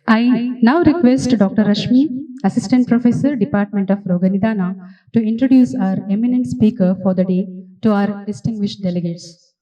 I now request Dr. Rashmi, Assistant Professor, Department of Roganidana, to introduce our eminent speaker for the day to our distinguished delegates.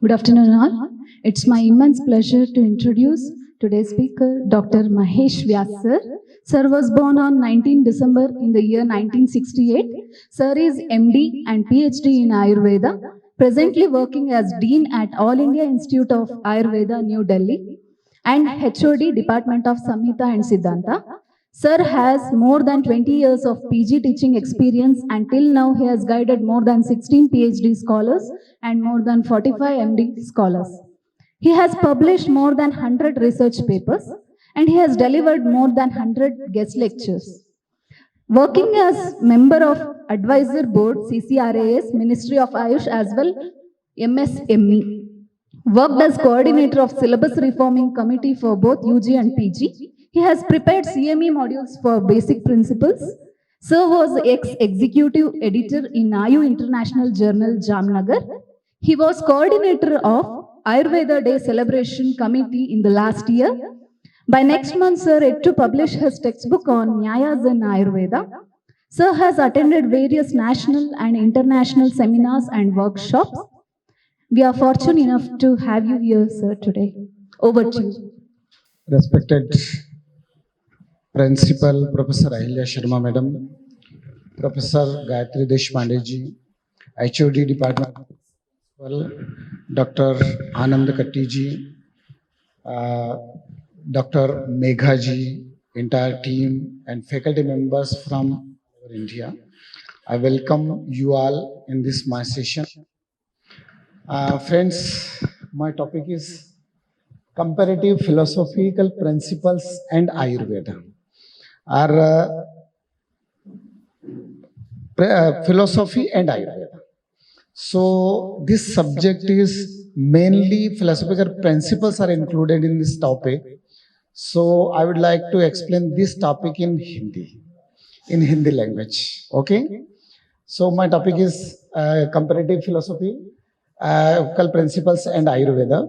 Good afternoon, all. It's my immense pleasure to introduce today's speaker, Dr. Mahesh Vyas sir. Sir was born on 19 December in the year 1968. Sir is MD and PhD in Ayurveda, presently working as Dean at All India Institute of Ayurveda, New Delhi, and HOD, Department of Samhita and Siddhanta. Sir has more than 20 years of PG teaching experience, and till now he has guided more than 16 PhD scholars and more than 45 MD scholars. He has published more than 100 research papers, and he has delivered more than 100 guest lectures. Working as member of Advisor Board, CCRAS, Ministry of Ayush as well, MSME. Worked as coordinator of Syllabus Reforming Committee for both UG and PG. He has prepared CME modules for basic principles. Sir was ex-executive editor in Ayu International Journal, Jamnagar. He was coordinator of Ayurveda Day Celebration Committee in the last year. By next month, Sir is to publish his textbook on Nyayas in Ayurveda. Sir has attended various national and international seminars and workshops. We are fortunate enough to have you here, sir, today. Over to you. Respected Principal Professor Ahilya Sharma Madam, Professor Gayatri Deshpande ji, HOD Department Principal, Dr. Anand Katti ji, Dr. Megha ji, entire team and faculty members from India. I welcome you all in this my session. Friends, my topic is comparative philosophical principles and Ayurveda. Our philosophy and Ayurveda. So this subject is mainly philosophical principles are included in this topic. So I would like to explain this topic in Hindi language. Okay. So my topic is comparative philosophy, principles and Ayurveda.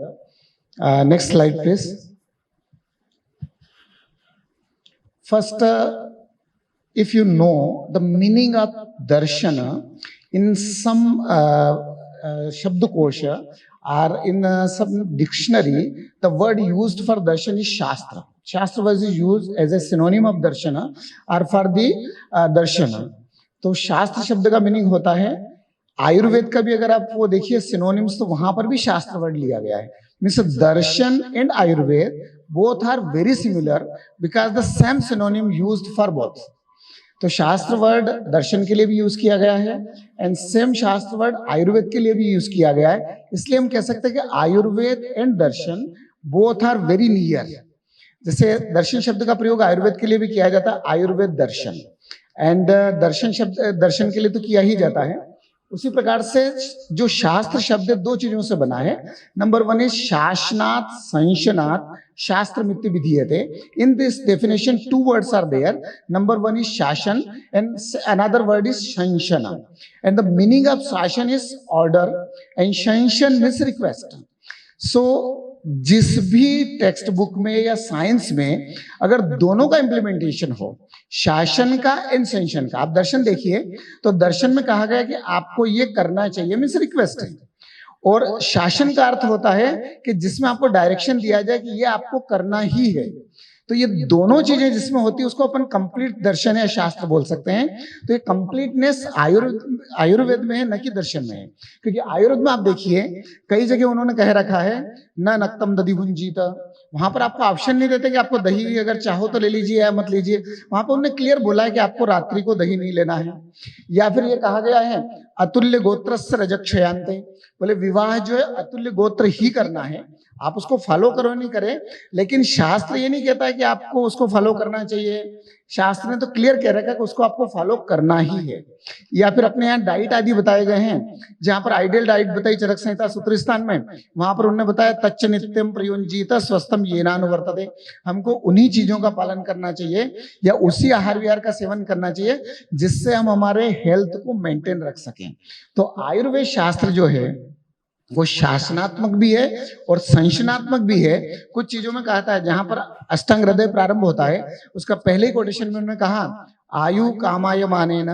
Next slide, please. First, if you know the meaning of darshana in some Shabdakosha or in some dictionary, the word used for darshan is shastra. Shastra was used as a synonym of darshana or for the darshana. तो शास्त्र शब्द का meaning होता है, आयुर्वेद का भी अगर आप वो देखिए सिनोनिम्स तो वहां पर भी शास्त्र वर्ड लिया गया है. Means darshan and Ayurveda both are very similar because the same synonym used for both. तो शास्त्र वर्ड दर्शन के लिए भी यूज किया गया है एंड सेम शास्त्र वर्ड आयुर्वेद के लिए भी यूज किया गया है. इसलिए हम कह सकते हैं कि Ayurveda and darshan both are very near. जैसे दर्शन शब्द का प्रयोग आयुर्वेद के लिए भी किया जाता है, आयुर्वेद दर्शन, एंड दर्शन शब्द दर्शन के लिए तो किया ही जाता है. उसी प्रकार से जो शास्त्र शब्द दो चीजों से बना है. नंबर वन इज शासनात् संशनात् शास्त्र मित्ति विधीयते. In this definition two words are there. Number one is शासन एंड अनदर वर्ड इज संशना. एंड द मीनिंग ऑफ शासन इज ऑर्डर एंड संशन मीन्स रिक्वेस्ट. सो जिस भी टेक्स्ट बुक में या साइंस में अगर दोनों का इंप्लीमेंटेशन हो, शासन का एंड सेंशन का, आप दर्शन देखिए तो दर्शन में कहा गया कि आपको ये करना चाहिए मीन्स रिक्वेस्ट है, और शासन का अर्थ होता है कि जिसमें आपको डायरेक्शन दिया जाए कि ये आपको करना ही है. तो ये दोनों चीजें जिसमें होती है उसको अपन कंप्लीट दर्शन या शास्त्र बोल सकते हैं. तो ये कंप्लीटनेस आयुर्वेद में है, न कि दर्शन में है. क्योंकि आयुर्वेद में आप देखिए कई जगह उन्होंने कह रखा है न नक्तम दधि भुंजीत. वहां पर आपको ऑप्शन नहीं देते कि आपको दही अगर चाहो तो ले लीजिए या मत लीजिए. वहां पर उन्होंने क्लियर बोला है कि आपको रात्रि को दही नहीं लेना है. या फिर ये कहा गया है अतुल्य गोत्रस्य रजक्षयांते, बोले विवाह जो है अतुल्य गोत्र ही करना है. आप उसको फॉलो करो नहीं करें, लेकिन शास्त्र ये नहीं कहता है कि आपको उसको फॉलो करना चाहिए। शास्त्र ने तो क्लियर कह रखा है कि उसको आपको फॉलो करना ही है। या फिर अपने यहाँ डाइट आदि बताए गए हैं, जहां पर आइडियल डाइट बताई चरक संहिता सूत्र स्थान में, वहां पर उन्होंने बताया तच्च नित्यम प्रयुंजीत स्वस्थम येनानुवर्तते, हमको उन्हीं चीजों का पालन करना चाहिए या उसी आहार विहार का सेवन करना चाहिए जिससे हम हमारे हेल्थ को मेंटेन रख सकें। तो आयुर्वेद शास्त्र जो है वो शासनात्मक भी है और संशनात्मक भी है। कुछ चीजों में कहता है, जहां पर अष्टांग हृदय प्रारंभ होता है उसका पहले ही कोटेशन में उन्होंने कहा आयु कामाय मानेन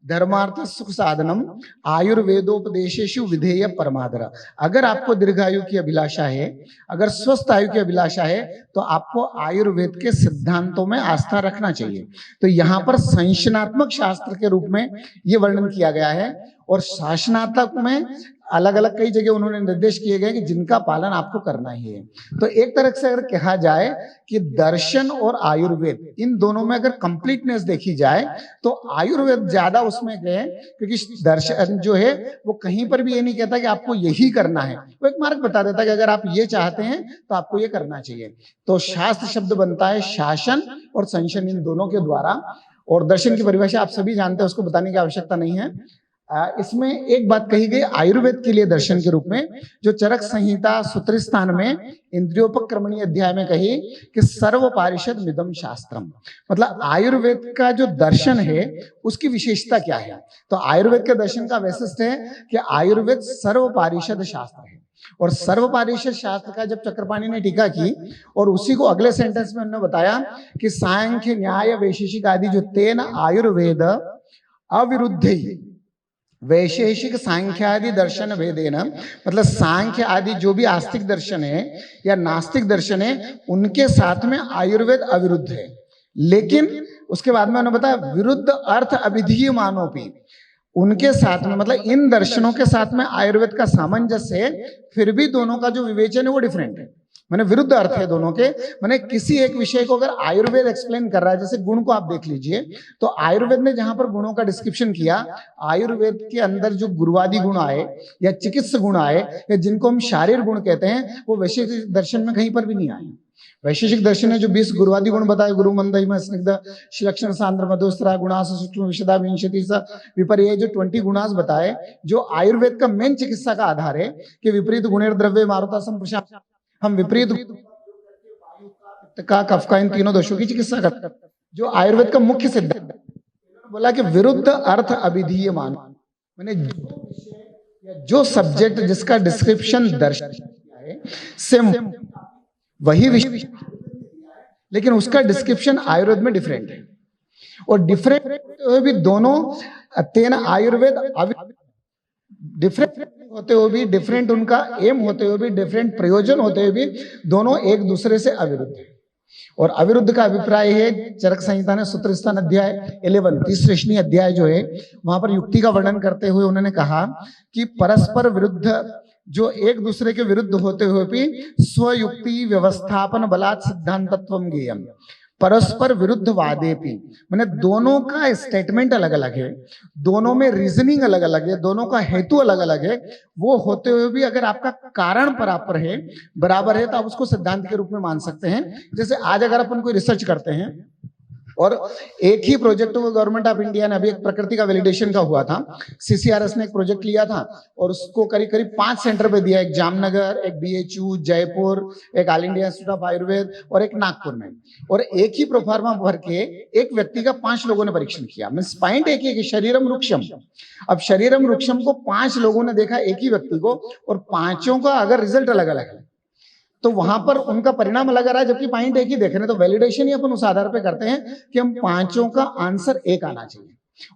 धर्मार्थ सुख साधनम आयुर्वेदोपदेशेषु विधेय परमादर। अगर आपको दीर्घायु की अभिलाषा है, अगर स्वस्थ आयु की अभिलाषा है, तो आपको आयुर्वेद के सिद्धांतों में आस्था रखना चाहिए। तो यहाँ पर संशनात्मक शास्त्र के रूप में ये वर्णन किया गया है और शासनात्मक में अलग अलग कई जगह उन्होंने निर्देश किए गए कि जिनका पालन आपको करना ही है। तो एक तरह से अगर कहा जाए कि दर्शन और आयुर्वेद इन दोनों में अगर कंप्लीटनेस देखी जाए तो आयुर्वेद ज्यादा उसमें गए, क्योंकि दर्शन जो है वो कहीं पर भी ये नहीं कहता कि आपको यही करना है, वो एक मार्ग बता देता है कि अगर आप ये चाहते हैं तो आपको ये करना चाहिए। तो शास्त्र शब्द बनता है शासन और संशन इन दोनों के द्वारा, और दर्शन की परिभाषा आप सभी जानते हैं, उसको बताने की आवश्यकता नहीं है। इसमें एक बात कही गई आयुर्वेद के लिए दर्शन के रूप में, जो चरक संहिता सूत्र स्थान में इंद्रियोपक्रमणीय अध्याय में कही कि सर्व पारिषद मिदम शास्त्रम, मतलब आयुर्वेद का जो दर्शन है उसकी विशेषता क्या है। तो आयुर्वेद के दर्शन का वैशिष्ट है कि आयुर्वेद सर्व पारिषद शास्त्र है। और सर्व पारिषद शास्त्र का जब चक्रपाणी ने टीका की और उसी को अगले सेंटेंस में उन्होंने बताया कि सांख्य न्याय वैशेषिक आदि जो तेन आयुर्वेद अविरुद्ध वैशेषिक सांख्यादि दर्शन भेदेन, मतलब सांख्य आदि जो भी आस्तिक दर्शन है या नास्तिक दर्शन है उनके साथ में आयुर्वेद अविरुद्ध है। लेकिन उसके बाद में उन्होंने बताया विरुद्ध अर्थ अभिधीय मानोपी, उनके साथ में मतलब इन दर्शनों के साथ में आयुर्वेद का सामंजस्य है, फिर भी दोनों का जो विवेचन है वो डिफरेंट है, मैंने विरुद्ध अर्थ है दोनों के। मैंने किसी एक विषय को अगर आयुर्वेद एक्सप्लेन कर रहा है, जैसे गुण को आप देख लीजिए, तो आयुर्वेद ने जहां पर गुणों का डिस्क्रिप्शन किया, आयुर्वेद के अंदर जो गुरुवादी गुण आए या चिकित्सा गुण आए या जिनको हम शारीरिक गुण कहते हैं, वो वैशेषिक दर्शन में कहीं पर भी नहीं आए। वैशेषिक दर्शन ने जो 20 गुरुवादी गुण बताए, गुरु मंदहिम स्निग्ध शिलक्षण सांद्र मधुस्त्रा गुणास सूक्ष्म विशदा विंशति स विपर्य, जो 20 गुणास बताए, जो आयुर्वेद का मेन चिकित्सा का आधार है कि विपरीत गुणेर द्रव्य मारुता संप्रशा, हम विपरीत का कफ का इन तीनों दोषों की चिकित्सा करते हैं, जो आयुर्वेद का मुख्य सिद्धांत। बोला कि विरुद्ध अर्थ अभिधीय मान, मैंने जो सब्जेक्ट जिसका डिस्क्रिप्शन दर्शन है सेम वही विषय, लेकिन उसका डिस्क्रिप्शन आयुर्वेद में डिफरेंट है। और डिफरेंट भी दोनों तेन आयुर्वेद डिफरेंट होते हुए भी, डिफरेंट उनका एम होते हुए भी, डिफरेंट प्रयोजन होते हुए भी, दोनों एक दूसरे से अविरुद्ध है। और अविरुद्ध का अभिप्राय है चरक संहिता ने सूत्र स्थान अध्याय 11 तीसरे अध्याय जो है वहां पर युक्ति का वर्णन करते हुए उन्होंने कहा कि परस्पर विरुद्ध जो एक दूसरे के विरुद्ध होते हुए भी स्वयुक्ति व्यवस्थापन बलात् सिद्धांतत्वम ज्ञेयम, परस्पर विरुद्ध वादेपि, मैंने दोनों का स्टेटमेंट अलग अलग है, दोनों में रीजनिंग अलग अलग है, दोनों का हेतु अलग अलग है, वो होते हुए भी अगर आपका कारण बराबर है तो आप उसको सिद्धांत के रूप में मान सकते हैं। जैसे आज अगर अपन कोई रिसर्च करते हैं और एक ही प्रोजेक्ट को गवर्नमेंट ऑफ इंडिया ने, अभी एक प्रकृति का वैलिडेशन का हुआ था, सीसीआरएस ने एक प्रोजेक्ट लिया था और उसको करीब करीब 5 सेंटर पे दिया, एक जामनगर, एक बीएचयू जयपुर, एक all India institute of Ayurveda और एक नागपुर में, और एक ही प्रोफार्मा भर के एक व्यक्ति का 5 लोगों ने परीक्षण किया। मीन्स पॉइंट एक ही, शरीरम वृक्षम। अब शरीरम वृक्षम को 5 लोगों ने देखा, एक ही व्यक्ति को, और 5 का अगर रिजल्ट अलग अलग है तो वहां पर उनका परिणाम अलग आ रहा है, जबकि पॉइंट एक ही देख रहे हैं। तो वैलिडेशन ही अपन उस आधार पे करते हैं कि हम 5 का आंसर एक आना चाहिए,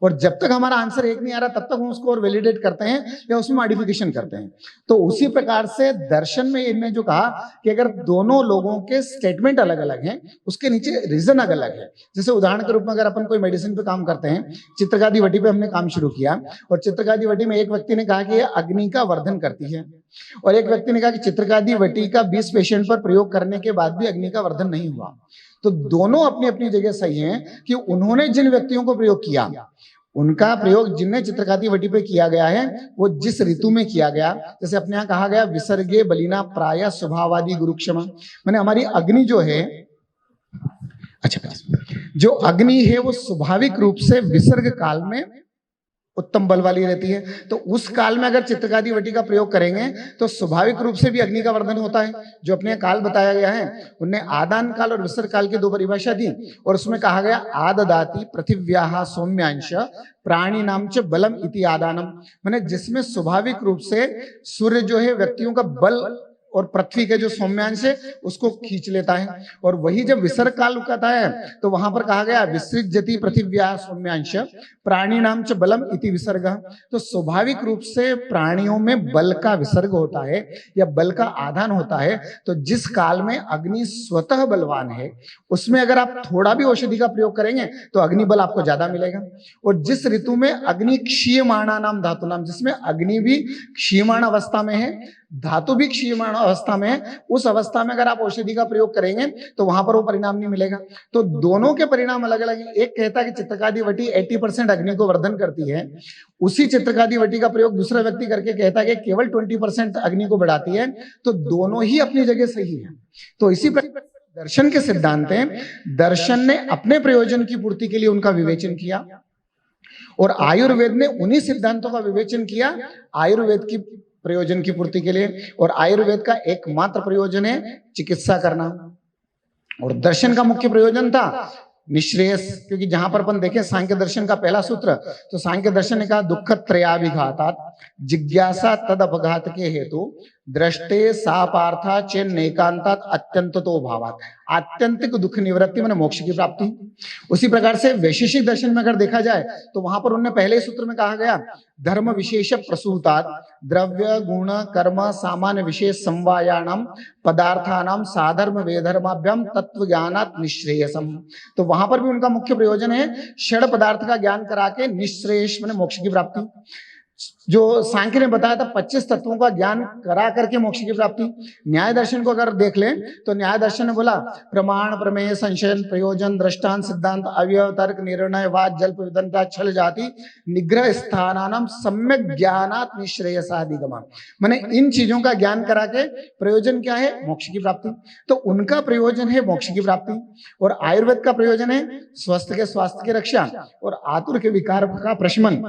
और जब तक हमारा आंसर एक नहीं आ रहा तब तक हम उसको और वैलिडेट करते हैं या उसमें मॉडिफिकेशन करते हैं। तो उसी प्रकार से दर्शन में इन्होंने जो कहा कि अगर दोनों लोगों के स्टेटमेंट अलग अलग हैं, उसके नीचे रीजन अलग अलग है। जैसे उदाहरण के रूप में अगर अपन कोई मेडिसिन पे काम करते हैं, चित्रगादी वटी पे हमने काम शुरू किया, और चित्रगादी वटी में एक व्यक्ति ने कहा कि यह अग्नि का वर्धन करती है, और एक व्यक्ति ने कहा कि चित्रगादी वटी का 20 पेशेंट पर प्रयोग करने के बाद भी अग्नि का वर्धन नहीं हुआ। तो दोनों अपनी अपनी जगह सही हैं कि उन्होंने जिन व्यक्तियों को प्रयोग किया उनका प्रयोग जिनने चित्रकाति वटी पे किया गया है वो जिस ऋतु में किया गया, जैसे अपने यहाँ कहा गया विसर्गे बलिना प्राय स्वभावादि गुरु क्षमा, मैंने हमारी अग्नि जो है, अच्छा जो अग्नि है वो स्वाभाविक रूप से विसर्ग काल में उत्तम बल वाली रहती है, तो उस काल में अगर चित्रकाति वटी का प्रयोग करेंगे तो स्वाभाविक रूप से भी अग्नि का वर्धन होता है। जो अपने काल बताया गया है उनने आदान काल और विसर्ग काल की दो परिभाषा दी, और उसमें कहा गया आददाति पृथिव्याः सौम्यांश प्राणी नाम च बलम इति आदानम, माने जिसमें स्वाभाविक रूप से सूर्य जो है व्यक्तियों का बल और पृथ्वी के जो सौम्यांश है उसको खींच लेता है, और वही जब विसर्ग काल कहता है तो वहां पर कहा गया विसृजति पृथिव्या सौम्यांश प्राणी नाम च बलम इति विसर्ग। तो स्वाभाविक रूप से प्राणियों में बल का विसर्ग होता है या बल का आदान होता है, तो जिस काल में अग्नि स्वतः बलवान है उसमें अगर आप थोड़ा भी औषधि का प्रयोग करेंगे तो अग्नि बल आपको ज्यादा मिलेगा। और जिस ऋतु में अग्नि क्षीयमाणा नाम धातु नाम, जिसमें अग्नि भी क्षीयमाण अवस्था में है, धातु भी क्षीयमाण अवस्था में है, उस अवस्था में अगर आप औषधि का प्रयोग करेंगे तो वहां पर वो परिणाम नहीं मिलेगा। तो दोनों के परिणाम अलग अलग हैं। एक कहता है कि चित्रकाति वटी 80% अग्नि को वर्धन करती है, उसी चित्रकाति वटी का प्रयोग दूसरा व्यक्ति करके कहता है कि केवल 20% अग्नि को बढ़ाती है। तो दोनों ही अपनी जगह सही है। तो इसी प्रकार दर्शन के सिद्धांत हैं, दर्शन ने अपने प्रयोजन की पूर्ति के लिए उनका विवेचन किया और आयुर्वेद ने उन्हीं सिद्धांतों का विवेचन किया आयुर्वेद की प्रयोजन की पूर्ति के लिए। और आयुर्वेद का एकमात्र प्रयोजन है चिकित्सा करना, और दर्शन का मुख्य प्रयोजन था निश्रेयस। क्योंकि जहां पर अपन देखें सांख्य दर्शन का पहला सूत्र, तो सांख्य दर्शन ने कहा दुख त्रयाभिघातात जिज्ञासा तद अपघात के हेतु दृष्टे सापार्था चेन्नैकांतात अत्यंततो भावात, आत्यंतिक दुख निवृत्ति माने मोक्ष की प्राप्ति। उसी प्रकार से वैशेषिक दर्शन में अगर देखा जाए तो वहां पर उन्होंने पहले सूत्र में कहा गया धर्म विशेष प्रसूतात द्रव्य गुण कर्म सामान्य विशेष समवायाणाम पदार्थानाम साधर्म वेधर्माभ्याम तत्व ज्ञानात निश्रेयसम। तो वहां पर भी उनका मुख्य प्रयोजन है षड पदार्थ का ज्ञान करा के निश्रेयस माने मोक्ष की प्राप्ति। जो सांख्य ने बताया था 25 तत्वों का ज्ञान करा करके मोक्ष की प्राप्ति। न्याय दर्शन को अगर देख लें तो न्याय दर्शन ने बोला प्रमाण प्रमेय संशयन प्रयोजन दृष्टांत सिद्धांत अवयव तर्क निर्णय वाद जल्प विदंता छल जाति निग्रह स्थानानाम सम्यक ज्ञानात निश्रेयसाधिगम, माने इन चीजों का ज्ञान करा के प्रयोजन क्या है? मोक्ष की प्राप्ति। तो उनका प्रयोजन है मोक्ष की प्राप्ति, और आयुर्वेद का प्रयोजन है स्वस्थ के स्वास्थ्य की रक्षा और आतुर के विकार का प्रशमन।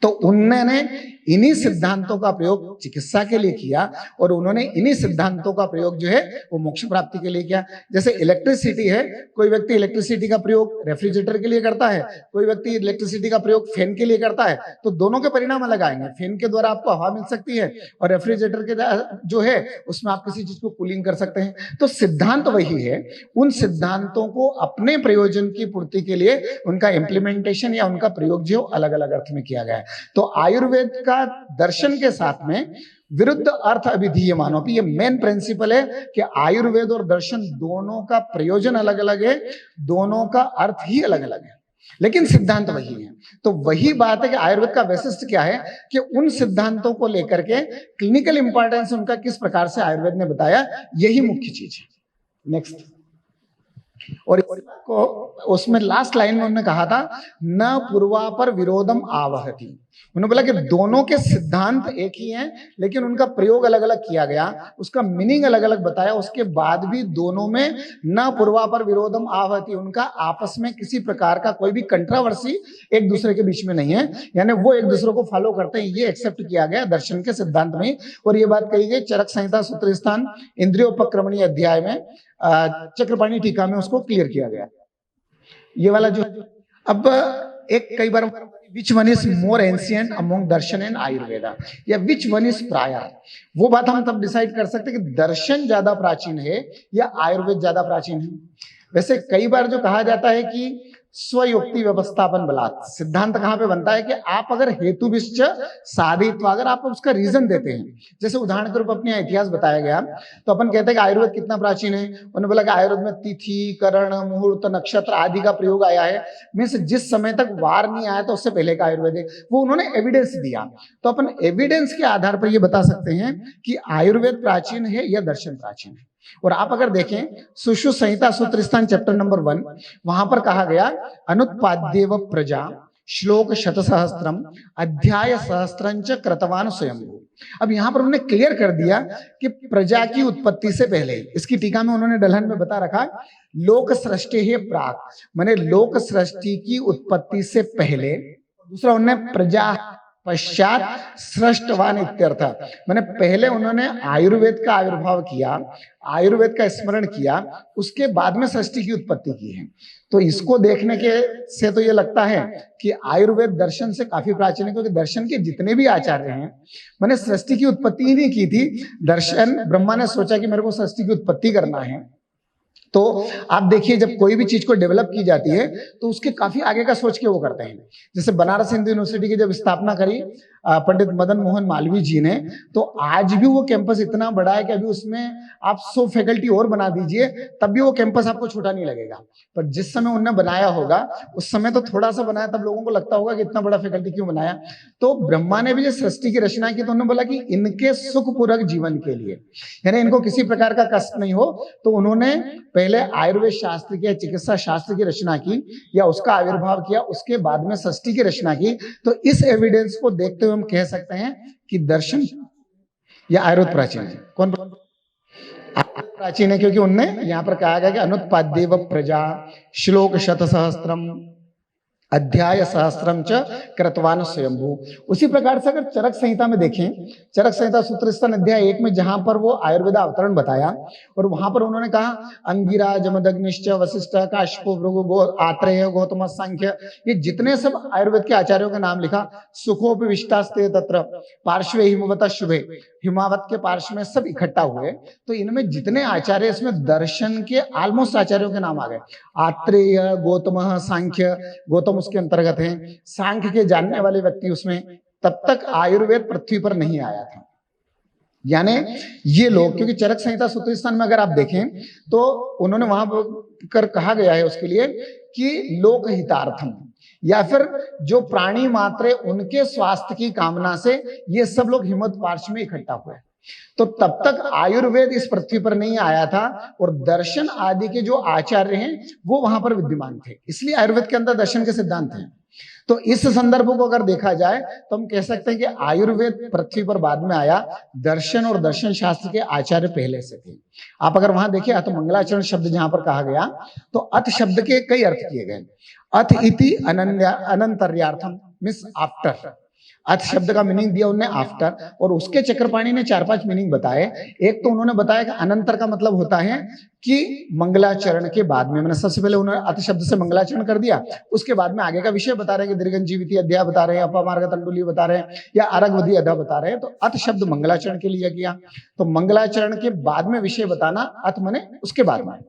तो उन्होंने इन्हीं सिद्धांतों का प्रयोग चिकित्सा के लिए किया और उन्होंने इन्हीं सिद्धांतों का प्रयोग जो है वो मोक्ष प्राप्ति के लिए किया। जैसे इलेक्ट्रिसिटी है, कोई व्यक्ति इलेक्ट्रिसिटी का प्रयोग रेफ्रिजरेटर के लिए करता है, कोई व्यक्ति इलेक्ट्रिसिटी का प्रयोग फैन के लिए करता है, तो दोनों के परिणाम अलग आएंगे। फैन के द्वारा आपको हवा मिल सकती है और रेफ्रिजरेटर के जो है उसमें आप किसी चीज को कूलिंग कर सकते हैं। तो सिद्धांत वही है, उन सिद्धांतों को अपने प्रयोजन की पूर्ति के लिए उनका इम्प्लीमेंटेशन या उनका प्रयोग जो अलग अलग अर्थ में किया गया है। तो आयुर्वेद का दर्शन के साथ में विरुद्ध अर्थ अभिधीयमानो, ये मेन प्रिंसिपल है कि आयुर्वेद और दर्शन दोनों का प्रयोजन अलग अलग है, दोनों का अर्थ ही अलग अलग है, लेकिन सिद्धांत वही है। तो वही बात है कि आयुर्वेद का वैशिष्ट्य क्या है कि उन सिद्धांतों को लेकर के क्लिनिकल इंपॉर्टेंस उनका किस प्रकार से आयुर्वेद ने बताया, यही मुख्य चीज है। नेक्स्ट, और को उसमें लास्ट लाइन में उन्होंने कहा था न पूर्वा पर विरोधम आवहति। उन्होंने बोला कि दोनों के सिद्धांत एक ही हैं लेकिन उनका प्रयोग अलग अलग किया गया, उसका मीनिंग अलग अलग बताया, उसके बाद भी दोनों में न पूर्वा पर विरोधम आवहति, उनका आपस में किसी प्रकार का कोई भी कंट्रोवर्सी एक दूसरे के बीच में नहीं है, यानी वो एक दूसरे को फॉलो करते हैं, ये एक्सेप्ट किया गया दर्शन के सिद्धांत में। और ये बात कही गई चरक संहिता सूत्र स्थान इंद्रियोपक्रमणीय अध्याय में, चक्रपाणी टीका में उसको क्लियर किया गया। ये वाला जो अब एक कई बार which one is more ancient among दर्शन एंड आयुर्वेदा, या विच वन इज प्रायर, वो बात हम तब डिसाइड कर सकते हैं कि दर्शन ज्यादा प्राचीन है या आयुर्वेद ज्यादा प्राचीन है। वैसे कई बार जो कहा जाता है कि स्वयुक्ति व्यवस्थापन बलात्, सिद्धांत कहां पे बनता है कि आप अगर हेतु विश्च साधित, अगर आप उसका रीजन देते हैं, जैसे उदाहरण के रूप अपने इतिहास बताया गया तो अपन कहते हैं कि आयुर्वेद कितना प्राचीन है। उन्होंने बोला कि आयुर्वेद में तिथि करण मुहूर्त नक्षत्र आदि का प्रयोग आया है, में से जिस समय तक वार नहीं आया तो उससे पहले का आयुर्वेद है, वो उन्होंने एविडेंस दिया। तो अपन एविडेंस के आधार पर ये बता सकते हैं कि आयुर्वेद प्राचीन है या दर्शन प्राचीन है। और आप अगर देखें सुश्रुत संहिता सूत्र स्थान चैप्टर नंबर 1, वहां पर कहा गया अनुत्पाद्यव प्रजा श्लोक शतसहस्त्रम अध्याय सहस्त्रंच कृतवान स्वयंभू। अब यहाँ पर उन्होंने क्लियर कर दिया कि प्रजा की उत्पत्ति से पहले, इसकी टीका में उन्होंने डलहन में बता रखा लोक सृष्टि है प्राक, माने लोक सृष्टि की उत्पत्ति से पहले। दूसरा उन्होंने प्रजा पश्चात सृष्टवान इत्यर्थ, मैंने पहले उन्होंने आयुर्वेद का आविर्भाव किया, आयुर्वेद का स्मरण किया, उसके बाद में सृष्टि की उत्पत्ति की है। तो इसको देखने के से तो ये लगता है कि आयुर्वेद दर्शन से काफी प्राचीन है, क्योंकि दर्शन के जितने भी आचार्य हैं मैंने सृष्टि की उत्पत्ति ही नहीं की थी। दर्शन ब्रह्मा ने सोचा कि मेरे को सृष्टि की उत्पत्ति करना है, तो आप देखिए जब कोई भी चीज को डेवलप की जाती है तो उसके काफी आगे का सोच के वो करते हैं। जैसे बनारस हिंदू यूनिवर्सिटी की जब स्थापना करी पंडित मदन मोहन मालवीय जी ने, तो आज भी वो कैंपस इतना बड़ा है कि अभी उसमें आप 100 फैकल्टी और बना दीजिए तब भी वो कैंपस आपको छोटा नहीं लगेगा। पर जिस समय उन्होंने बनाया होगा उस समय तो थोड़ा सा बनाया, तब लोगों को लगता होगा कि इतना बड़ा फैकल्टी क्यों बनाया। तो ब्रह्मा ने भी जो सृष्टि की रचना की तो उन्होंने बोला कि इनके सुखपूर्वक जीवन के लिए, यानी इनको किसी प्रकार का कष्ट नहीं हो, तो उन्होंने पहले आयुर्वेद शास्त्र की, चिकित्सा शास्त्र की रचना की या उसका आविर्भाव किया, उसके बाद में सृष्टि की रचना की। तो इस एविडेंस को देखते हुए हम कह सकते हैं कि दर्शन या आयुर्वेद प्राचीन है। कौन प्राचीन है? क्योंकि उनने यहां पर कहा गया कि अनुत्पाद्येव प्रजा श्लोक शतसहस्त्रम अध्याय सहस्त्रम च कृतवान स्वयंभू। उसी प्रकार से अगर चरक संहिता में देखें, चरक संहिता सूत्र स्थान अध्याय 1 में जहां पर वो आयुर्वेद अवतरण बताया और वहां पर उन्होंने कहा अंगिरा जमदग्निश्च वशिष्ठ काश्यप भृगु आत्रेय गौतम सांख्य, ये जितने सब आयुर्वेद के आचार्यों का नाम लिखा। सुखोपविष्टास्ते तत्र पार्श्वे हिमवत शुभे, हिमावत के पार्श्व में सब इकट्ठा हुए। तो इनमें जितने आचार्य, इसमें दर्शन के ऑलमोस्ट आचार्यों के नाम आ गए। आत्रेय, गौतम, सांख्य, गौतम उसके अंतर्गत हैं, सांख्य के जानने वाले व्यक्ति उसमें। तब तक आयुर्वेद पृथ्वी पर नहीं आया था। यानी ये लोग, क्योंकि चरक संहिता सूत्र स्थान में अगर आप देखें तो उन्होंने वहां पर कहा गया है उसके लिए कि लोक हितार्थम, या फिर जो प्राणी मात्र उनके स्वास्थ्य की कामना से ये सब लोग हिम्मत पार्श्व में इकट्ठा हुए। तो तब तक आयुर्वेद इस पृथ्वी पर नहीं आया था और दर्शन आदि के जो आचार्य हैं वो वहां पर विद्यमान थे, इसलिए आयुर्वेद के अंदर दर्शन के सिद्धांत हैं। तो इस संदर्भ को अगर देखा जाए तो हम कह सकते हैं कि आयुर्वेद पृथ्वी पर बाद में आया, दर्शन और दर्शन शास्त्र के आचार्य पहले से थे। आप अगर वहां देखिए अथ मंगलाचरण शब्द जहां पर कहा गया तो अथ शब्द के कई अर्थ किए गए। अथ इति अनंतर्यार्थम मीन्स आफ्टर, अथ शब्द का मीनिंग दिया उन्होंने आफ्टर, और उसके चक्रपाणी ने 4-5 मीनिंग बताए। एक तो उन्होंने बताया कि अनंतर का मतलब होता है कि मंगलाचरण के बाद में, मैंने सबसे पहले उन्होंने अथ शब्द से मंगलाचरण कर दिया, उसके बाद में आगे का विषय बता रहे हैं कि दीर्घंजीविति अध्याय बता रहे हैं, अपमार्ग तंडुली बता रहे हैं या अरगवधि अध्याय बता रहे हैं। तो अथ शब्द मंगलाचरण के लिए किया, तो मंगलाचरण के बाद में विषय बताना, अथ मने उसके बाद में।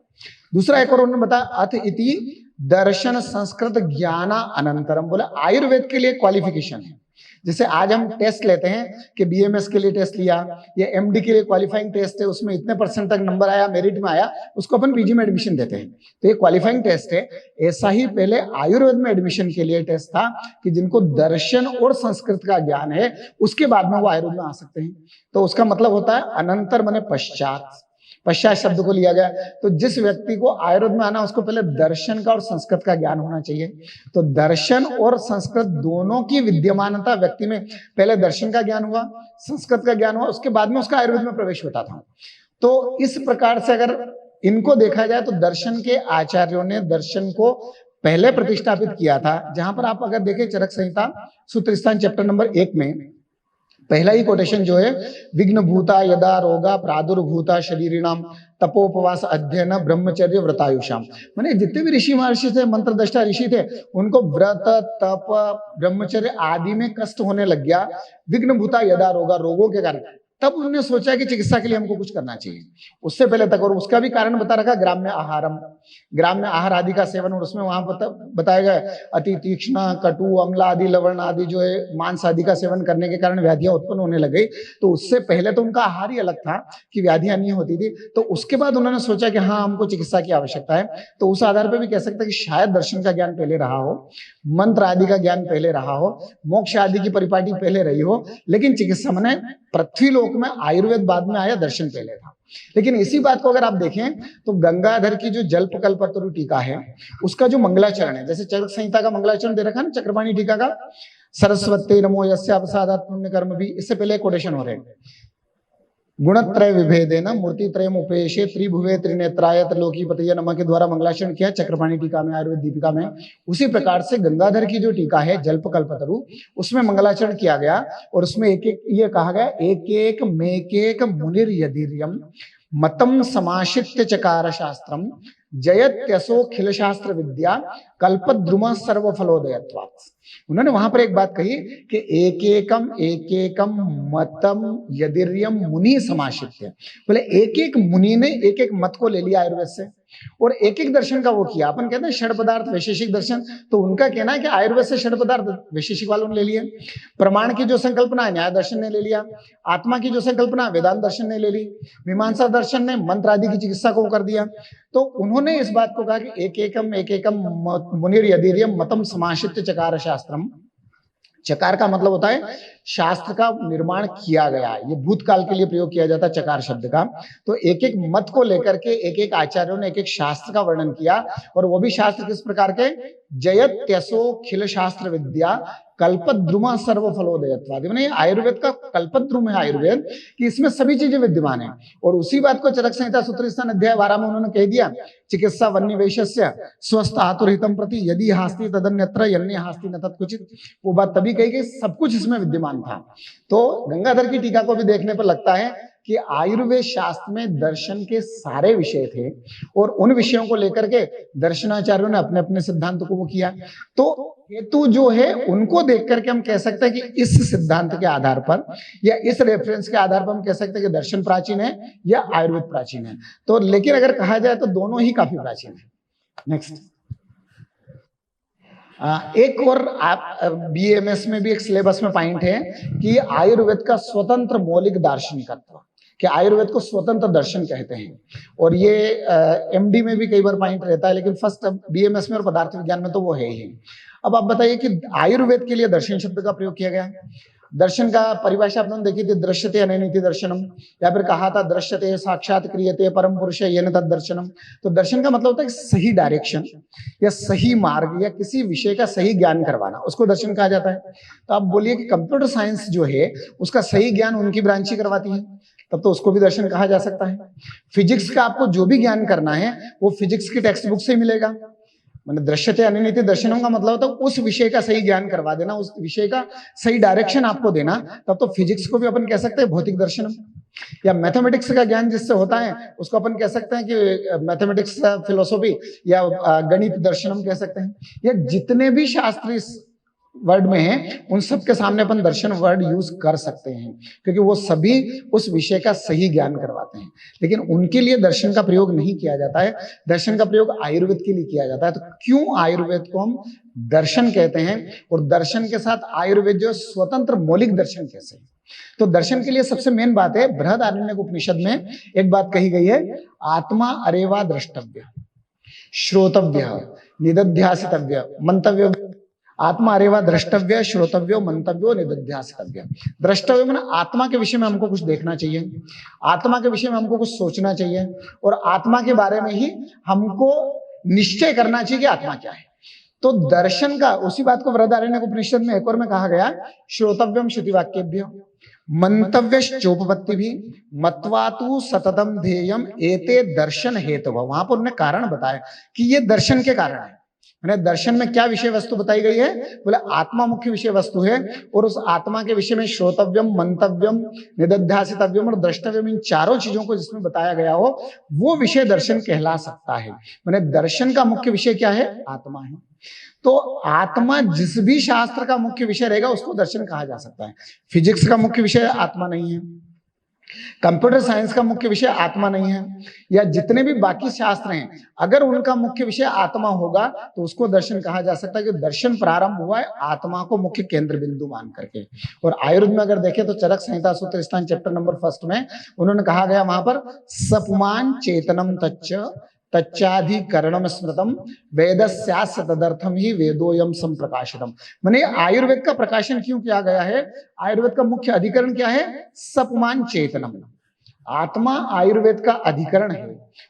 दूसरा एक और उन्होंने बताया अथ इति दर्शन संस्कृत ज्ञान अनंतरम, बोला आयुर्वेद के लिए क्वालिफिकेशन है। जैसे आज हम टेस्ट लेते हैं कि बीएमएस के लिए टेस्ट लिया या एमडी के लिए क्वालिफाइंग टेस्ट है, उसमें इतने परसेंट तक नंबर आया, मेरिट में आया, उसको अपन पीजी में एडमिशन देते हैं, तो ये क्वालिफाइंग टेस्ट है। ऐसा ही पहले आयुर्वेद में एडमिशन के लिए टेस्ट था कि जिनको दर्शन और संस्कृत का ज्ञान है उसके बाद में वो आयुर्वेद में आ सकते हैं। तो उसका मतलब होता है अनंतर माने पश्चात, पश्चात शब्द को लिया गया। तो जिस व्यक्ति को आयुर्वेद में आना उसको पहले दर्शन का और संस्कृत का ज्ञान होना चाहिए। तो दर्शन और संस्कृत दोनों की विद्यमानता व्यक्ति में, पहले दर्शन का ज्ञान हुआ, संस्कृत का ज्ञान हुआ, उसके बाद में उसका आयुर्वेद में प्रवेश होता था। तो इस प्रकार से अगर इनको देखा जाए तो दर्शन के आचार्यों ने दर्शन को पहले प्रतिष्ठापित किया था। जहां पर आप अगर देखें चरक संहिता सूत्र स्थान चैप्टर नंबर 1 में पहला ही कोटेशन जो है, विघ्न भूता यदा रोगा प्रादुर्भूता शरीरिणाम तपोपवास अध्ययन ब्रह्मचर्य व्रतायुषाम, माने जितने भी ऋषि महर्षि थे, मंत्र दृष्टा ऋषि थे, उनको व्रत तप ब्रह्मचर्य आदि में कष्ट होने लग गया। विघ्न भूता यदा रोगा, रोगों के कारण, तब उन्होंने सोचा कि चिकित्सा के लिए हमको कुछ करना चाहिए। उससे पहले तक, और उसका भी कारण बता रखा ग्राम्य आहारम, ग्राम्य आहार आदि का सेवन, और उसमें वहां बताया गया अति तीक्ष्ण कटु अम्ल आदि लवण आदि जो है मांस आदि का सेवन करने के कारण व्याधियां उत्पन्न होने लग गई। तो उससे पहले तो उनका आहार ही अलग था कि व्याधियां नहीं होती थी। तो उसके बाद उन्होंने सोचा कि हाँ हमको चिकित्सा की आवश्यकता है। तो उस आधार पर भी कह सकते हैं कि शायद दर्शन का ज्ञान पहले रहा हो, मंत्र आदि का ज्ञान पहले रहा हो, मोक्ष आदि की परिपाटी पहले रही हो, लेकिन चिकित्सा माने पृथ्वी लोक में आयुर्वेद बाद में आया, दर्शन पहले था। लेकिन इसी बात को अगर आप देखें तो गंगाधर की जो जल्पकल्पतरु टीका है उसका जो मंगलाचरण है, जैसे चरक संहिता का मंगलाचरण दे रखा है ना चक्रपाणी टीका का, सरस्वती नमो यस्या प्रसादात् पुण्य कर्म भी, इससे पहले कोटेशन हो रहे हैं, गुणत्रय विभेदेन मूर्तित्रयम् उपेशे त्रिभुवे त्रिनेत्राय त्रिलोकीपतये नमः के द्वारा मंगलाचरण किया चक्रपाणी टीका में, आयुर्वेद दीपिका में। उसी प्रकार से गंगाधर की जो टीका है जल्पकल्पतरु, उसमें मंगलाचरण किया गया और उसमें एक एक ये कहा गया, एक एक मेकेक मुनिर यदीर्यम मतम समाशित्य चकार शास्त्रम जयत्यसो खिल शास्त्र विद्या कल्पद्रुम सर्वफलोदयत्वात्। उन्होंने वहां पर एक बात कही कि एक एकम मतम यदिर्यम मुनि समाशित्य, बोले एक एक मुनि ने एक एक मत को ले लिया आयुर्वेद से और एक एक दर्शन का वो किया। अपन कहते हैं षड पदार्थ वैशेषिक दर्शन, तो उनका कहना है कि आयुर्वेद से षड पदार्थ वैशेषिक वालों ने ले लिए, प्रमाण की जो संकल्पना है न्याय दर्शन ने ले लिया, आत्मा की जो संकल्पना है वेदांत दर्शन ने ले ली, मीमांसा दर्शन ने मंत्र आदि की चिकित्सा को कर दिया। तो उन्होंने इस बात को कहा कि एक एकम मुनिर यदीर्यम मतम समाशित्य चकार शास्त्रम। चकार का मतलब होता है शास्त्र का निर्माण किया गया, ये भूतकाल के लिए प्रयोग किया जाता है चकार शब्द का। तो एक एक मत को लेकर के एक एक आचार्यों ने एक एक शास्त्र का वर्णन किया, और वो भी शास्त्र किस प्रकार के, जयत्यसो खिल शास्त्र विद्या कल्पद्रुमा सर्वफलोदयत्वाद। मैंने आयुर्वेद का कल्पद्रुम है आयुर्वेद कि इसमें सभी चीजें विद्यमान है। और उसी बात को चरक संहिता सूत्र स्थान अध्याय 12 में उन्होंने कह दिया, चिकित्सा वन्य वैश्य स्वस्थ आतुरहितम प्रति यदि हास्ति तदन्यत्र यन्य हास्ति न तत्कुचित। वो बात तभी कही कि सब कुछ इसमें विद्यमान था। तो गंगाधर की टीका को भी देखने पर लगता है कि आयुर्वेद शास्त्र में दर्शन के सारे विषय थे और उन विषयों को लेकर के दर्शनाचार्यों ने अपने अपने सिद्धांत को वो किया। तो हेतु जो है उनको देख करके हम कह सकते हैं कि इस सिद्धांत के आधार पर या इस रेफरेंस के आधार पर हम कह सकते हैं कि दर्शन प्राचीन है या आयुर्वेद प्राचीन है। तो लेकिन अगर कहा जाए तो दोनों ही काफी प्राचीन है। नेक्स्ट, एक और आप बीएमएस में भी एक सिलेबस में पॉइंट है कि आयुर्वेद का स्वतंत्र मौलिक दार्शनिकत्व, कि आयुर्वेद को स्वतंत्र दर्शन कहते हैं। और ये एमडी में भी कई बार पॉइंट रहता है, लेकिन फर्स्ट बीएमएस में और पदार्थ विज्ञान में तो वो है ही। अब आप बताइए कि आयुर्वेद के लिए दर्शन शब्द का प्रयोग किया गया है। दर्शन का परिभाषा आपने देखी थी, दृश्यते अनैनिति दर्शनम, या फिर कहा था दृश्यते साक्षात क्रियते परम पुरुष येन तद दर्शनम। तो दर्शन का मतलब होता है सही डायरेक्शन या सही मार्ग या किसी विषय का सही ज्ञान करवाना, उसको दर्शन कहा जाता है। तो आप बोलिए कि कंप्यूटर साइंस जो है उसका सही ज्ञान उनकी ब्रांच ही करवाती है, तब तो उसको भी दर्शन कहा जा सकता है। फिजिक्स का आपको जो भी ज्ञान करना है वो फिजिक्स की टेक्स्ट बुक से ही मिलेगा। मैंने दृश्यते अनैनिति दर्शनों का मतलब होता है उस विषय का सही ज्ञान करवा देना, उस विषय का सही डायरेक्शन आपको देना। तब तो फिजिक्स को भी अपन कह सकते हैं भौतिक दर्शनम, या मैथमेटिक्स का ज्ञान जिससे होता है उसको अपन कह सकते हैं कि मैथमेटिक्स फिलोसॉफी या गणित दर्शनम कह सकते हैं। या जितने भी शास्त्र इस वर्ड में है उन सब के सामने अपन दर्शन वर्ड यूज कर सकते हैं, क्योंकि वो सभी उस विषय का सही ज्ञान करवाते हैं। लेकिन उनके लिए दर्शन का प्रयोग नहीं किया जाता है, दर्शन का प्रयोग आयुर्वेद के लिए किया जाता है। तो क्यों आयुर्वेद को हम दर्शन कहते हैं, और दर्शन के साथ आयुर्वेद जो स्वतंत्र मौलिक दर्शन कैसे है? तो दर्शन के लिए सबसे मेन बात है, बृहदारण्यक उपनिषद में एक बात कही गई है, आत्मा अरेवा द्रष्टव्य श्रोतव्य निदध्यासितव्य मंतव्य। आत्मा अरेवा द्रष्टव्य श्रोतव्यो मंतव्यो निदध्यासितव्य। द्रष्टव्य माने आत्मा के विषय में हमको कुछ देखना चाहिए, आत्मा के विषय में हमको कुछ सोचना चाहिए, और आत्मा के बारे में ही हमको निश्चय करना चाहिए कि आत्मा क्या है। तो दर्शन का उसी बात को बृहदारण्यक उपनिषद में एक और में कहा गया, श्रोतव्यम श्रुतिवाक्येभ्यो मंतव्यश्चोपपत्ति भी मत्वातु सततम ध्येयम एते दर्शन हेतु। वहां पर उन्होंने कारण बताया कि ये दर्शन के कारण है। मैंने दर्शन में क्या विषय वस्तु बताई गई है, बोले आत्मा मुख्य विषय वस्तु है, और उस आत्मा के विषय में श्रोतव्यम मंतव्यम निदध्यासितव्यम और द्रष्टव्यम, इन चारों चीजों को जिसमें बताया गया हो वो विषय दर्शन कहला सकता है। मैंने दर्शन का मुख्य विषय क्या है, आत्मा है। तो आत्मा जिस भी शास्त्र का मुख्य विषय रहेगा उसको दर्शन कहा जा सकता है। फिजिक्स का मुख्य विषय आत्मा नहीं है, कंप्यूटर साइंस का मुख्य विषय आत्मा नहीं है, या जितने भी बाकी शास्त्र हैं अगर उनका मुख्य विषय आत्मा होगा तो उसको दर्शन कहा जा सकता है, कि दर्शन प्रारंभ हुआ है आत्मा को मुख्य केंद्र बिंदु मान करके। और आयुर्वेद में अगर देखें तो चरक संहिता सूत्र स्थान चैप्टर नंबर 1 में उन्होंने कहा गया, वहां पर सपुमान चेतनम तच्च तच्चाधिकरणम स्मृतम वेदस्यास्य तदर्थम ही वेदोयम संप्रकाशितम। माने आयुर्वेद का प्रकाशन क्यों किया गया है, आयुर्वेद का मुख्य अधिकरण क्या है, सपमान चेतनम। आत्मा आयुर्वेद का अधिकरण है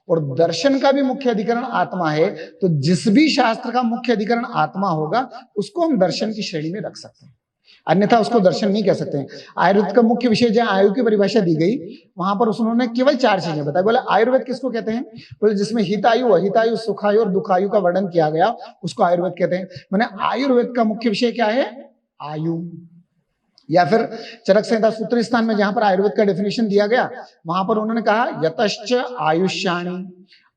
और दर्शन का भी मुख्य अधिकरण आत्मा है, तो जिस भी शास्त्र का मुख्य अधिकरण आत्मा होगा उसको हम दर्शन की श्रेणी में रख सकते हैं, अन्यथा उसको दर्शन नहीं कह सकते हैं। आयुर्वेद का मुख्य विषय जहां आयु की परिभाषा दी गई वहां पर उन्होंने केवल 4 चीजें बताई। बोले आयुर्वेद किसको कहते हैं? बोले जिसमें हितायु, अहितायु, सुखायु और दुखायु का वर्णन किया गया उसको आयुर्वेद कहते हैं। माने आयुर्वेद का मुख्य विषय क्या है? आयु। या फिर चरक संहिता सूत्र स्थान में जहां पर आयुर्वेद का डेफिनेशन दिया गया वहां पर उन्होंने कहा यतश्च आयुष्याणि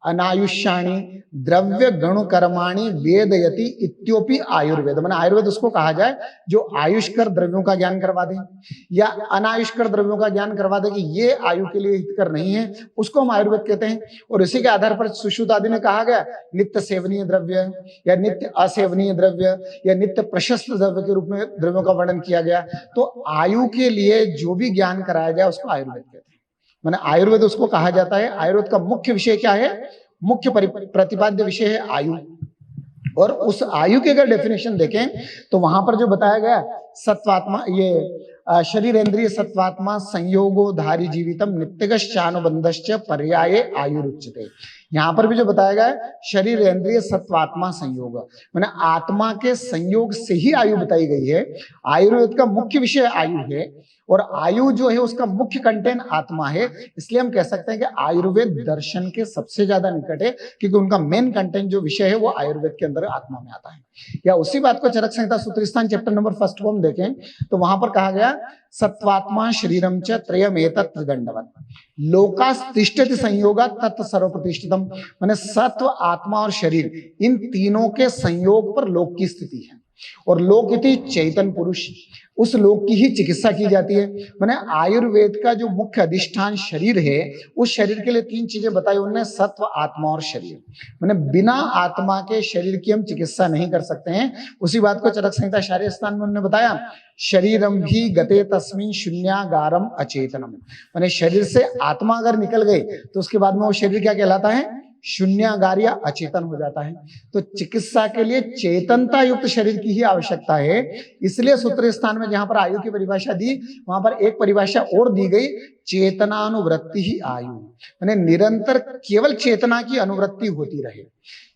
अनायुष्याणि द्रव्य गणु कर्माणि वेदयति इत्योपि आयुर्वेद। माने आयुर्वेद उसको कहा जाए जो आयुष्कर द्रव्यों का ज्ञान करवा दे या अनायुष्कर द्रव्यों का ज्ञान करवा दे कि ये आयु के लिए हितकर नहीं है, उसको हम आयुर्वेद कहते हैं। और इसी के आधार पर सुश्रुत आदि ने कहा गया नित्य सेवनीय द्रव्य या नित्य असेवनीय द्रव्य या नित्य प्रशस्त द्रव्य के रूप में द्रव्यों का वर्णन किया गया। तो आयु के लिए जो भी ज्ञान कराया जाए उसको आयुर्वेद कहते हैं। माने आयुर्वेद उसको कहा जाता है। आयुर्वेद का मुख्य विषय क्या है? मुख्य प्रतिपाद्य विषय है आयु। और उस आयु के अगर डेफिनेशन देखें तो वहां पर जो बताया गया सत्वात्मा, ये शरीरेंद्रिय सत्वात्मा संयोगो धारी जीवितम नित्यगश्चानुबंधश्च पर्याये आयुरुच्यते। यहाँ पर भी जो बताया गया है शरीर इंद्रिय सत्वात्मा संयोग, माने आत्मा के संयोग से ही आयु बताई गई है। आयुर्वेद का मुख्य विषय आयु है और आयु जो है उसका मुख्य कंटेंट आत्मा है। इसलिए हम कह सकते हैं कि आयुर्वेद दर्शन के सबसे ज्यादा निकट है, क्योंकि उनका मेन कंटेंट जो विषय है वो आयुर्वेद के अंदर आत्मा में आता है। या उसी बात को चरक संहिता सूत्रस्थान चैप्टर नंबर 1 को हम देखें तो वहां पर कहा गया सत्वात्मा शरीरम च त्रयमेतत् त्रिदंडवत् लोकास्तिष्ठति संयोगा तत् सर्वप्रतिष्ठितम। माने सत्व, आत्मा और शरीर इन तीनों के संयोग पर लोक की स्थिति है। और लोक इति चैतन पुरुष, उस लोक की ही चिकित्सा की जाती है। माने आयुर्वेद का जो मुख्य अधिष्ठान शरीर है उस शरीर के लिए 3 चीजें बताई उन्होंने, सत्व, आत्मा और शरीर। माने बिना आत्मा के शरीर की हम चिकित्सा नहीं कर सकते हैं। उसी बात को चरक संहिता शारीर स्थान में उन्होंने बताया शरीरम भी गते तस्मिन् शून्यागारम अचेतनम। माने शरीर से आत्मा अगर निकल गई तो उसके बाद में वो शरीर क्या कहलाता है? शून्यागार या अचेतन हो जाता है। तो चिकित्सा के लिए चेतनता युक्त शरीर की ही आवश्यकता है। इसलिए सूत्र स्थान में जहां पर आयु की परिभाषा दी वहां पर एक परिभाषा और दी गई, चेतनानुवृत्ति ही आयु। यानी निरंतर केवल चेतना की अनुवृत्ति होती रहे।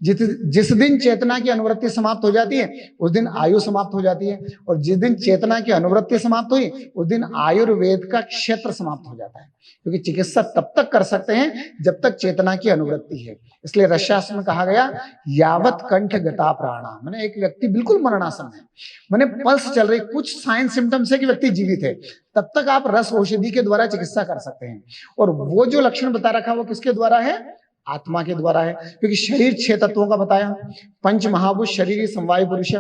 जिस दिन चेतना की अनुवृत्ति समाप्त हो जाती है उस दिन आयु समाप्त हो जाती है, और जिस दिन चेतना की अनुवृत्ति समाप्त हुई उस दिन आयुर्वेद का क्षेत्र समाप्त हो जाता है। क्योंकि चिकित्सा तब तक कर सकते हैं जब तक चेतना की अनुवृत्ति है। इसलिए रसशास्त्र में कहा गया यावत कंठ गता प्राणा, माने एक व्यक्ति बिल्कुल मरणासन है, माने पल्स चल रही, कुछ साइन सिम्टम्स है कि व्यक्ति जीवित है, तब तक आप रस औषधि के द्वारा चिकित्सा कर सकते हैं। और वो जो लक्षण बता रखा वो किसके द्वारा है? आत्मा के द्वारा है। क्योंकि शरीर 6 तत्वों का बताया, पंच महाभूत शरीर समवाय पुरुष।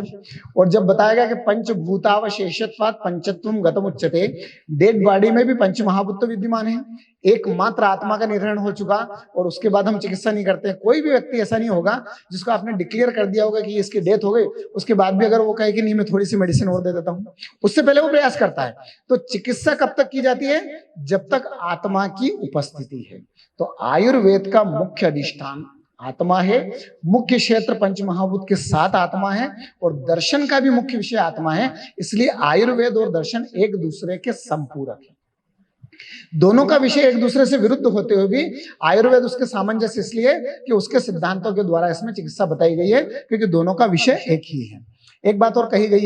और जब बताया गया कि पंचभूतावशेषत्वात् पंचत्वम गतम उच्यते, डेड बॉडी में भी पंच महाभूत तो विद्यमान है, एकमात्र आत्मा का निर्हरण हो चुका और उसके बाद हम चिकित्सा नहीं करते। कोई भी व्यक्ति ऐसा नहीं होगा जिसको आपने डिक्लेयर कर दिया होगा कि इसकी डेथ हो गई, उसके बाद भी अगर वो कहे कि नहीं मैं थोड़ी सी मेडिसिन और दे देता हूं, उससे पहले वो प्रयास करता है। तो चिकित्सा कब तक की जाती है? जब तक आत्मा की उपस्थिति है। तो आयुर्वेद का मुख्य अधिष्ठान आत्मा है, मुख्य क्षेत्र पंच महाभूत के साथ आत्मा है, और दर्शन का भी मुख्य विषय आत्मा है। इसलिए आयुर्वेद और दर्शन एक दूसरे के संपूरक है। दोनों का विषय एक दूसरे से विरुद्ध होते हुए भी आयुर्वेद उसके सामंजस्य इसलिए कि उसके सिद्धांतों के द्वारा इसमें चिकित्सा बताई गई है, क्योंकि दोनों का विषय एक ही है। एक बात और कही गई,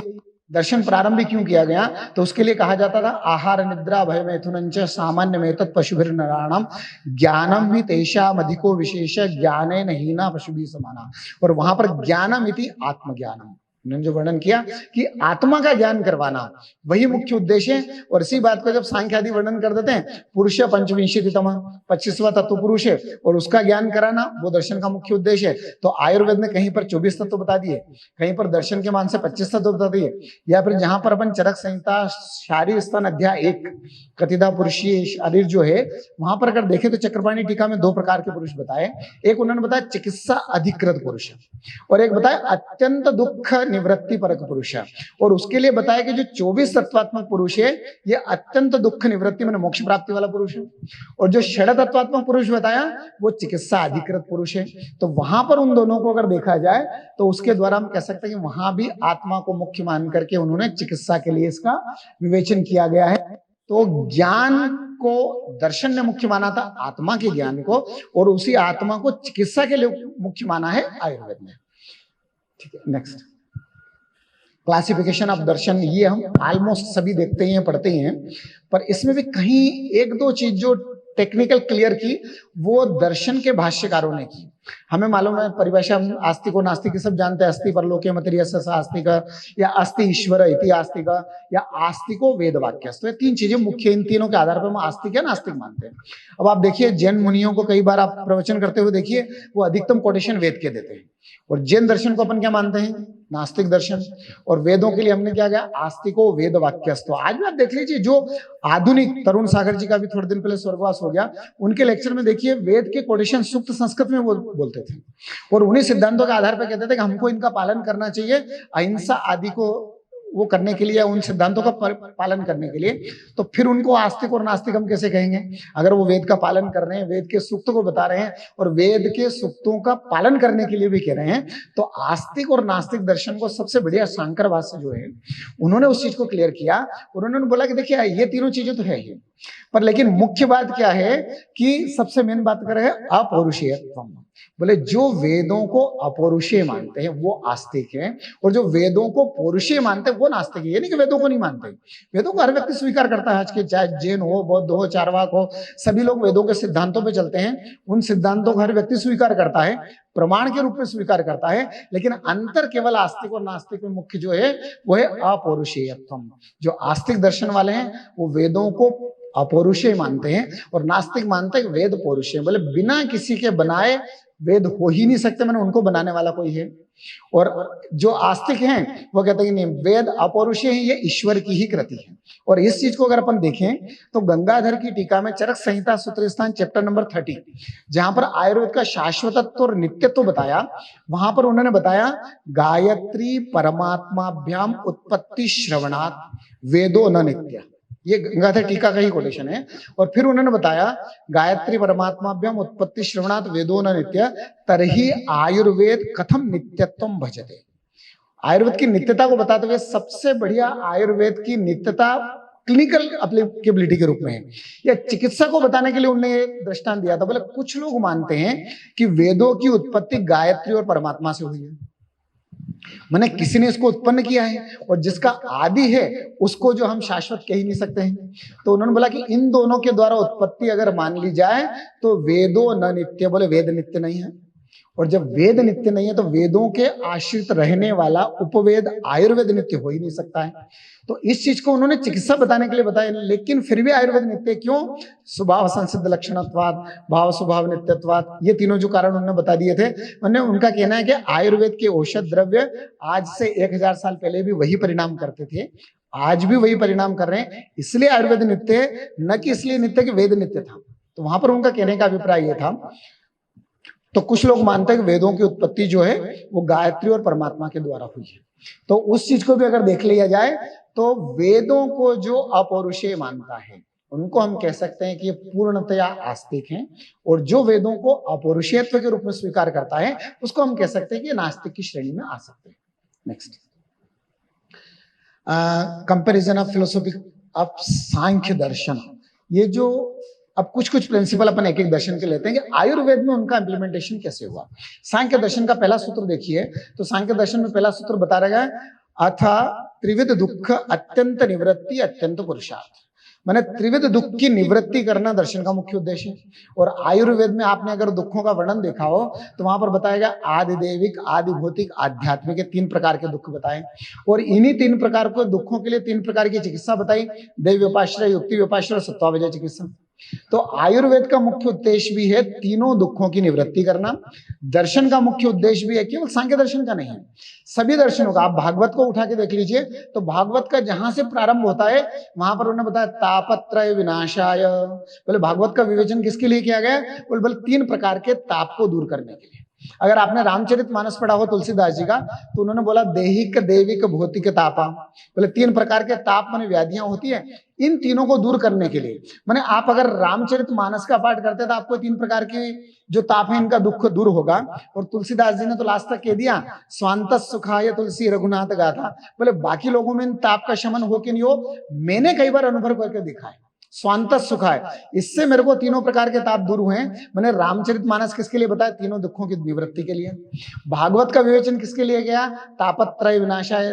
दर्शन प्रारंभ क्यों किया गया? तो उसके लिए कहा जाता था आहार निद्रा भय मैथुनंच सामान्य मेतत् पशुभिर नराणाम ज्ञानम ही तेषाम अधिको विशेष ज्ञानेन हीना पशुभिः समाना। और वहां पर ज्ञानम इति आत्मज्ञानम, उन्होंने जो वर्णन किया कि आत्मा का ज्ञान करवाना वही मुख्य उद्देश्य है। और इसी बात को जब सांख्य आदि वर्णन कर देते हैं, पुरुष पंचविंशतितम 25वां तत्व पुरुष है और उसका ज्ञान कराना वो दर्शन का मुख्य उद्देश्य है। तो आयुर्वेद ने कहीं पर 24 तत्व बता दिए, कहीं पर दर्शन के मान से 25 तत्व बता दिए, या फिर जहां पर अपन चरक संहिता शारीर स्थान अध्याय 1 कतिदा पुरुषीय शरीर जो है वहां पर अगर देखें तो चक्रपाणी टीका में 2 प्रकार के पुरुष बताए। एक उन्होंने बताया चिकित्सा अधिकृत पुरुष और एक बताया अत्यंत दुख निवृत्ति परक पुरुष। और उसके लिए बताया कि जो 24 तत्वात्मक पुरुष है ये अत्यंत दुख निवृत्ति में मोक्ष प्राप्ति वाला पुरुष है, और जो षड तत्वात्मक पुरुष बताया वो चिकित्सा अधिकृत पुरुष है। तो वहां पर उन दोनों को अगर देखा जाए तो उसके द्वारा हम कह सकते हैं कि वहां भी आत्मा को मुख्य मान करके उन्होंने चिकित्सा के लिए इसका विवेचन किया गया है। तो ज्ञान को दर्शन ने मुख्य माना था, आत्मा के ज्ञान को, और उसी आत्मा को चिकित्सा के लिए मुख्य माना है आयुर्वेद ने। ठीक है, नेक्स्ट क्लासिफिकेशन ऑफ दर्शन, ये हम ऑलमोस्ट सभी देखते ही हैं, पढ़ते ही हैं, पर इसमें भी कहीं एक दो चीज जो टेक्निकल क्लियर की वो दर्शन के भाष्यकारों ने की। हमें मालूम है परिभाषा, हम आस्तिक और नास्तिक सब जानते हैं, अस्थि परलोके मतिर्यस्य आस्तिक, या अस्थि ईश्वर इति आस्तिक, या आस्तिको वेद वाक्य। तो ये तीन चीजें मुख्य, इन तीनों के आधार पर हम आस्तिक या नास्तिक मानते हैं। अब आप देखिए जैन मुनियों को कई बार आप प्रवचन करते हुए देखिए, वो अधिकतम कोटेशन वेद के देते हैं, और जैन दर्शन को अपन क्या मानते हैं, नास्तिक दर्शन, और वेदों के लिए हमने क्या किया, आस्तिको वेद वाक्यस्तो। आज भी आप देख लीजिए, जो आधुनिक तरुण सागर जी का भी थोड़े दिन पहले स्वर्गवास हो गया, उनके लेक्चर में देखिए वेद के कोटेशन सूक्त संस्कृत में वो बोलते थे, और उन्हीं सिद्धांतों के आधार पर कहते थे कि हमको इनका पालन करना चाहिए, अहिंसा आदि को वो करने के लिए, उन सिद्धांतों का पालन करने के लिए। तो फिर उनको आस्तिक और नास्तिक हम कैसे कहेंगे, अगर वो वेद का पालन कर रहे हैं, वेद के सूक्त को बता रहे हैं और वेद के सूक्तों का पालन करने के लिए भी कह रहे हैं, तो आस्तिक और नास्तिक दर्शन को सबसे बढ़िया शांकर भाष्य जो है, उन्होंने उस चीज को क्लियर किया, और उन्होंने बोला कि देखिए ये तीनों चीजें तो है ही, पर लेकिन मुख्य बात क्या है कि सबसे मेन बात कर रहे हैं अपौरुषेयत्व। बोले जो वेदों को अपौरुषेय मानते हैं वो आस्तिक हैं, और जो वेदों को पौरुषेय मानते हैं वो नास्तिक है। ये नहीं कि वेदों को नहीं मानते, वेदों को हर व्यक्ति स्वीकार करता है। आज के चाहे जैन हो, बौद्ध हो, चार्वाक हो, सभी लोग वेदों के सिद्धांतों पे चलते हैं, उन सिद्धांतों को हर व्यक्ति स्वीकार करता है, प्रमाण के रूप में स्वीकार करता है, लेकिन अंतर केवल आस्तिक और नास्तिक में मुख्य जो है वो है अपौरुषेयत्व। जो आस्तिक दर्शन वाले हैं वो वेदों को अपौरुषेय मानते हैं, और नास्तिक मानते हैं वेद पौरुषेय। बोले बिना किसी के बनाए वेद हो ही नहीं सकते, मैंने उनको बनाने वाला कोई है। और जो आस्तिक हैं वो कहते हैं कि नहीं, वेद अपौरुषेय है, ये ईश्वर की ही कृति है। और इस चीज को अगर अपन देखें तो गंगाधर की टीका में चरक संहिता सूत्र स्थान चैप्टर नंबर 30, जहां पर आयुर्वेद का शाश्वतत्व और नित्यत्व बताया, वहां पर उन्होंने बताया गायत्री परमात्माभ्याम उत्पत्ति श्रवणात् वेदो न नित्य। ये गंगाधर टीका का ही कोटेशन है। और फिर उन्होंने बताया गायत्री परमात्माभ्याम उत्पत्ति श्रवणात् वेदो न नित्य तरहि आयुर्वेद कथम नित्यत्वम भजते। आयुर्वेद की नित्यता को बताते हुए सबसे बढ़िया आयुर्वेद की नित्यता क्लिनिकल एप्लीकेबिलिटी के रूप में है, या चिकित्सा को बताने के लिए उन्होंने दृष्टांत दिया था। बोले कुछ लोग मानते हैं कि वेदों की उत्पत्ति गायत्री और परमात्मा से हुई है, मैंने किसी ने इसको उत्पन्न किया है, और जिसका आदि है उसको जो हम शाश्वत कह ही नहीं सकते हैं। तो उन्होंने बोला कि इन दोनों के द्वारा उत्पत्ति अगर मान ली जाए तो वेदो न नित्य। बोले वेद नित्य नहीं है, और जब वेद नित्य नहीं है तो वेदों के आश्रित रहने वाला उपवेद आयुर्वेद नित्य हो ही नहीं सकता है। तो इस चीज को उन्होंने चिकित्सा बताने के लिए बताया, लेकिन फिर भी आयुर्वेद नित्य क्यों, स्वभाव संसिद्ध लक्षणत्वाद, भाव स्वभाव नित्यत्वाद, ये तीनों जो कारण उन्होंने बता दिए थे। उनका कहना है कि आयुर्वेद के औषध द्रव्य आज से 1000 साल पहले भी वही परिणाम करते थे, आज भी वही परिणाम कर रहे हैं, इसलिए आयुर्वेद नित्य है, न कि इसलिए नित्य कि वेद नित्य था। तो वहां पर उनका कहने का अभिप्राय यह था। तो कुछ लोग मानते हैं कि वेदों की उत्पत्ति जो है वो गायत्री और परमात्मा के द्वारा हुई है। तो उस चीज को भी अगर देख लिया जाए तो वेदों को जो अपौरुषेय मानता है उनको हम कह सकते हैं कि ये पूर्णतया आस्तिक हैं, और जो वेदों को अपौरुषेयत्व के रूप में स्वीकार करता है उसको हम कह सकते हैं कि नास्तिक की श्रेणी में आ सकते हैं। Next, comparison of philosophy of Sankhya दर्शन। ये जो अब कुछ प्रिंसिपल अपन एक एक दर्शन के लेते हैं कि आयुर्वेद में उनका इंप्लीमेंटेशन कैसे हुआ। सांख्य दर्शन का पहला सूत्र देखिए, तो सांख्य दर्शन में पहला सूत्र बता रहा है अथा त्रिविध दुख अत्यंत निवृत्ति अत्यंत पुरुषार्थ। माने त्रिविध दुख की निवृत्ति करना दर्शन का मुख्य उद्देश्य है। और आयुर्वेद में आपने अगर दुखों का वर्णन देखा हो तो वहां पर बताया गया आदि देविक, आदि भौतिक, आध्यात्मिक के 3 प्रकार के दुख बताए, और इन्हीं 3 प्रकार के दुखों के लिए 3 प्रकार की चिकित्सा बताई, दैव व्योपाश्रय, युक्ति व्योपाश्रय और सत्वावजय चिकित्सा। तो आयुर्वेद का मुख्य उद्देश्य भी है तीनों दुखों की निवृत्ति करना। दर्शन का मुख्य उद्देश्य भी है, केवल सांख्य दर्शन का नहीं है, सभी दर्शनों का। आप भागवत को उठा के देख लीजिए तो भागवत का जहां से प्रारंभ होता है वहां पर उन्होंने बताया तापत्रय विनाशाय। बोले भागवत का विवेचन किसके लिए किया गया, बोले 3 प्रकार के ताप को दूर करने के लिए। अगर आपने रामचरितमानस पढ़ा हो तुलसीदास जी का, तो उन्होंने बोला देहिक देविक भौतिक तापा। बोले 3 प्रकार के ताप माने व्याधियां होती है, इन तीनों को दूर करने के लिए। माने आप अगर रामचरितमानस का पाठ करते तो आपको 3 प्रकार के जो ताप है इनका दुख दूर होगा। और तुलसीदास जी ने तो लास्ट तक कह दिया स्वांत सुखाय तुलसी रघुनाथ गाथा। बोले बाकी लोगों में इन ताप का शमन हो कि नहीं हो, मैंने कई बार अनुभव करके दिखा है। स्वांत सुखाय, इससे मेरे को तीनों प्रकार के ताप दूर हुए। मैंने रामचरितमानस किसके लिए बताया? तीनों दुखों की निवृत्ति के लिए। भागवत का विवेचन किसके लिए गया? तापत्रय विनाशाय,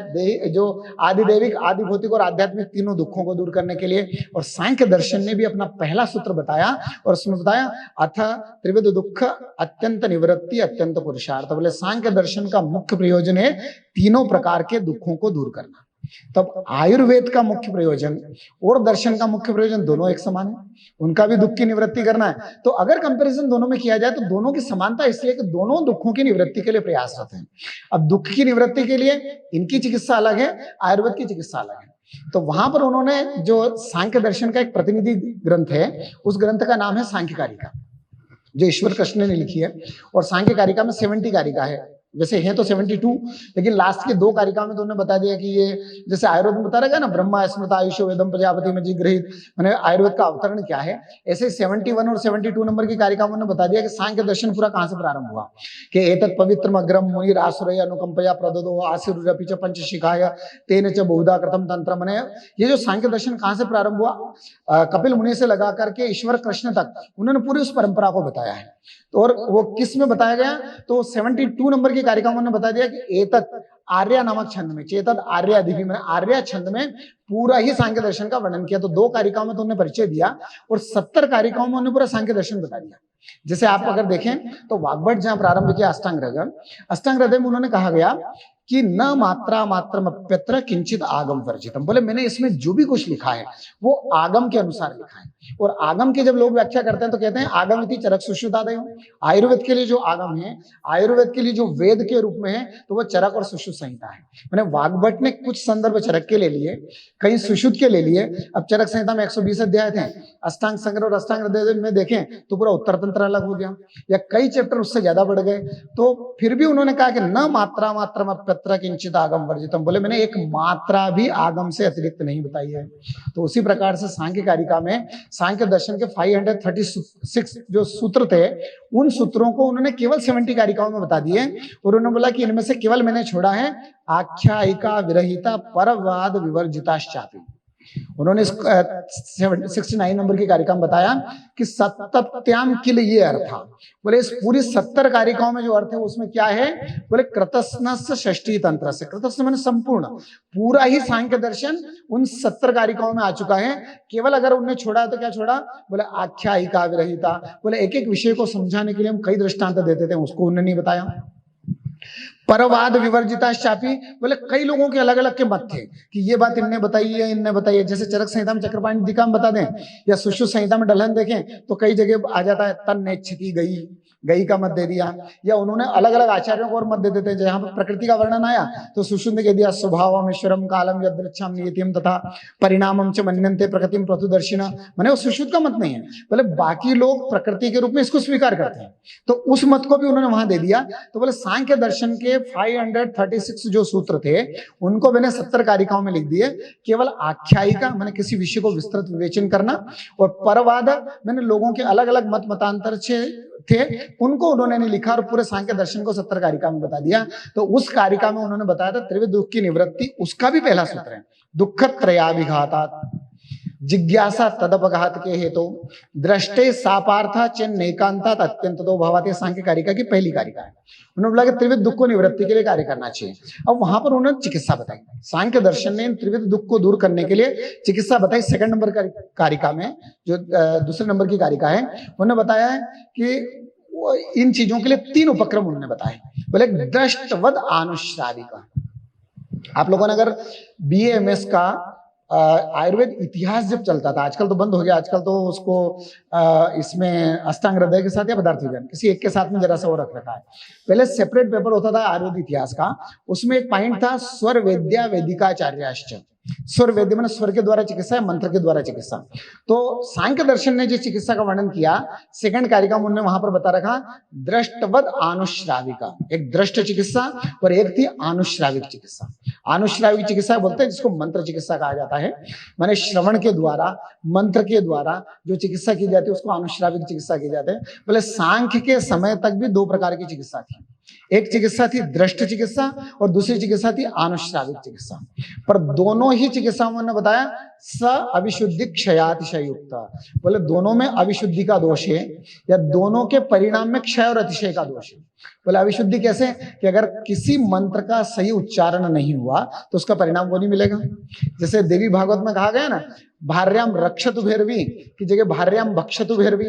जो आदि देविक, आदि भौतिक और आध्यात्मिक तीनों दुखों को दूर करने के लिए। और सांख्य दर्शन ने भी अपना पहला सूत्र बताया और उसमें बताया अथ त्रिविध दुख अत्यंत निवृत्ति अत्यंत पुरुषार्थ। बोले सांख्य दर्शन का मुख्य प्रयोजन है तीनों प्रकार के दुखों को दूर करना। तब आयुर्वेद का मुख्य प्रयोजन और दर्शन का मुख्य प्रयोजन दोनों एक समान है, उनका भी दुख की निवृत्ति करना है। तो अगर कंपैरिजन दोनों में किया जाए तो दोनों की समानता इसलिए कि दोनों दुखों की निवृत्ति के लिए प्रयासरत हैं। अब दुख की निवृत्ति के लिए इनकी चिकित्सा अलग है, आयुर्वेद की चिकित्सा अलग है। तो वहां पर उन्होंने जो सांख्य दर्शन का एक प्रतिनिधि ग्रंथ है, उस ग्रंथ का नाम है सांख्य कारिका, जो ईश्वर कृष्ण ने लिखी है। और सांख्य कारिका में 70 कारिका है, वैसे है तो 72, लेकिन लास्ट के 2 कारिका में तो उन्होंने बता दिया कि ये जैसे आयुर्वेद में बता रहेगा ना, ब्रह्मा स्मृत आयुष वेदम प्रजापति में जिगृहित, मैंने आयुर्वेद का अवतरण क्या है, ऐसे 71 और 72 नंबर की कारिका में उन्होंने बता दिया कि सांख्य दर्शन पूरा कहां से प्रारंभ हुआ। कि एतत् पवित्रम अग्रम मुनिर आसुरय अनुकंपया प्रददो आशीरुरपि च पंचशिखाय तेन च बहुधा कृतम तंत्र। मैंने ये जो सांख्य दर्शन कहां से प्रारंभ हुआ, कपिल मुनि से लगा करके ईश्वर कृष्ण तक उन्होंने पूरी उस परंपरा को बताया है। तो और वो किस में बताया गया, तो 72 नंबर की कारिका में उन्होंने बता दिया कि एतत् आर्या नामक छंद में, चेतत आर्य अधिपि में, आर्या छंद में पूरा ही सांख्य दर्शन का वर्णन किया। तो 2 कारिकाओं में तो उन्होंने परिचय दिया और 70 कारिकाओं में उन्होंने पूरा सांख्य दर्शन बता दिया। जैसे आप अगर देखें तो वाग्भट जहां प्रारंभ किया अष्टांग हृदय में उन्होंने कहा गया कि न मात्रा मात्रमप्यत्र किंचित आगम वर्जितम। बोले मैंने इसमें जो भी कुछ लिखा है वो आगम के अनुसार लिखा है। और आगम की जब लोग व्याख्या करते हैं तो कहते हैं आगम इति चरक सुश्रुतादयो। आयुर्वेद के लिए जो आगम है, आयुर्वेद के लिए जो वेद के रूप में है, तो वो चरक और सुश्रुत संहिता है। मैंने वाग्भट ने कुछ संदर्भ चरक के ले लिए, कहीं सुश्रुत के ले लिए। अब चरक संहिता में 120 अध्याय थे, अष्टांग संग्रह और अष्टांग हृदय में देखें तो पूरा उत्तर तंत्र अलग हो गया, या कई चैप्टर उससे ज्यादा बढ़ गए। तो फिर भी उन्होंने कहा कि न मात्रा मात्रमप्यत्र किंचित आगम वर्जितम। बोले मैंने एक मात्रा भी आगम से अतिरिक्त नहीं बताई है। तो उसी प्रकार से सांख्य कारिका में सांख्य दर्शन के 536 जो सूत्र थे, उन सूत्रों को उन्होंने केवल 70 कारिकाओं में बता दिए। और उन्होंने बोला कि इनमें से केवल मैंने छोड़ा है आख्यायिका विरहिता परवाद विवर्जिताश्चापि। उन्होंने 69 नंबर की कारिका में बताया कि सत्तत्याम किल ये अर्थ था। बोले इस पूरी 70 कारिकाओं में जो अर्थ है उसमें क्या है, बोले कृतस्नस्य षष्ठी तंत्र से, कृतस्न माने संपूर्ण, पूरा ही सांख्य दर्शन उन 70 कारिकाओं में आ चुका है। केवल अगर उन्हें छोड़ा है तो क्या छोड़ा, बोले आख्यायिका विरहिता। बोले एक एक विषय को समझाने के लिए हम कई दृष्टांत देते थे, उसको उन्होंने नहीं बताया। परवाद विवर्जिता शापी, बोले कई लोगों के अलग अलग के मत थे कि ये बात इनने बताई है, इनने बताई है। जैसे चरक संहिता में चक्रपाणी दिका में बता दें, या सुश्रुत संहिता में डलन देखें तो कई जगह आ जाता है तन नेच्छति गई का मत दे दिया, या उन्होंने अलग अलग आचार्यों को और मत दे देते हैं। जहां पर प्रकृति का वर्णन आया तो सुश्रुत ने कह दिया स्वभावम ईश्वरम कालम यदृच्छाम नियतिम तथा परिणामम च मन्यन्ते प्रकृतिम प्रतुदर्शिना। माने वो सुश्रुत का मत नहीं है, बोले बाकी लोग प्रकृति के रूप में इसको स्वीकार करते हैं, तो उस मत को भी उन्होंने वहां दे दिया। तो बोले सांख्य दर्शन के 536 जो सूत्र थे उनको मैंने 70 कारिकाओं में लिख दिए। केवल आख्यायिका मैंने किसी विषय को विस्तृत विवेचन करना, और परवाद मैंने लोगों के अलग अलग मत मतांतर थे उनको उन्होंने नहीं लिखा, और पूरे सांख्य दर्शन को 70 कारिका में बता दिया। तो उस कारिका में उन्होंने बताया था त्रिविध दुख की निवृत्ति, उसका भी पहला सूत्र है दुख त्रयाभिघातात् जिज्ञासा तदपघात के हेतु दृष्टे सापार्था चेन्नैकांतात् अत्यंतो भवते। सांख्य कारिका की पहली कारिका है। उन्होंने बोला कि त्रिविध दुख को निवृत्ति के लिए कार्य करना चाहिए। अब वहां पर उन्होंने चिकित्सा बताई, सांख्य दर्शन ने त्रिविध दुख को दूर करने के लिए चिकित्सा बताई। 2 नंबर कारिका में, जो दूसरे नंबर की कारिका है, उन्होंने बताया है कि इन चीजों के लिए 3 उपक्रम उन्होंने बताए। बोले दृष्टवद आनुश्राविका। आप लोगों ने अगर BA MS का आयुर्वेद इतिहास जब चलता था, आजकल तो बंद हो गया, आजकल तो उसको इसमें अष्टांग हृदय के साथ या पदार्थ विज्ञान किसी एक के साथ में जरा सा वो रख रखा है। पहले सेपरेट पेपर होता था आयुर्वेद इतिहास का, उसमें एक पॉइंट था स्वर वेद्या वेदिकाचार्याश्च। स्वर वेद्य मैंने स्वर के द्वारा चिकित्सा, मंत्र के द्वारा चिकित्सा। तो सांख्य दर्शन ने जिस चिकित्सा का वर्णन किया 2nd कारिका में उन्होंने वहां पर बता रखा दृष्टवद आनुश्राविका, एक दृष्ट चिकित्सा और एक थी आनुश्राविक चिकित्सा। आनुश्राविक चिकित्सा बोलते हैं जिसको मंत्र चिकित्सा कहा जाता है, माने श्रवण के द्वारा मंत्र के द्वारा जो चिकित्सा की जाती है उसको आनुश्राविक चिकित्सा की जाती है। बोले सांख्य के समय तक भी 2 प्रकार की चिकित्सा थी। एक चिकित्सा थी दृष्ट चिकित्सा और दूसरी चिकित्सा थी आनुश्राविक चिकित्सा। पर दोनों ही चिकित्साओं ने बताया स अविशुद्धि क्षयातिशय युक्त, बोले दोनों में अविशुद्धि का दोष है या दोनों के परिणाम में क्षय और अतिशय का दोष है। बोले अविशुद्धि कैसे कि अगर किसी मंत्र का सही उच्चारण नहीं हुआ तो उसका परिणाम वो नहीं मिलेगा। जैसे देवी भागवत में कहा गया ना, भार्याम रक्षतु भैरवी की जगह भार्याम भक्षतु भैरवी,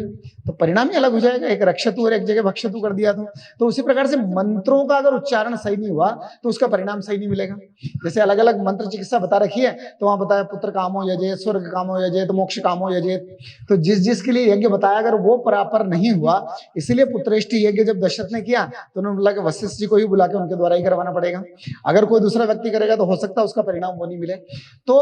तो परिणाम ही अलग हो जाएगा, एक रक्षतु और एक जगह भक्षतु कर दिया तो उसी प्रकार से मंत्रों का अगर उच्चारण सही नहीं हुआ तो उसका परिणाम सही नहीं मिलेगा। जैसे अलग अलग मंत्र चिकित्सा बता रखी है, तो वहां बताया पुत्र कामो यजेत, स्वर्ग कामो यजेत, मोक्ष कामो यजेत, तो जिस जिसके लिए यज्ञ बताया अगर वो प्रॉपर नहीं हुआ, इसीलिए पुत्रेष्टि यज्ञ जब दशरथ ने किया तो उन्होंने बोला कि वशिष्ठ जी को ही बुला के उनके द्वारा ही करवाना पड़ेगा, अगर कोई दूसरा व्यक्ति करेगा तो हो सकता है उसका परिणाम वो नहीं मिले। तो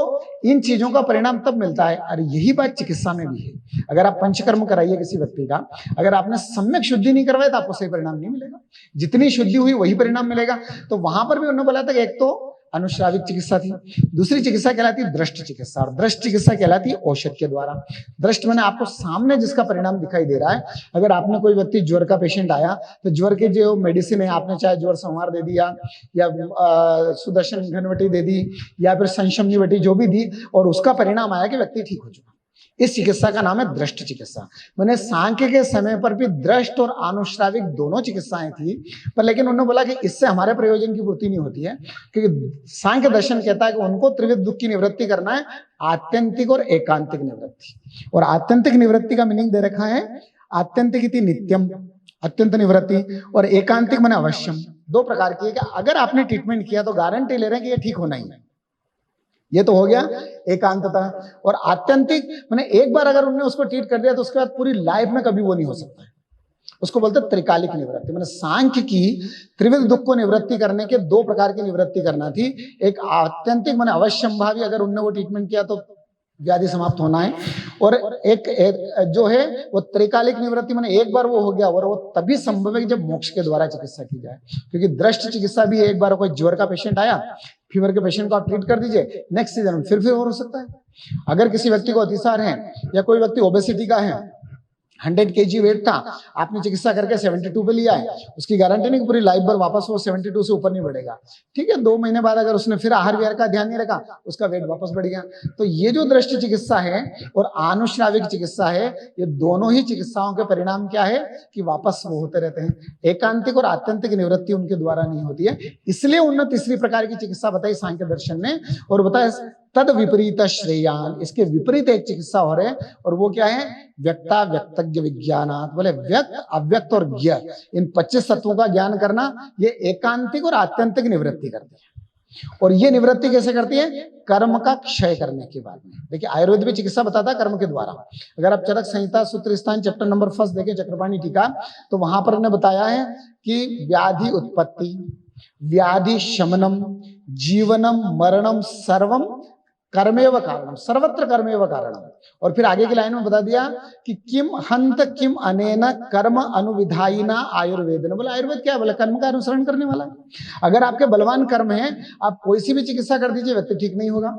इन चीजों का परिणाम तब मिलता है। और यही बात चिकित्सा में भी है, अगर आप पंचकर्म कराइए किसी व्यक्ति का, अगर आपने सम्यक शुद्धि नहीं करवाया तो आपको सही परिणाम नहीं मिलेगा, जितनी शुद्धि हुई वही परिणाम मिलेगा। तो वहां पर भी उन्होंने बोला था कि एक तो अनुश्राविक चिकित्सा थी, दूसरी चिकित्सा कहलाती है दृष्ट चिकित्सा, और दृष्ट चिकित्सा कहलाती है औषध के द्वारा। दृष्ट मैंने आपको सामने जिसका परिणाम दिखाई दे रहा है, अगर आपने कोई व्यक्ति ज्वर का पेशेंट आया तो ज्वर के जो मेडिसिन है आपने चाहे ज्वर संहार दे दिया या सुदर्शन घनवटी दे दी या फिर संशमनी वटी जो भी दी, और उसका परिणाम आया कि व्यक्ति ठीक हो चुका, इस चिकित्सा का नाम है दृष्ट चिकित्सा। मैंने सांख्य के समय पर भी दृष्ट और आनुश्राविक दोनों चिकित्साएं थी, पर लेकिन उन्होंने बोला कि इससे हमारे प्रयोजन की पूर्ति नहीं होती है, क्योंकि सांख्य दर्शन कहता है कि उनको त्रिविध दुख की निवृत्ति करना है, आत्यंतिक और एकांतिक निवृत्ति। और आत्यंतिक निवृत्ति का मीनिंग दे रखा है, आत्यंतिक इति नित्यम, अत्यंत निवृत्ति, और एकांतिक माने अवश्यम। दो प्रकार की है कि अगर आपने ट्रीटमेंट किया तो गारंटी ले रहे हैं कि ये ठीक होना ही है, ये तो हो गया एकांतता। और आत्यंतिक माने एक बार अगर उन्होंने उसको ट्रीट कर दिया तो उसके बाद पूरी लाइफ में कभी वो नहीं हो सकता है, उसको बोलते हैं त्रिकालिक निवृत्ति। मैंने सांख्य की त्रिविध दुख को निवृत्ति करने के दो प्रकार की निवृत्ति करना थी, एक आत्यंतिक माने अवश्यंभावी, अगर उन्होंने वो ट्रीटमेंट किया तो व्याधि समाप्त होना है, और एक जो है वो त्रिकालिक निवृत्ति माने एक बार वो हो गया और वो तभी संभव है कि जब मोक्ष के द्वारा चिकित्सा की जाए। क्योंकि दृष्ट चिकित्सा भी एक बार कोई ज्वर का पेशेंट आया, फीवर के पेशेंट को आप ट्रीट कर दीजिए, नेक्स्ट सीजन में फिर हो सकता है। अगर किसी व्यक्ति को अतिसार है या कोई व्यक्ति ओबेसिटी का है, 100 kg वेट था, आपने चिकित्सा करके 72 पे लिया है, उसकी गारंटी नहीं कि पूरी लाइफ भर वापस वो 72 से ऊपर नहीं बढ़ेगा। ठीक है, 2 महीने बाद अगर उसने फिर आहार विहार का ध्यान नहीं रखा, उसका वेट वापस बढ़ गया। तो ये जो दृष्टि चिकित्सा है और आनुश्राविक चिकित्सा है, ये दोनों ही चिकित्साओं के परिणाम क्या है कि वापस वो होते रहते हैं, एकांतिक और आत्यंतिक निवृत्ति उनके द्वारा नहीं होती है। इसलिए उन्होंने तीसरी प्रकार की चिकित्सा बताई सांख्य दर्शन ने, और बताया तद विपरीत श्रेयान, इसके विपरीत एक चिकित्सा हो रहे, और वो क्या है, व्यक्ता व्यक्तज्ञ विज्ञानात्, बोले व्यक्त अव्यक्त और ज्ञ, इन 25 तत्वों का ज्ञान करना, ये एकांतिक और आत्यंतिक निवृत्ति करती है। और ये निवृत्ति कैसे करती है, कर्म का क्षय करने के बाद में। देखिए आयुर्वेद भी चिकित्सा बताता है कर्म के द्वारा। अगर आप चरक संहिता सूत्र स्थान चैप्टर नंबर 1 देखें चक्रपाणी टीका, तो वहां पर उन्होंने बताया है कि व्याधि उत्पत्ति, व्याधि शमनम, जीवनम मरणम सर्वम कर्मेव कारणम, सर्वत्र कर्मेव कारणम। और फिर आगे की लाइन में बता दिया कि किम हंत किम अनेन कर्म अनुविधायिना आयुर्वेद ने। बोला आयुर्वेद क्या है, बोला कर्म का अनुसरण करने वाला है। अगर आपके बलवान कर्म है, आप कोई सी भी चिकित्सा कर दीजिए, व्यक्ति ठीक नहीं होगा।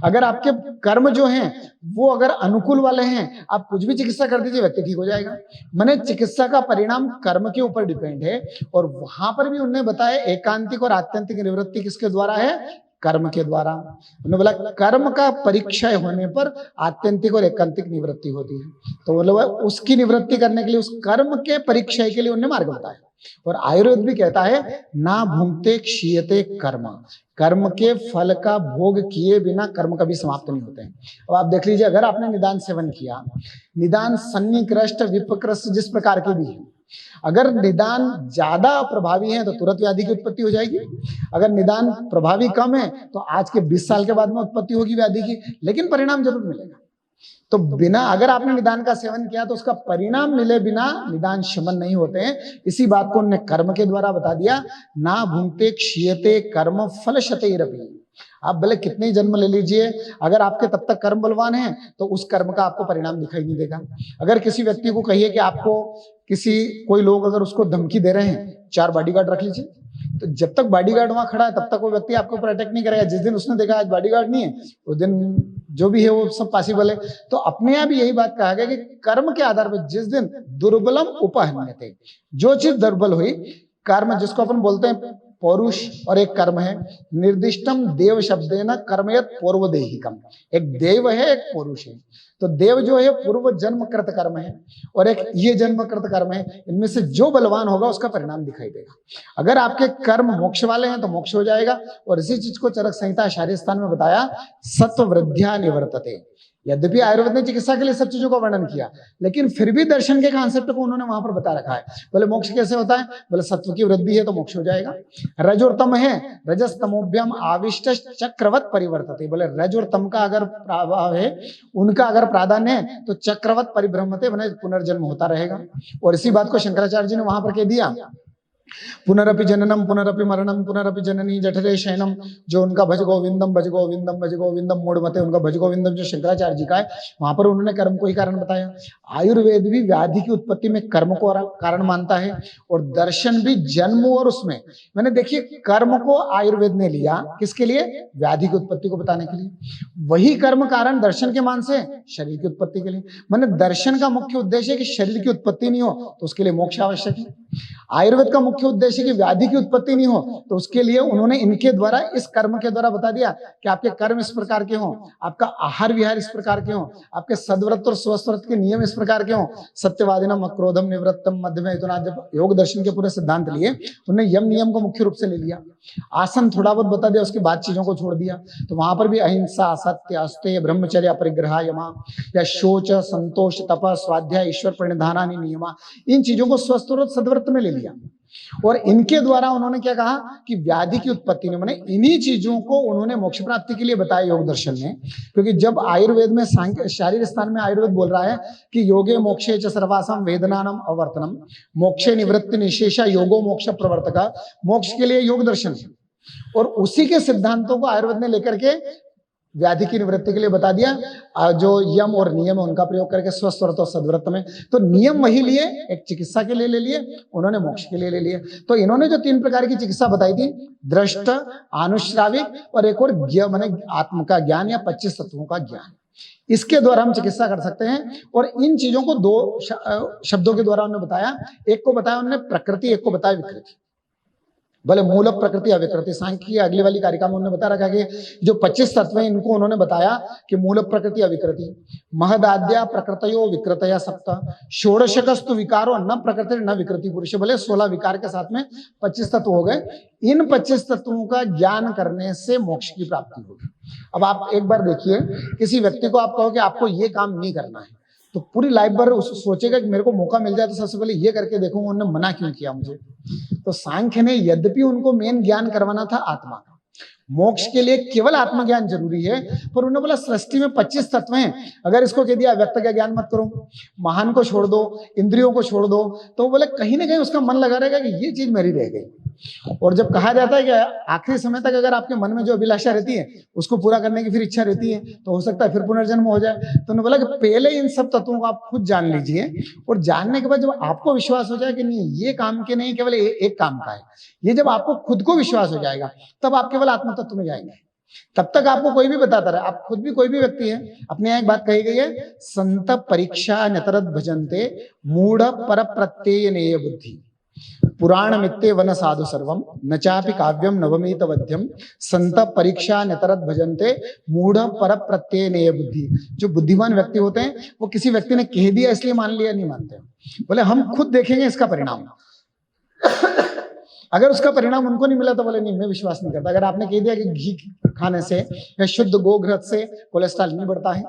अगर आपके कर्म जो हैं वो अगर अनुकूल वाले हैं, आप कुछ भी चिकित्सा कर दीजिए, व्यक्ति ठीक हो जाएगा। माने चिकित्सा का परिणाम कर्म के ऊपर डिपेंड है। और वहां पर भी उन्होंने बताया एकांतिक और आत्यंतिक निवृत्ति किसके द्वारा है, कर्म के द्वारा। उन्होंने बोला कर्म का परिक्षय होने पर आत्यंतिक और एकांतिक निवृत्ति होती है। तो मतलब उसकी निवृत्ति करने के लिए, उस कर्म के परिक्षय के लिए उन्होंने मार्ग बताया। और आयुर्वेद भी कहता है ना भुंक्ते क्षीयते कर्म, कर्म के फल का भोग किए बिना कर्म कभी समाप्त नहीं होते हैं। अब आप देख लीजिए, अगर आपने निदान सेवन किया, निदान सन्निकृष्ट विपकृष्ट जिस प्रकार के भी है, अगर निदान ज्यादा प्रभावी है तो तुरंत व्याधि की उत्पत्ति हो जाएगी। अगर निदान प्रभावी कम है तो आज के 20 साल के बाद में उत्पत्ति होगी व्याधि की, लेकिन परिणाम जरूर मिलेगा। तो बिना, अगर आपने निदान का सेवन किया तो उसका परिणाम मिले बिना निदान शमन नहीं होते हैं। इसी बात को उन्होंने कर्म के द्वारा बता दिया, ना भुंक्ते क्षीयते कर्म फल शतैरपि। आप भले कितने ही जन्म ले लीजिए, अगर आपके तब तक कर्म बलवान है तो उस कर्म का आपको परिणाम दिखाई नहीं देगा। अगर किसी व्यक्ति को कहिए कि आपको कोई लोग अगर उसको धमकी दे रहे हैं, 4 बॉडीगार्ड रख लीजिए, तो जब तक बॉडीगार्ड वहां खड़ा है तब तक वो व्यक्ति आपके ऊपर अटैक नहीं करेगा। जिस दिन उसने देखा आज बॉडीगार्ड नहीं है, उस दिन जो भी है वो सब पॉसिबल है। तो अपने आप यही बात कहा गया कि कर्म के आधार पर जिस दिन दुर्बलम उपहन्यते, जो चीज दुर्बल हुई, कर्म जिसको अपन बोलते हैं पौरुष और एक कर्म है। निर्दिष्टम देव शब्देन कर्मयत पूर्व देहिकम, एक देव है एक पौरुष है। तो देव जो है पूर्व जन्म कृत कर्म है और एक ये जन्म कृत कर्म है। इनमें से जो बलवान होगा उसका परिणाम दिखाई देगा। अगर आपके कर्म मोक्ष वाले हैं तो मोक्ष हो जाएगा। और इसी चीज को चरक संहिता शारीर स्थान में बताया, सत्व वृद्ध्या निवर्तते। यद्यपि आयुर्वेद ने चिकित्सा के लिए सब चीजों का वर्णन किया, लेकिन फिर भी दर्शन के कॉन्सेप्ट को उन्होंने वहां पर बता रखा है। बोले मोक्ष कैसे होता है? बोले सत्व की वृद्धि है तो मोक्ष हो जाएगा। रज और तम है, रजस तमोभ्यम आविष्ट चक्रवत परिवर्तते। बोले रज और तम का अगर प्रभाव है, उनका अगर प्राधान्य है तो चक्रवत परिभ्रमते, बने पुनर्जन्म होता रहेगा। और इसी बात को शंकराचार्य जी ने वहां पर कह दिया, पुनरपि जननम पुनरपि मरणम पुनरपि जननी जठरे शयनम। जो उनका भज गोविंदम भज गोविंदम भज गोविंदम मूढ़ मते, उनका भज गोविंदम जो शंकराचार्य जी का है, वहां पर उन्होंने कर्म को ही कारण बताया। आयुर्वेद भी व्याधि की उत्पत्ति में कर्म को कारण मानता है, और दर्शन भी जन्म और उसमें। मैंने देखिए कर्म को आयुर्वेद ने लिया किसके लिए? व्याधि की उत्पत्ति को बताने के लिए। वही कर्म कारण दर्शन के मान से शरीर की उत्पत्ति के लिए। मैंने दर्शन का मुख्य उद्देश्य है कि शरीर की उत्पत्ति नहीं हो तो उसके लिए मोक्ष आवश्यक है। आयुर्वेद का मुख्य उद्देश्य की व्याधि की उत्पत्ति नहीं हो तो उसके लिए उन्होंने इनके द्वारा, इस कर्म के द्वारा बता दिया कि आपके कर्म इस प्रकार के हों, आपका आहार विहार इस प्रकार के हों, आपके सद्व्रत और स्वस्व्रत के नियम इस प्रकार के हों। सत्यवादिनम अक्रोधम निवृत्तम मध्यम। जब योग दर्शन के पूरे सिद्धांत लिए, उन्होंने यम नियम को मुख्य रूप से ले लिया। आसन थोड़ा बहुत बता दिया, उसके बाद चीजों को छोड़ दिया। तो वहां पर भी अहिंसा, सत्य, अस्तेय, ब्रह्मचर्य, अपरिग्रह, यमा या शोच, संतोष, तप, स्वाध्याय, ईश्वर प्रणिधाना नियमा, इन चीजों को स्वस्थ और सद्व्रत में ले लिया। और इनके द्वारा उन्होंने क्या कहा कि व्याधि की उत्पत्ति ने, माने इन्हीं चीजों को उन्होंने मोक्ष प्राप्ति के लिए बताया योग दर्शन ने। क्योंकि जब आयुर्वेद में शारीर स्थान में आयुर्वेद बोल रहा है कि योगे मोक्षे च सर्वासाम वेदनानाम अवर्तनम, मोक्षे निवृत्ति निशेषा योगो मोक्ष प्रवर्तका, मोक्ष के लिए योग दर्शन है। और उसी के सिद्धांतों को आयुर्वेद ने लेकर के व्याधि की निवृत्ति के लिए बता दिया। जो यम और नियम है उनका प्रयोग करके स्वस्थ व्रत और सद्व्रत में, तो नियम वही लिए, एक चिकित्सा के लिए ले लिए, उन्होंने मोक्ष के लिए ले लिए। तो इन्होंने जो 3 प्रकार की चिकित्सा बताई थी, दृष्ट, अनुश्राविक और एक और माने आत्म का ज्ञान या 25 तत्वों का ज्ञान, इसके द्वारा हम चिकित्सा कर सकते हैं। और इन चीजों को 2 शब्दों के द्वारा उन्होंने बताया। एक को बताया उन्होंने प्रकृति, एक को बताया विकृति। भले मूल प्रकृति अविकृति। सांख्य की अगली वाली कारिका में उन्होंने बता रखा कि जो 25 तत्व हैं इनको उन्होंने बताया कि मूल प्रकृति अविकृति, महदाद्या प्रकृतयो विकृतया सप्त, षोडशकस्तु विकारो न प्रकृति न विकृति पुरुष। भले 16 विकार के साथ में 25 तत्व हो गए। इन 25 तत्वों का ज्ञान करने से मोक्ष की प्राप्ति होगी। अब आप एक बार देखिए, किसी व्यक्ति को आप कहो कि आपको ये काम नहीं करना है, तो पूरी लाइफ भर सोचेगा कि मेरे को मौका मिल जाए तो सबसे पहले ये करके देखूंगा, उन्होंने मना क्यों किया मुझे। तो सांख्य ने यद्यपि उनको मेन ज्ञान करवाना था आत्मा का, मोक्ष के लिए केवल आत्मज्ञान जरूरी है, पर उन्होंने बोला सृष्टि में 25 तत्व हैं, अगर इसको कह दिया व्यक्त का ज्ञान मत करो, महान को छोड़ दो, इंद्रियों को छोड़ दो, तो बोले कहीं ना कहीं उसका मन लगा रहेगा कि ये चीज मेरी रह गई। और जब कहा जाता है कि आखिरी समय तक अगर आपके मन में जो अभिलाषा रहती है उसको पूरा करने की फिर इच्छा रहती है, तो हो सकता है फिर पुनर्जन्म हो जाए। तो उन्होंने बोला कि पहले इन सब तत्वों को आप खुद जान लीजिए, और जानने के बाद जब आपको विश्वास हो जाए कि नहीं ये काम के नहीं केवल एक काम का है, ये जब आपको खुद को विश्वास हो जाएगा तब आप केवल आत्म तत्व में जाएंगे। तब तक आपको कोई भी बताता रहे, आप खुद भी कोई भी व्यक्ति है, अपने यहाँ एक बात कही गई है, संत परीक्षा नतरत भजन्ते मूढ़ पर प्रत्यय नेय बुद्धि, पुराण मित्ते वन साधु सर्वम न चापि काव्यम नवमीत वध्यम, संत परीक्षा नतरत भजन्ते मूढ़ पर प्रत्यय नेय बुद्धि। जो बुद्धिमान व्यक्ति होते हैं वो किसी व्यक्ति ने कह दिया इसलिए मान लिया नहीं मानते, बोले हम खुद देखेंगे इसका परिणाम। अगर उसका परिणाम उनको नहीं मिला तो बोले नहीं मैं विश्वास नहीं करता। अगर आपने कह दिया कि घी खाने से या शुद्ध गोघृत से कोलेस्ट्रॉल नहीं बढ़ता है,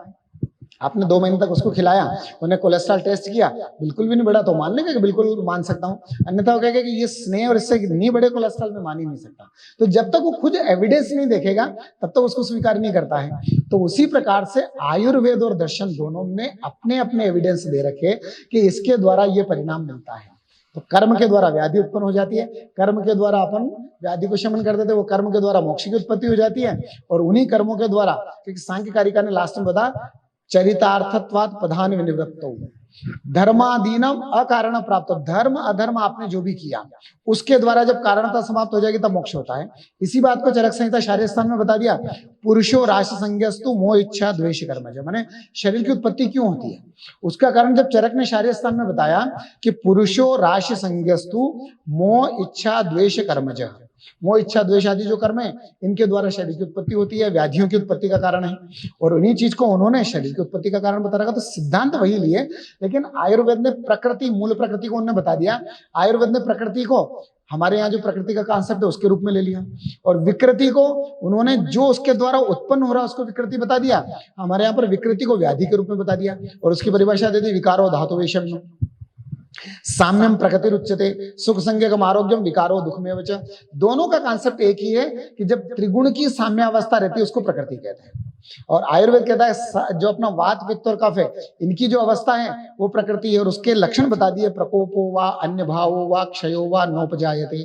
आपने 2 महीने तक उसको खिलाया, उन्हें कोलेस्ट्रॉल टेस्ट किया, बिल्कुल भी नहीं बढ़ा, तो मान लेंगे कि बिल्कुल मान सकता हूं। अन्यथा वो कहेगा कि ये स्नेह और इससे नहीं बढ़े कोलेस्ट्रॉल में मान ही नहीं सकता। तो जब तक वो खुद एविडेंस नहीं देखेगा तब तक उसको स्वीकार नहीं करता है। तो उसी प्रकार से आयुर्वेद और दर्शन दोनों ने अपने अपने एविडेंस दे रखे कि इसके द्वारा ये परिणाम मिलता है। तो कर्म के द्वारा व्याधि उत्पन्न हो जाती है, कर्म के द्वारा अपन व्याधि को शमन कर देते, वो कर्म के द्वारा मोक्ष की उत्पत्ति हो जाती है। और उन्हीं कर्मों के द्वारा, क्योंकि सांख्य कारिका ने लास्ट में बता चरितार्थत्वात् प्रधान विनिवृत्तौ, धर्माधीनम अकारण प्राप्त, धर्म अधर्म आपने जो भी किया उसके द्वारा जब कारणता समाप्त हो जाएगी तब मोक्ष होता है। इसी बात को चरक संहिता शारीर स्थान में बता दिया। पुरुषो राशि संज्ञस्तु मोह इच्छा द्वेष कर्मज, माने शरीर की उत्पत्ति क्यों होती है उसका कारण जब चरक ने शारीर स्थान में बताया कि पुरुषो राशि संज्ञस्तु मोह इच्छा द्वेष कर्मज, मोह इच्छा द्वेष आदि जो कर्म है इनके द्वारा शरीर की उत्पत्ति होती है, व्याधियों की उत्पत्ति का कारण है। और उन्हीं चीज को उन्होंने शरीर की उत्पत्ति का कारण बता रखा, तो सिद्धांत वही लिए, लेकिन आयुर्वेद ने प्रकृति, मूल प्रकृति को उन्होंने बता दिया। आयुर्वेद ने प्रकृति को हमारे यहाँ जो प्रकृति का कॉन्सेप्ट है उसके रूप में ले लिया, और विकृति को उन्होंने जो उसके द्वारा उत्पन्न हो रहा है उसको विकृति बता दिया। हमारे यहाँ पर विकृति को व्याधि के रूप में बता दिया, और उसकी परिभाषा दे दी विकारो धातु वैषम्यम साम्यम प्रकृति उच्यते सुख संज्ञकम आरोग्यम विकारो दुखमेव च। दोनों का कॉन्सेप्ट एक ही है कि जब त्रिगुण की साम्यावस्था रहती है उसको प्रकृति कहते हैं, और आयुर्वेद कहता है जो अपना वात पित्त और कफ है इनकी जो अवस्था है वो प्रकृति है, और उसके लक्षण बता दिए प्रकोपो वा अन्य भावो वा क्षयो वा नोपजायते,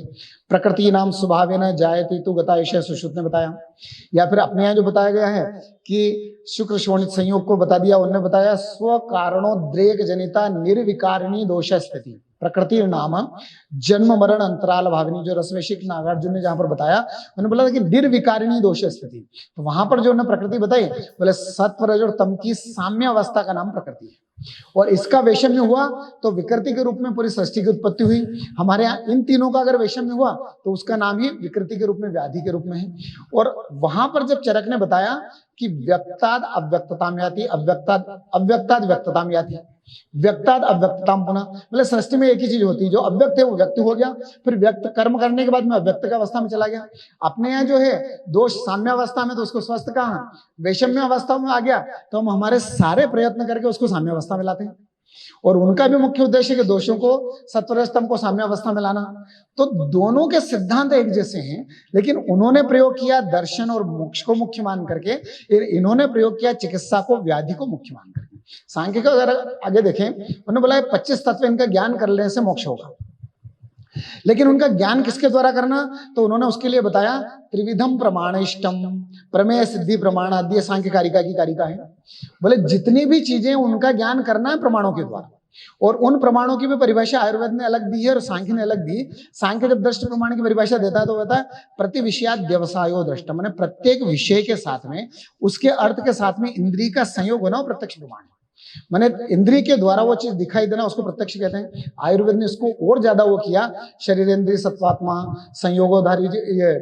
प्रकृति नाम स्वभावेन जायते तु गता विषय सुश्रुत ने बताया। या फिर अपने यहाँ जो बताया गया है कि शुक्र शोणित संयोग को बता दिया, उन्होंने बताया स्व कारणोद्रेक जनिता निर्विकारिणी दोष स्थिति प्रकृति नाम जन्म मरण अंतराल भाविनी, जो रसवैशिक नागार्जुन ने जहां पर बताया उन्होंने बोला कि निर्विकारिणी दोष स्थिति, तो वहां पर जो उन्होंने प्रकृति बताई बोले सत्व रज और तम की साम्य अवस्था का नाम प्रकृति है, और इसका वैषम्य हुआ तो विकृति के रूप में पूरी सृष्टि की उत्पत्ति हुई। हमारे यहाँ इन तीनों का अगर वैषम्य हुआ तो उसका नाम ही विकृति के रूप में व्याधि के रूप में है। और वहां पर जब चरक ने बताया कि व्यक्ताद अव्यक्तताम याति, अव्यक्ताद व्यक्तताम याति, व्यक्ताद अव्यक्तताम पुनः, मतलब सृष्टि में एक ही चीज होती है, जो अव्यक्त है वो व्यक्त हो गया, फिर व्यक्त कर्म करने के बाद में अव्यक्त का अवस्था में चला गया। अपने यहाँ जो है दोष साम्यावस्था में तो उसको स्वस्थ कहा, वैषम्य अवस्था में आ गया तो हम हमारे सारे प्रयत्न करके उसको साम्यावस्था में लाते हैं, और उनका भी मुख्य उद्देश्य कि दोषों को सत्वरजतम को साम्य अवस्था में लाना। तो दोनों के सिद्धांत एक जैसे हैं, लेकिन उन्होंने प्रयोग किया दर्शन और मोक्ष को मुख्य मान करके, इन्होंने प्रयोग किया चिकित्सा को व्याधि को मुख्य मान करके। सांख्य को अगर आगे देखें उन्होंने बोला 25 तत्व इनका ज्ञान कर लेने से मोक्ष होगा, लेकिन उनका ज्ञान किसके द्वारा करना, तो उन्होंने उसके लिए बताया त्रिविधम प्रमाणिष्टम प्रमेय सिद्धि प्रमाण आदि सांख्य कारिका की कारिका है। बोले जितनी भी चीजें उनका ज्ञान करना है प्रमाणों के द्वारा, और उन प्रमाणों की भी परिभाषा आयुर्वेद ने अलग दी है और सांख्य ने अलग दी। सांख्य जब दृष्ट प्रमाण की परिभाषा देता है तो कहता है प्रति विषयाद व्यवसायो दृष्ट, माने प्रत्येक विषय के साथ में उसके अर्थ के साथ में इंद्रिय का संयोग होना वो प्रत्यक्ष प्रमाण है, माने इंद्रिय के द्वारा वो चीज दिखाई देना उसको प्रत्यक्ष कहते हैं। आयुर्वेद ने इसको और ज्यादा वो किया, शरीर इंद्रिय सत्वात्मा संयोगोधारी, ये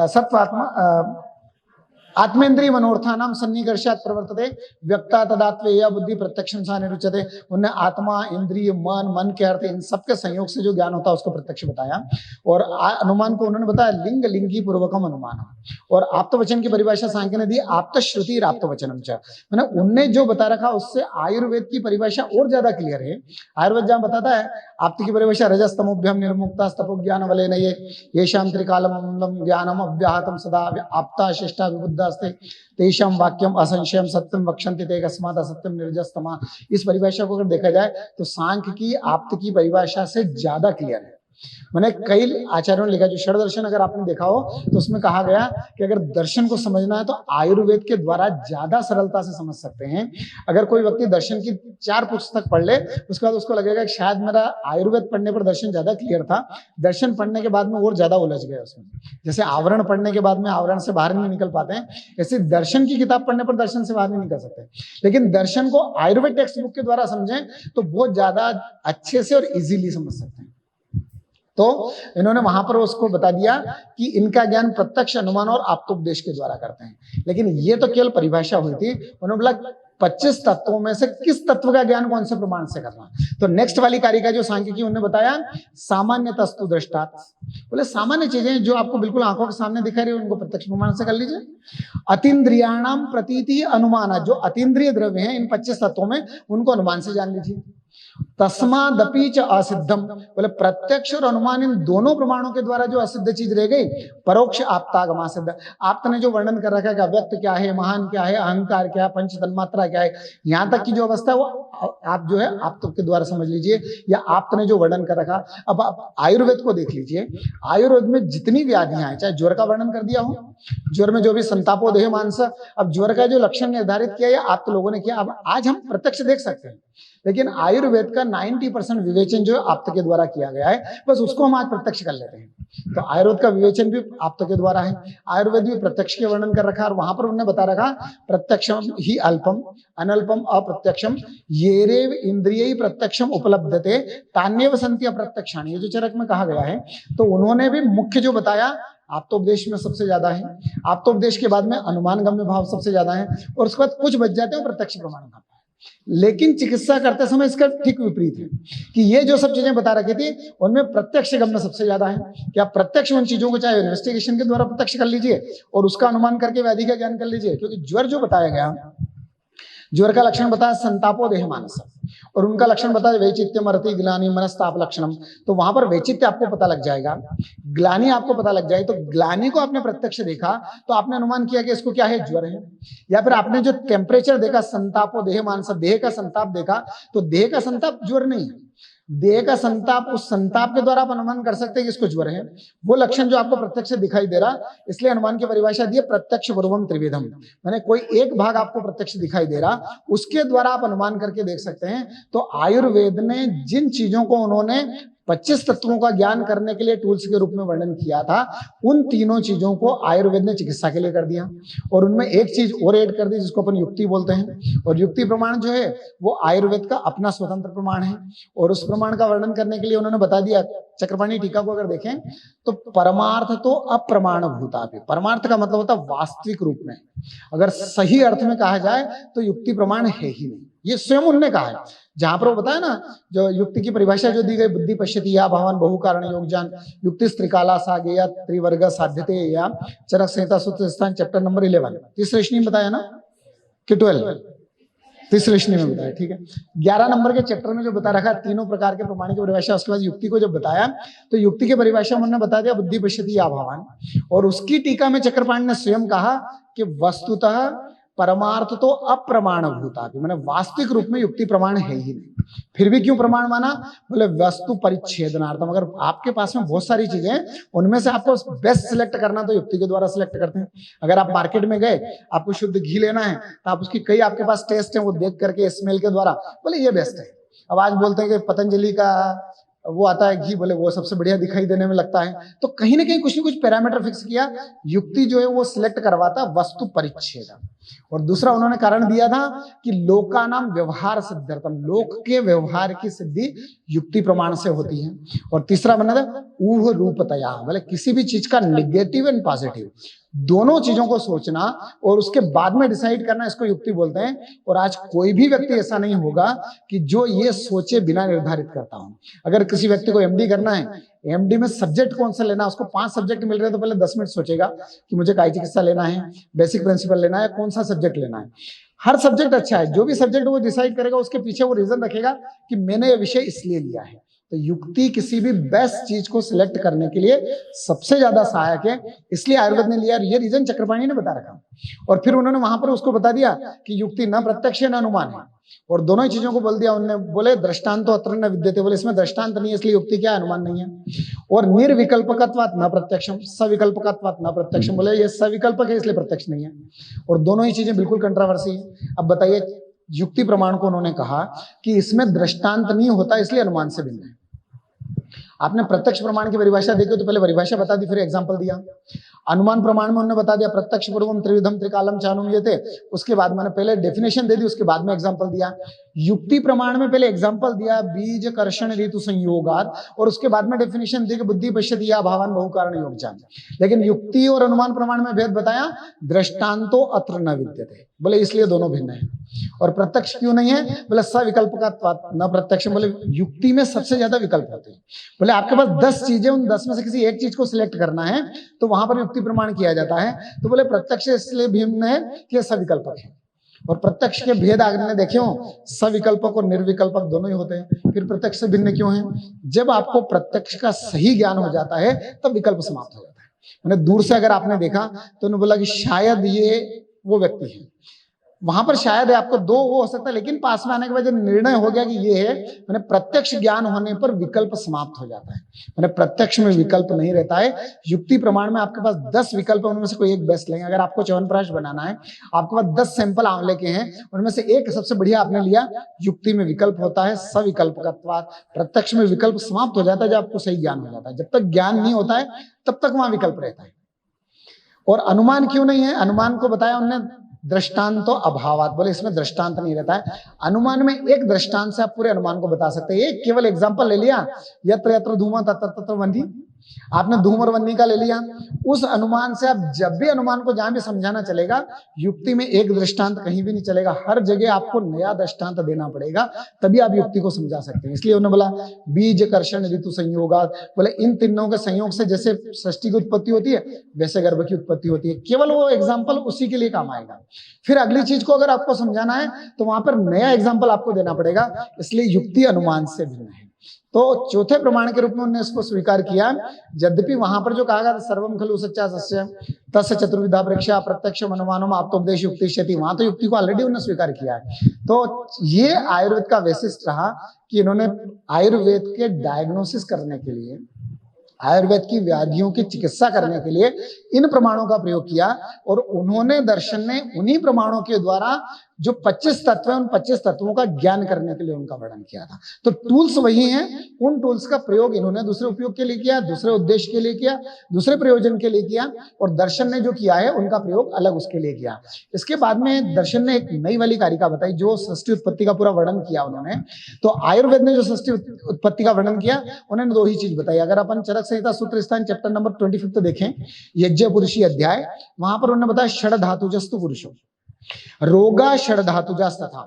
सत्वात्मा आत्मेन्द्रिय मनोर्थानाम सन्निकर्षात् प्रवर्तते व्यक्ता तदात्वेय बुद्धि प्रत्यक्षं सा निरुच्यते। उन्होंने आत्मा इंद्रिय मन के अर्थ इन सबके संयोग से जो ज्ञान होता है उसको प्रत्यक्ष बताया, और अनुमान को उन्होंने बताया लिंग लिंगी पूर्वकम अनुमान, और आप्त वचन की परिभाषा सांख्य ने दी आप्त श्रुति आप्त वचनम च, मैंने उनने जो बता रखा उससे आयुर्वेद की परिभाषा और ज्यादा क्लियर है। आयुर्वेद जहां बताता है आप्त की परिभाषा रजस्तमोभ्यम निर्मुक्ता तपो ज्ञान वले नये येषां त्रिकालम ज्ञानम अव्याहतम सदा आप्ता शिष्टा विबुद्ध तेषां वाक्यम असंशयम सत्यम वक्षन्ति ते कस्मात् असत्यम निर्जस्तमा। इस परिभाषा को अगर देखा जाए तो सांख्य की आप्त की परिभाषा से ज्यादा क्लियर है। मैंने कई आचार्यों ने लिखा, जो षड दर्शन अगर आपने देखा हो तो उसमें कहा गया कि अगर दर्शन को समझना है तो आयुर्वेद के द्वारा ज्यादा सरलता से समझ सकते हैं। अगर कोई व्यक्ति दर्शन की 4 पुस्तक पढ़ ले उसके बाद उसको लगेगा कि शायद मेरा आयुर्वेद पढ़ने पर दर्शन ज्यादा क्लियर था, दर्शन पढ़ने के बाद में और ज्यादा उलझ गया उसमें। जैसे आवरण पढ़ने के बाद में आवरण से बाहर नहीं निकल पाते हैं, ऐसे दर्शन की किताब पढ़ने पर दर्शन से बाहर नहीं निकल सकते। लेकिन दर्शन को आयुर्वेद टेक्स्ट बुक के द्वारा समझें तो बहुत ज्यादा अच्छे से और इजीली समझ सकते हैं। तो इन्होंने वहां पर उसको बता दिया कि इनका ज्ञान प्रत्यक्ष अनुमान और आप्तोपदेश के द्वारा करते हैं, लेकिन ये तो केवल परिभाषा हुई थी। उन्होंने बोला 25 तत्वों में से किस तत्व का ज्ञान कौन से प्रमाण से करना। तो नेक्स्ट वाली कारिका जो सांख्य की उन्होंने बताया सामान्य तस्तु दृष्टात, बोले सामान्य चीजें जो आपको बिल्कुल आंखों के सामने दिखा रही है उनको प्रत्यक्ष प्रमाण से कर लीजिए। अतीन्द्रियाणाम प्रतीति अनुमान, जो अतीन्द्रिय द्रव्य हैं इन 25 तत्वों में उनको अनुमान से जान लीजिए। तस्मादपि च असिद्धम, बोले प्रत्यक्ष और अनुमान इन दोनों प्रमाणों के द्वारा जो असिद्ध चीज रह गई परोक्ष आप्तागमा सिद्ध। आपने ने जो वर्णन कर रखा है कि अव्यक्त क्या है, महान क्या है, अहंकार क्या है, पंच तन्मात्रा क्या है, यहाँ तक की जो अवस्था है वो आप जो है आप के द्वारा समझ लीजिए, या आपने जो वर्णन कर रखा। अब आप आयुर्वेद को देख लीजिए, आयुर्वेद में जितनी व्याधियां हैं, चाहे ज्वर का वर्णन कर दिया हो, ज्वर में जो भी संतापोदेह मानस, अब ज्वर का जो लक्षण निर्धारित किया या आप लोगों ने किया, अब आज हम प्रत्यक्ष देख सकते हैं, लेकिन आयुर्वेद आयुर्वेद का 90% विवेचन जो है आप्त के द्वारा किया गया है, बस उसको हम आज प्रत्यक्ष कर लेते हैं। तो आयुर्वेद का विवेचन भी आप्त के द्वारा है, आयुर्वेद भी प्रत्यक्ष के वर्णन कर रखा है, और वहां पर उन्होंने बता रखा प्रत्यक्षम ही अल्पम अनल्पम अप्रत्यक्षम येरेव इंद्रिय प्रत्यक्षम उपलब्धते तान्यव संति अप्रत्यक्षानि, ये जो चरक में कहा गया है। तो उन्होंने भी मुख्य जो बताया आप्तोपदेश में सबसे ज्यादा है, आप्तोपदेश के बाद में अनुमान गम्य भाव सबसे ज्यादा है, और उसके बाद कुछ बच जाते हैं प्रत्यक्ष प्रमाण का। लेकिन चिकित्सा करते समय इसका ठीक विपरीत है कि ये जो सब चीजें बता रखी थी उनमें प्रत्यक्ष गम्य सबसे ज्यादा है कि आप प्रत्यक्ष उन चीजों को चाहे इन्वेस्टिगेशन के द्वारा प्रत्यक्ष कर लीजिए और उसका अनुमान करके व्याधि का ज्ञान कर लीजिए। क्योंकि ज्वर जो बताया गया, ज्वर का लक्षण बताया संतापो देह मानस, और उनका लक्षण बताया वैचित्यम अर्ति ग्लानि मनस्ताप लक्षणम। तो वहां पर वैचित्य आपको पता लग जाएगा, ग्लानि आपको पता लग जाए। तो ग्लानि को आपने प्रत्यक्ष देखा तो आपने अनुमान किया कि इसको क्या है, ज्वर है। या फिर आपने जो टेम्परेचर देखा संतापो देह मानस, देह का संताप देखा, तो देह का संताप ज्वर नहीं है, देह का संताप, उस संताप के द्वारा आप अनुमान कर सकते हैं कि इसको ज्वर है। वो लक्षण जो आपको प्रत्यक्ष से दिखाई दे रहा, इसलिए अनुमान की परिभाषा दी है प्रत्यक्ष पूर्वम त्रिविधम, माने कोई एक भाग आपको प्रत्यक्ष दिखाई दे रहा, उसके द्वारा आप अनुमान करके देख सकते हैं। तो आयुर्वेद ने जिन चीजों को उन्होंने 25 तत्वों का ज्ञान करने के लिए टूल्स के रूप में वर्णन किया था, उन तीनों चीजों को आयुर्वेद ने चिकित्सा के लिए कर दिया, और उनमें एक चीज और ऐड कर दी जिसको अपन युक्ति बोलते हैं। और युक्ति प्रमाण जो है वो आयुर्वेद का अपना स्वतंत्र प्रमाण है, और उस प्रमाण का वर्णन करने के लिए उन्होंने बता दिया, चक्रपाणी टीका को अगर देखें तो परमार्थ तो अप्रमाण भूता, परमार्थ का मतलब होता है वास्तविक रूप में, अगर सही अर्थ में कहा जाए तो युक्ति प्रमाण है ही नहीं, ये स्वयं उन्होंने कहा है। जहां पर वो बताया ना, जो युक्ति की परिभाषा जो दी गई, बुद्धि पश्यति या भावान बहु कारण योगजान युक्ति त्रिकाला सागे या त्रिवर्ग साध्यते या चरक संहिता सूत्र स्थान चैप्टर नंबर 11 तीसरे श्रेणी में बताया ना कि 12 तीसरे श्रेणी में बताया, ठीक है। 11 नंबर के चैप्टर में जो बता रखा तीनों प्रकार के प्रमाण की परिभाषा, उसके बाद युक्ति को जब बताया तो युक्ति की परिभाषा उन्होंने बता दिया बुद्धि पश्यति या भावान, और उसकी टीका में चक्रपाणी ने स्वयं कहा कि वस्तुतः परमार्थ तो अप्रमाण भूता, मैंने वास्तविक रूप में युक्ति प्रमाण है ही नहीं। फिर भी क्यों प्रमाण माना, बोले वस्तु परिच्छेदनार्थम, अगर आपके पास में बहुत सारी चीजें हैं उनमें से आपको बेस्ट सिलेक्ट करना तो युक्ति के द्वारा सिलेक्ट करते हैं। अगर आप मार्केट में गए, आपको शुद्ध घी लेना है तो आप उसकी कई आपके पास टेस्ट है, वो देख करके स्मेल के द्वारा बोले ये बेस्ट है। अब आज बोलते हैं कि पतंजलि का वो आता है घी, बोले वो सबसे बढ़िया दिखाई देने में लगता है, तो कहीं ना कहीं कुछ न कुछ पैरामीटर फिक्स किया, युक्ति जो है वो सिलेक्ट करवाता वस्तु परिच्छेद। और दूसरा उन्होंने कारण दिया था कि लोका नाम व्यवहार सिद्ध्यर्थम, लोक के व्यवहार की सिद्धि युक्ति प्रमाण से होती है। और तीसरा बना था ऊह रूपतया, बोले किसी भी चीज का निगेटिव एंड पॉजिटिव दोनों चीजों को सोचना और उसके बाद में डिसाइड करना, इसको युक्ति बोलते हैं। और आज कोई भी व्यक्ति ऐसा नहीं होगा कि जो ये सोचे बिना निर्धारित करता हो। अगर किसी व्यक्ति को एमडी करना है, एमडी में सब्जेक्ट कौन सा लेना है, उसको 5 सब्जेक्ट मिल रहे हैं तो पहले 10 मिनट सोचेगा कि मुझे काय चिकित्सा लेना है, बेसिक प्रिंसिपल लेना है, कौन सा सब्जेक्ट लेना है। हर सब्जेक्ट अच्छा है, जो भी सब्जेक्ट वो डिसाइड करेगा उसके पीछे वो रीजन रखेगा कि मैंने ये विषय इसलिए लिया है। तो युक्ति किसी भी बेस्ट चीज को सिलेक्ट करने के लिए सबसे ज्यादा सहायक है, इसलिए आयुर्वेद ने लिया। ये रीजन चक्रपाणी ने बता रखा, और फिर उन्होंने वहां पर उसको बता दिया कि युक्ति न प्रत्यक्ष है न अनुमान है, और दोनों ही चीजों को बोल दिया। उन्होंने बोले दृष्टांत तो अत्र न विद्यते, बोले इसमें दृष्टांत नहीं है इसलिए युक्ति क्या अनुमान नहीं है। और निर्विकल्पकत्वात् न प्रत्यक्षम, सविकल्पकत्वात् न प्रत्यक्षम, बोले ये सविकल्पक है इसलिए प्रत्यक्ष नहीं है। और दोनों ही चीजें बिल्कुल कंट्रोवर्सी है। अब बताइए, युक्ति प्रमाण को उन्होंने कहा कि इसमें दृष्टांत नहीं होता इसलिए अनुमान से भिन्न है। आपने प्रत्यक्ष प्रमाण की परिभाषा देखी तो पहले परिभाषा बता दी, फिर एग्जांपल दिया। अनुमान प्रमाण में उन्होंने बता दिया प्रत्यक्ष पूर्वम त्रिविधम त्रिकालम चानुमीयते, उसके बाद मैंने पहले डेफिनेशन दे दी, उसके बाद में एग्जांपल दिया। युक्ति प्रमाण में पहले एग्जांपल दिया बीज कर्षण ऋतु संयोगात, और उसके बाद में डेफिनेशन दी कि बुद्धि पश्यति या भावान बहु कारण योगजान। लेकिन युक्ति और अनुमान प्रमाण में भेद बताया, दृष्टांतो अत्र न विद्यते, बोले इसलिए दोनों भिन्न है। और प्रत्यक्ष क्यों नहीं है, बोले सविकल्पकत्वात् न प्रत्यक्ष, बोले युक्ति में सबसे ज्यादा विकल्प होते हैं। बोले आपके पास 10 चीजें, उन 10 में से किसी एक चीज को सिलेक्ट करना है तो वहां पर युक्ति प्रमाण किया जाता है। तो बोले प्रत्यक्ष इसलिए भिन्न है कि सविकल्पक है। और प्रत्यक्ष के भेद आपने देखे हो, सविकल्पक और निर्विकल्पक दोनों ही होते हैं। फिर प्रत्यक्ष से भिन्न क्यों है, जब आपको प्रत्यक्ष का सही ज्ञान हो जाता है तब विकल्प समाप्त हो जाता है। मैंने दूर से अगर आपने देखा तो उन्होंने बोला कि शायद ये वो व्यक्ति है, वहां पर शायद आपको दो वो हो सकता है, लेकिन पास में आने के बाद जब निर्णय हो गया कि ये है, मैंने प्रत्यक्ष ज्ञान होने पर विकल्प समाप्त हो जाता है। मैंने प्रत्यक्ष में विकल्प नहीं रहता है। युक्ति प्रमाण में आपके पास 10 विकल्प है, उनमें से कोई एक बेस्ट लेंगे। अगर आपको च्यवनप्राश बनाना है, आपके पास 10 सैंपल आंवले के हैं, उनमें से एक सबसे बढ़िया आपने लिया, युक्ति में विकल्प होता है सविकल्पकत्वात्, प्रत्यक्ष में विकल्प समाप्त हो जाता है जब आपको सही ज्ञान हो जाता है। जब तक ज्ञान नहीं होता है तब तक वहां विकल्प रहता है। और अनुमान क्यों नहीं है? अनुमान को बताया उन्होंने दृष्टांत तो अभावात, बोले इसमें दृष्टांत नहीं रहता है। अनुमान में एक दृष्टांत से आप पूरे अनुमान को बता सकते हैं। एक केवल एग्जांपल ले लिया, यत्र यत्र धूमा तत्र तत्र वह्नि, आपने धूम और वह्नि का ले लिया। उस अनुमान से आप जब भी अनुमान को जहां भी समझाना चलेगा, युक्ति में एक दृष्टांत कहीं भी नहीं चलेगा, हर जगह आपको नया दृष्टांत देना पड़ेगा, तभी आप युक्ति को समझा सकते हैं। इसलिए उन्होंने बोला बीज कर्षण ऋतु संयोगात, बोले इन तीनों के संयोग से जैसे सृष्टि की उत्पत्ति होती है वैसे गर्भ की उत्पत्ति होती है। केवल वो एग्जाम्पल उसी के लिए काम आएगा। फिर अगली चीज को अगर आपको समझाना है तो वहां पर नया एग्जाम्पल आपको देना पड़ेगा, इसलिए युक्ति अनुमान से भिन्न है। तो चौथे प्रमाण के रूप में उन्होंने इसको स्वीकार किया। यद्यपि वहां पर जो कहा गया सर्वम खलु सच्चा सस्य तस्य चतुर्विधा परीक्षा प्रत्यक्ष अनुमानम आप्तोपदेश युक्तिष्यति, वहां तो युक्ति को ऑलरेडी उन्होंने स्वीकार किया है। तो ये आयुर्वेद का वैशिष्ट रहा कि इन्होंने आयुर्वेद के डायग्नोसिस करने के लिए, आयुर्वेद की व्याधियों की चिकित्सा करने के लिए इन प्रमाणों का प्रयोग किया। और उन्होंने दर्शन ने उन्हीं प्रमाणों के द्वारा जो 25 तत्व है, उन 25 तत्वों का ज्ञान करने के लिए उनका वर्णन किया था। तो टूल्स वही हैं, उन टूल्स का प्रयोग इन्होंने दूसरे उपयोग के लिए किया, दूसरे उद्देश्य के लिए किया, दूसरे प्रयोजन के लिए किया, और दर्शन ने जो किया है उनका प्रयोग अलग उसके लिए किया। इसके बाद में दर्शन ने एक नई वाली कारिका बताई, जो सृष्टि उत्पत्ति का पूरा वर्णन किया उन्होंने। तो आयुर्वेद ने जो सृष्टि उत्पत्ति का वर्णन किया, उन्होंने दो ही चीज बताई। अगर अपन चरक संहिता सूत्र स्थान चैप्टर नंबर 25 देखें, यज्ञ पुरुषी अध्याय, वहां पर उन्होंने बताया षड धातुजस्तु पुरुषो रोगा षड धातुजा तथा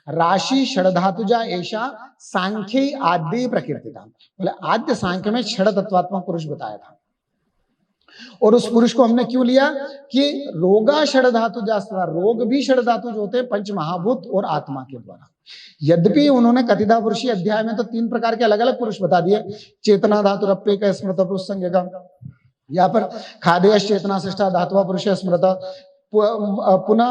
राशि षड धातुजा ऐसा सांख्य आदि प्रकृतिता। बोले आद्य सांख्य में षड तत्वात्मक पुरुष बताया था, और उस पुरुष को हमने क्यों लिया कि रोगा षड धातुजा तथा, रोग भी षड धातु जो होते हैं पंच महाभूत और आत्मा के द्वारा। यद्यपि उन्होंने कथिता पुरुषी अध्याय में तो 3 प्रकार के अलग अलग पुरुष बता दिए, चेतना धातु रप्पे का स्मृत पुरुष संज्ञा, यहाँ पर खादेय चेतना शिष्टा धातुवा पुरुष स्मृत, पुनः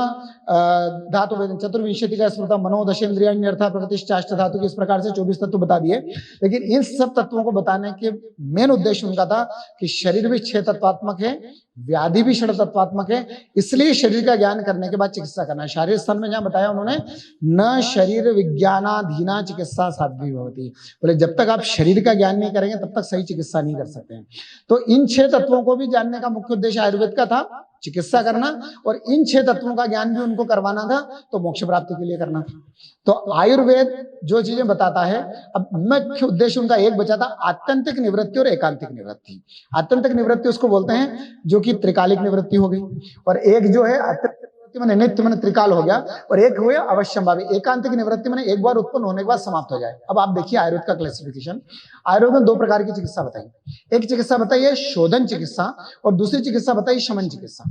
धातु चतुर्विंशति का स्मृत मनोदशेन्द्रियर्था प्रकृतिश्चाष्ट धातु की, इस प्रकार से 24 तत्व बता दिए। लेकिन इन सब तत्वों को बताने के मेन उद्देश्य उनका था कि शरीर भी 6 तत्वात्मक है, व्याधि भी षड तत्वात्मक है, इसलिए शरीर का ज्ञान करने के बाद चिकित्सा करना है। शारीरिक स्थान में जहां बताया उन्होंने, न शरीर विज्ञानाधीना चिकित्सा साध्वी भवति, बोले जब तक आप शरीर का ज्ञान नहीं करेंगे तब तक सही चिकित्सा नहीं कर सकते हैं। तो इन 6 तत्वों को भी जानने का मुख्य उद्देश्य आयुर्वेद का था, चिकित्सा करना, और इन 6 तत्वों का ज्ञान भी उनको करवाना था, तो मोक्ष प्राप्ति के लिए करना था। तो आयुर्वेद जो चीजें बताता है, अब मुख्य उद्देश्य उनका एक बचा था, आत्यंतिक निवृत्ति और एकांतिक निवृत्ति। आत्यंतिक निवृत्ति उसको बोलते हैं जो कि त्रिकालिक निवृत्ति हो गई, और एक जो है आत्यंतिक निवृत्ति माने नित्य माने त्रिकाल हो गया, और एक हुआ अवश्यंभावी एकांतिक निवृत्ति माने एक बार उत्पन्न होने के बाद समाप्त हो जाए। अब आप देखिए आयुर्वेद का क्लासिफिकेशन, आयुर्वेद ने 2 प्रकार की चिकित्सा बताई। एक चिकित्सा बताई है शोधन चिकित्सा, और दूसरी चिकित्सा बताई शमन चिकित्सा।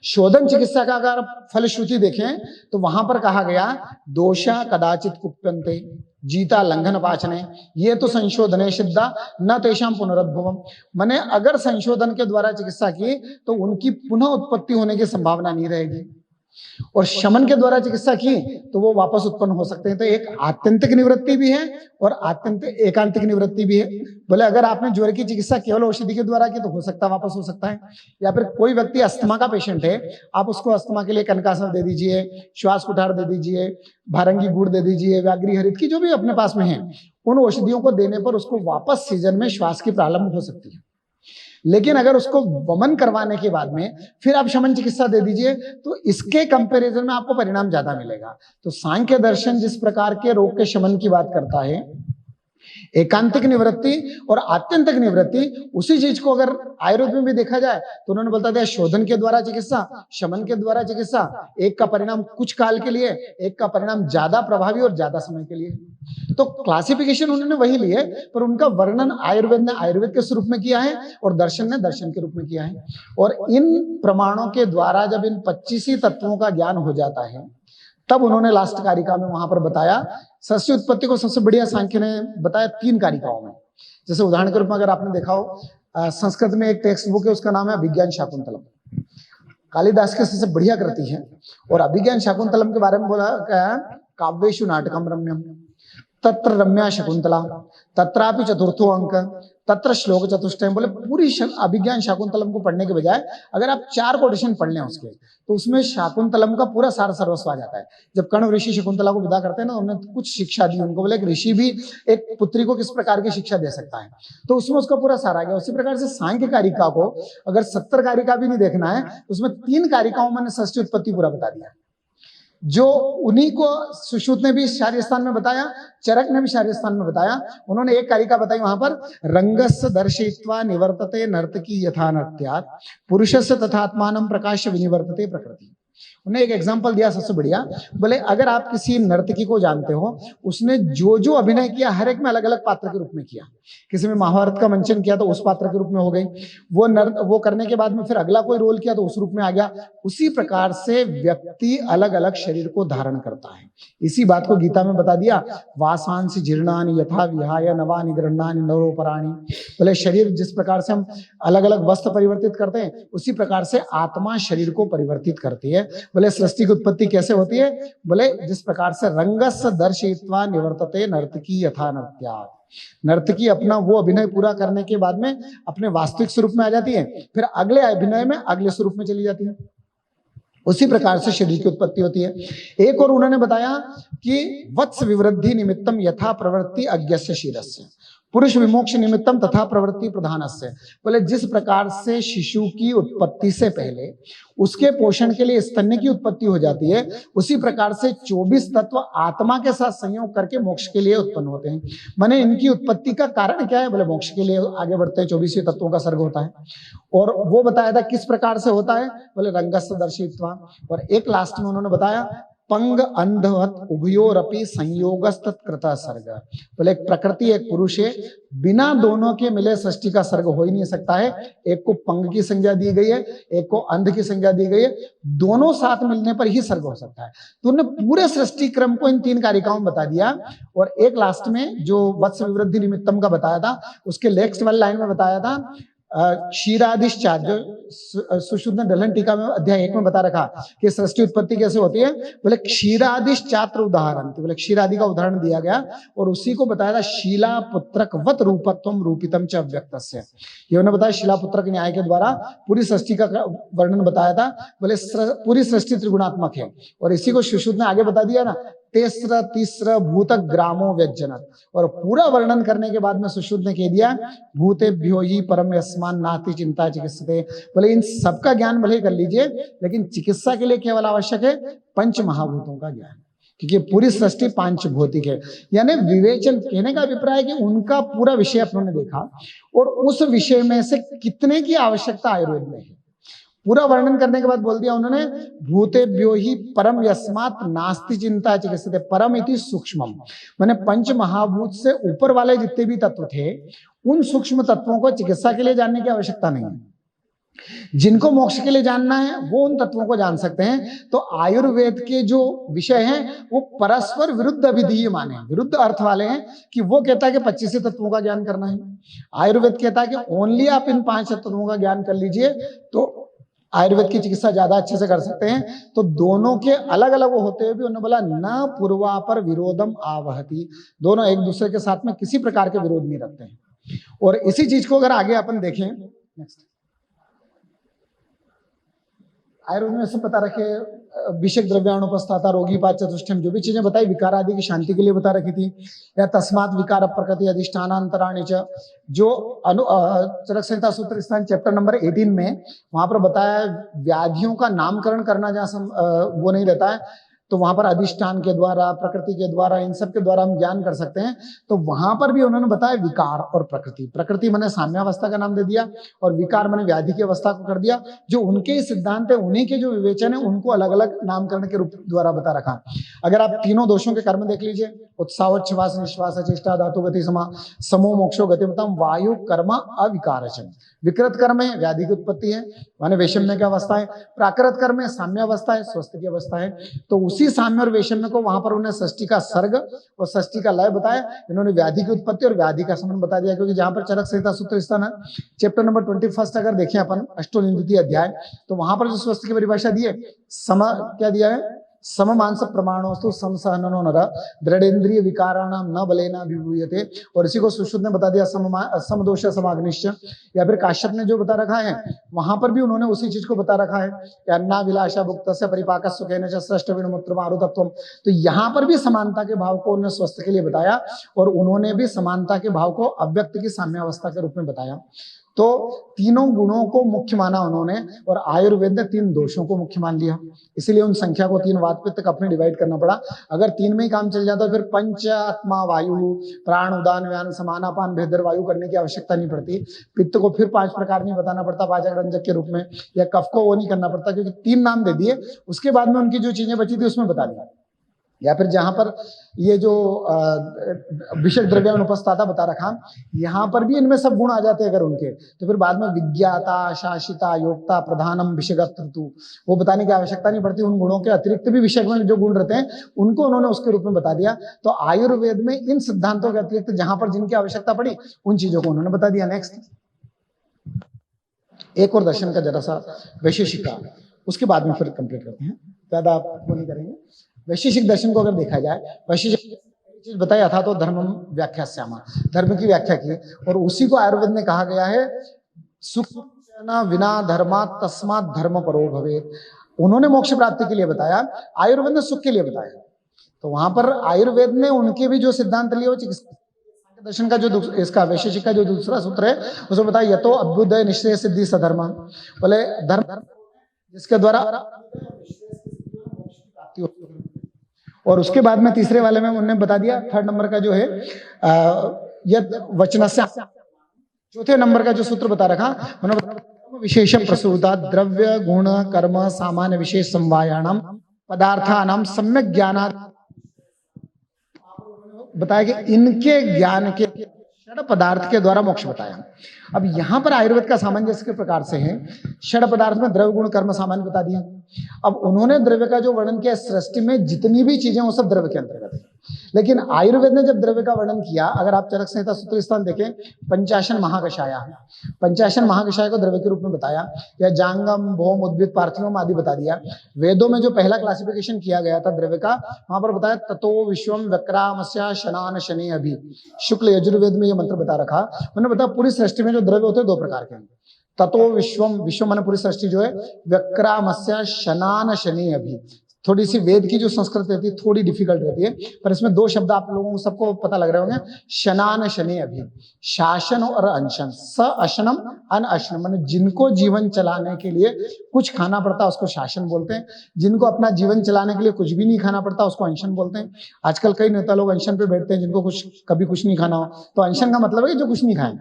शोधन चिकित्सा का अगर फलश्रुति देखें तो वहां पर कहा गया दोषा कदाचित कुप्यन्ते जीता लंघन पाचने, ये तो संशोधने सिद्धा न तेषाम पुनरुद्भवम, माने अगर संशोधन के द्वारा चिकित्सा की तो उनकी पुनः उत्पत्ति होने की संभावना नहीं रहेगी, और शमन के द्वारा चिकित्सा की तो वो वापस उत्पन्न हो सकते हैं। तो एक आत्यंतिक निवृत्ति भी है और आत्यंतिक एकांतिक निवृत्ति भी है। बोले अगर आपने ज्वर की चिकित्सा केवल औषधि के द्वारा की तो हो सकता है वापस हो सकता है, या फिर कोई व्यक्ति अस्थमा का पेशेंट है, आप उसको अस्थमा के लिए कनकासन दे दीजिए, श्वास कुठार दे दीजिए, भारंगी गुड़ दे दीजिए, व्याघ्री हरित की जो भी अपने पास में है, उन औषधियों को देने पर उसको वापस सीजन में श्वास की प्रारंभ हो सकती है। लेकिन अगर उसको वमन करवाने के बाद में फिर आप शमन चिकित्सा दे दीजिए तो इसके कंपैरिजन में आपको परिणाम ज्यादा मिलेगा। तो सांख्य दर्शन जिस प्रकार के रोग के शमन की बात करता है, एकांतिक निवृत्ति और आत्यंतिक निवृत्ति, उसी चीज को अगर आयुर्वेद में भी देखा जाए तो उन्होंने बोलता था शोधन के द्वारा चिकित्सा, शमन के द्वारा चिकित्सा, एक का परिणाम कुछ काल के लिए, एक का परिणाम ज्यादा प्रभावी और ज्यादा समय के लिए। तो क्लासिफिकेशन उन्होंने वही लिए, पर उनका वर्णन आयुर्वेद ने आयुर्वेद के स्वरूप में किया है और दर्शन ने दर्शन के रूप में किया है। और इन प्रमाणों के द्वारा जब इन 25 तत्वों का ज्ञान हो जाता है तब उन्होंने लास्ट कारिका में वहां पर बताया सृष्टि उत्पत्ति को सबसे बढ़िया सांख्य ने बताया 3 कारिकाओं में। जैसे उदाहरण के रूप में अगर आपने देखा हो, संस्कृत में एक टेक्स्ट बुक है, उसका नाम है विज्ञान शाकुंतलम। कालिदास की सबसे बढ़िया कृति है। और अभिज्ञान शाकुंतलम के बारे में बोला क्या, काव्येषु नाटकम रम्यम तत्र रम्या शकुंतला तत्रापि चतुर्थो अंक तत्र श्लोक चतुष्टयम। बोले पूरी अभिज्ञान शाकुंतलम को पढ़ने के बजाय अगर आप 4 कोटेशन पढ़ लें उसके, तो उसमें शाकुंतलम का पूरा सार सर्वस्व आ जाता है। जब कण्व ऋषि शकुंतला को विदा करते हैं ना, उन्होंने कुछ शिक्षा दी उनको, बोले एक ऋषि भी एक पुत्री को किस प्रकार की शिक्षा दे सकता है, तो उसमें उसका पूरा सार आ गया। उसी प्रकार से सांख्य कारिका को अगर 70 कारिका भी नहीं देखना है, तो उसमें 3 कारिकाओं में षष्ठी उत्पत्ति पूरा बता दिया, जो उन्हीं को सुश्रुत ने भी शारीर स्थान में बताया, चरक ने भी शारीर स्थान में बताया। उन्होंने एक कारिका बताई वहां पर, रंगस्य दर्शयित्वा निवर्तते नर्तकी यथा नृत्यात् पुरुषस्य तथात्मानं प्रकाश विनिवर्तते प्रकृति। उन्हें एक एग्जांपल दिया सबसे बढ़िया, बोले अगर आप किसी नर्तकी को जानते हो, उसने जो जो अभिनय किया हर एक में अलग अलग पात्र के रूप में किया। किसी में महाभारत का मंचन किया तो उस पात्र के रूप में हो गई, वो करने के बाद में फिर अगला कोई रोल किया तो उस रूप में आ गया। उसी प्रकार से व्यक्ति अलग अलग शरीर को धारण करता है। इसी बात को गीता में बता दिया, वासांसि जीर्णानि यथा विहाय नवानि गृह्णानि नरोपराणि। बोले शरीर जिस प्रकार से हम अलग अलग वस्त्र परिवर्तित करते हैं, उसी प्रकार से आत्मा शरीर को परिवर्तित करती है। बोले सृष्टि की उत्पत्ति कैसे होती है, बोले जिस प्रकार से रंगस्य दर्शयित्वा निवर्तते नर्तकी यथा नृत्यात्। नर्तकी अपना वो अभिनय पूरा करने के बाद में अपने वास्तविक स्वरूप में आ जाती है, फिर अगले अभिनय में अगले स्वरूप में चली जाती है। उसी प्रकार से शरीर की उत्पत्ति होती है। एक और उन्होंने बताया कि वत्स विवृद्धि निमित्तम यथा प्रवृत्ति अज्ञस्य शिरस्य पुरुष विमोक्ष निमित्तम तथा प्रवृत्ति प्रधानस्य। बोले जिस प्रकार से शिशु की उत्पत्ति से पहले उसके पोषण के लिए स्तन्य की उत्पत्ति हो जाती है, उसी प्रकार से 24 तत्व आत्मा के साथ संयोग करके मोक्ष के लिए उत्पन्न होते हैं। माने इनकी उत्पत्ति का कारण क्या है, बोले मोक्ष के लिए आगे बढ़ते हैं 24 तत्वों का सर्ग होता है। और वो बताया था किस प्रकार से होता है, बोले रंगस्य दर्शित्वा। और एक लास्ट में उन्होंने बताया पंग अंधवत उभयोरपि संयोगस्तत्कृता सर्ग। बोले एक प्रकृति एक पुरुष है, बिना दोनों के मिले सृष्टि का सर्ग हो ही नहीं सकता है। एक को पंग की संज्ञा दी गई है, एक को अंध की संज्ञा दी गई है, दोनों साथ मिलने पर ही सर्ग हो सकता है। तो उन्होंने पूरे सृष्टि क्रम को इन 3 कारिकाओं में बता दिया। और एक लास्ट में जो वत्स विवृद्धि निमित्तम का बताया था, उसके नेक्स्ट वाली लाइन में बताया था क्षीरादिश्चात, जो सुशुद्ध दलहन टीका में अध्याय 1 में बता रखा कि सृष्टि उत्पत्ति कैसे होती है। बोले क्षीरादिश्चात्र उदाहरण, बोले क्षीरादि का उदाहरण दिया गया और उसी को बताया था शीला पुत्रकवत रूपत्वम रूपितम च अव्यक्तस्य। ये उन्होंने बताया शिलापुत्रक न्याय के द्वारा पूरी सृष्टि का वर्णन बताया था। बोले पूरी सृष्टि त्रिगुणात्मक है। और इसी को सुशुद्ध ने आगे बता दिया ना, तेस्र तीस्र भूत ग्रामो व्यज्जनत। और पूरा वर्णन करने के बाद में सुशुद्ध ने कह दिया भूतेभ्यो ही परम यस्मान नाति चिंता चिकित्सते। बोले इन सबका ज्ञान भले कर लीजिए, लेकिन चिकित्सा के लिए केवल आवश्यक है 5 महाभूतों का ज्ञान, क्योंकि पूरी सृष्टि 5 भौतिक है। यानी विवेचन, कहने का अभिप्राय है कि उनका पूरा विषय अपनों ने देखा और उस विषय में से कितने की आवश्यकता आयुर्वेद में है, पूरा वर्णन करने के बाद बोल दिया उन्होंने भूतेभ्यो ही परम यस्मात् नास्ति चिंता चिकित्सते। परम इति सूक्ष्मम, माने 5 महाभूत से ऊपर वाले जितने भी तत्व थे, उन सूक्ष्म तत्वों को चिकित्सा के लिए जानने की आवश्यकता नहीं है। जिनको मोक्ष के लिए जानना है वो उन तत्वों को जान सकते हैं। तो आयुर्वेद के जो विषय हैं वो परस्पर विरुद्ध अभिधीय माने, विरुद्ध अर्थ वाले हैं। कि वो कहता है कि 25 तत्वों का ज्ञान करना है, आयुर्वेद कहता है कि ओनली आप इन 5 तत्वों का ज्ञान कर लीजिए तो आयुर्वेद की चिकित्सा ज्यादा अच्छे से कर सकते हैं। तो दोनों के अलग अलग होते हुए भी उन्होंने बोला न पूर्वा पर विरोधम आवहति, दोनों एक दूसरे के साथ में किसी प्रकार के विरोध नहीं रखते हैं। और इसी चीज को अगर आगे अपन देखें, नेक्स्ट आयुर्वेद में सब बता रखे, विषक द्रव्याणुपस्थाता रोगी पाच चतुष्टयम, जो भी चीजें बताई विकार आदि की शांति के लिए बता रखी थी। या तस्मात् विकार प्रकृति अधिष्ठानांतराणि च, जो चरक संहिता सूत्र स्थान चैप्टर नंबर 18 में वहां पर बताया व्याधियों का नामकरण करना जहां वो नहीं रहता है, तो वहां पर अधिष्ठान के द्वारा, प्रकृति के द्वारा, इन सब के द्वारा हम ज्ञान कर सकते हैं। तो वहां पर भी उन्होंने बताया विकार और प्रकृति। प्रकृति मैंने साम्यावस्था का नाम दे दिया और विकार मैंने व्याधि की अवस्था को कर दिया। जो उनके ही सिद्धांत है, उन्हीं के जो विवेचन है, उनको अलग अलग नामकरण के रूप द्वारा बता रखा। अगर आप तीनों दोषों के कर्म देख लीजिए, उत्साहोच्छ्वास निश्वास चेष्टा धातु गति समो मोक्षो गतिमतम वायु कर्म अविकारचम। विकृत कर्म है व्याधि की उत्पत्ति है, माने वैषम्य की अवस्था है। प्राकृत कर्म है साम्यावस्था है, स्वस्थ की अवस्था है। तो उसी साम्य और वैषम्य को वहां पर उन्होंने षष्ठी का सर्ग और षष्ठी का लय बताया। इन्होंने व्याधि की उत्पत्ति और व्याधि का संबंध बता दिया, क्योंकि जहां पर चरक संहिता सूत्र स्थान है चैप्टर नंबर 21 अगर देखें अपन अष्टोनिंदित अध्याय, तो वहां पर जो स्वस्थ की परिभाषा दी है, सम क्या दिया है, सम मांस प्रमाणोस्तु सम सहननो नर दृढ़ेन्द्रिय विकाराणाम न बलेना विभूयते, और इसी को सुश्रुत ने बता दिया समदोष समाग्निश्च। या फिर काश्यप ने जो बता रखा है वहां पर भी उन्होंने उसी चीज को बता रखा है कि अन्ना विलासा भुक्तस्य परिपाकस्य सुखेन च सृष्ट विणुमूत्र मारुतत्वम। तो यहाँ पर भी समानता के भाव को उन्होंने स्वस्थ के लिए बताया, और उन्होंने भी समानता के भाव को अव्यक्त की साम्यावस्था के रूप में बताया। तो तीनों गुणों को मुख्य माना उन्होंने, और आयुर्वेद ने 3 दोषों को मुख्य मान लिया। इसीलिए उन संख्या को 3 वात पित्त अपने डिवाइड करना पड़ा। अगर 3 में ही काम चल जाता फिर पंच आत्मा वायु प्राण उदान व्यान समानापान भेदर वायु करने की आवश्यकता नहीं पड़ती। पित्त को फिर 5 प्रकार नहीं बताना पड़ता पाचक रंजक के रूप में, या कफ को वो नहीं करना पड़ता, क्योंकि 3 नाम दे दिए, उसके बाद में उनकी जो चीजें बची थी उसमें बता दिया। या फिर जहां पर ये जो विषय द्रव्य अनुपस्थाता बता रखा, यहाँ पर भी इनमें सब गुण आ जाते हैं अगर उनके, तो फिर बाद में विज्ञाता शासिता योक्ता प्रधानम विषयगतृतु वो बताने की आवश्यकता नहीं पड़ती। उन गुणों के अतिरिक्त भी विषय में जो गुण रहते हैं उनको उन्होंने उसके रूप में बता दिया। तो आयुर्वेद में इन सिद्धांतों के अतिरिक्त जहां पर जिनकी आवश्यकता पड़ी उन चीजों को उन्होंने बता दिया। नेक्स्ट एक और दर्शन का जरा सा वैशेषिका, उसके बाद में फिर कंप्लीट करते हैं, ज्यादा आप वो नहीं करेंगे। वैशेषिक दर्शन को अगर देखा जाए, वैशेषिक चीज बताया था तो धर्म व्याख्या श्यामा, धर्म की व्याख्या की, और उसी को आयुर्वेद में कहा गया है सुख विना धर्मा तस्मात् धर्म परो भवेत्। उन्होंने मोक्ष प्राप्ति के लिए बताया, आयुर्वेद ने सुख के लिए बताया। तो वहां पर आयुर्वेद ने उनके भी जो सिद्धांत लिए वो चिकित्सा दर्शन का जो इसका वैशेषिक का जो दूसरा सूत्र है उसमें बताया यतो अभ्युदय निश्चय सिद्धि सधर्म, बोले धर्म जिसके द्वारा, और उसके बाद में तीसरे वाले में उन्होंने बता दिया 3rd नंबर का जो है यद वचनस्य, चौथे नंबर का जो सूत्र बता रखा उन्होंने विशेषम प्रसूता द्रव्य गुण कर्म सामान्य विशेष समवायाणाम पदार्थानाम सम्यक ज्ञानात्, बताया कि इनके ज्ञान के षड पदार्थ के द्वारा मोक्ष बताया। अब यहां पर आयुर्वेद का सामंजस्य के प्रकार से है, षड पदार्थ में द्रव्य गुण कर्म सामान्य बता दिया। अब उन्होंने द्रव्य का जो वर्णन किया, सृष्टि में जितनी भी चीजें वो सब द्रव्य के अंतर्गत है, लेकिन आयुर्वेद ने जब द्रव्य का वर्णन किया, अगर आप चरक संहिता सूत्र स्थान देखें, पंचाशन महाकषाया, पंचाशन महाकषाय को द्रव्य के रूप में बताया, या जांगम भौम उद्भिद पार्थिवम आदि बता दिया। वेदों में जो पहला क्लासिफिकेशन किया गया था द्रव्य का, वहां पर बताया ततो विश्वम व्यक्रामस्या शनान शनि अभि, शुक्ल यजुर्वेद में ये मंत्र बता रखा। उन्होंने बताया पूरी सृष्टि में जो द्रव्य होते हैं 2 प्रकार के, ततो विश्वम, विश्व माने पूरी सृष्टि जो है, व्यक्रामस्या शनान शनि अभि। थोड़ी सी वेद की जो संस्कृत रहती है थोड़ी डिफिकल्ट रहती है, पर इसमें 2 शब्द आप लोगों को सबको पता लग रहे होंगे, शनान शनि अभि, शासन और अनशन। स अशनम अन अशनम, माने जिनको जीवन चलाने के लिए कुछ खाना पड़ता है उसको शासन बोलते हैं, जिनको अपना जीवन चलाने के लिए कुछ भी नहीं खाना पड़ता उसको अनशन बोलते हैं। आजकल कई नेता लोग अनशन पे बैठते हैं जिनको कभी कुछ नहीं खाना हो, तो अनशन का मतलब है कि जो कुछ नहीं खाए।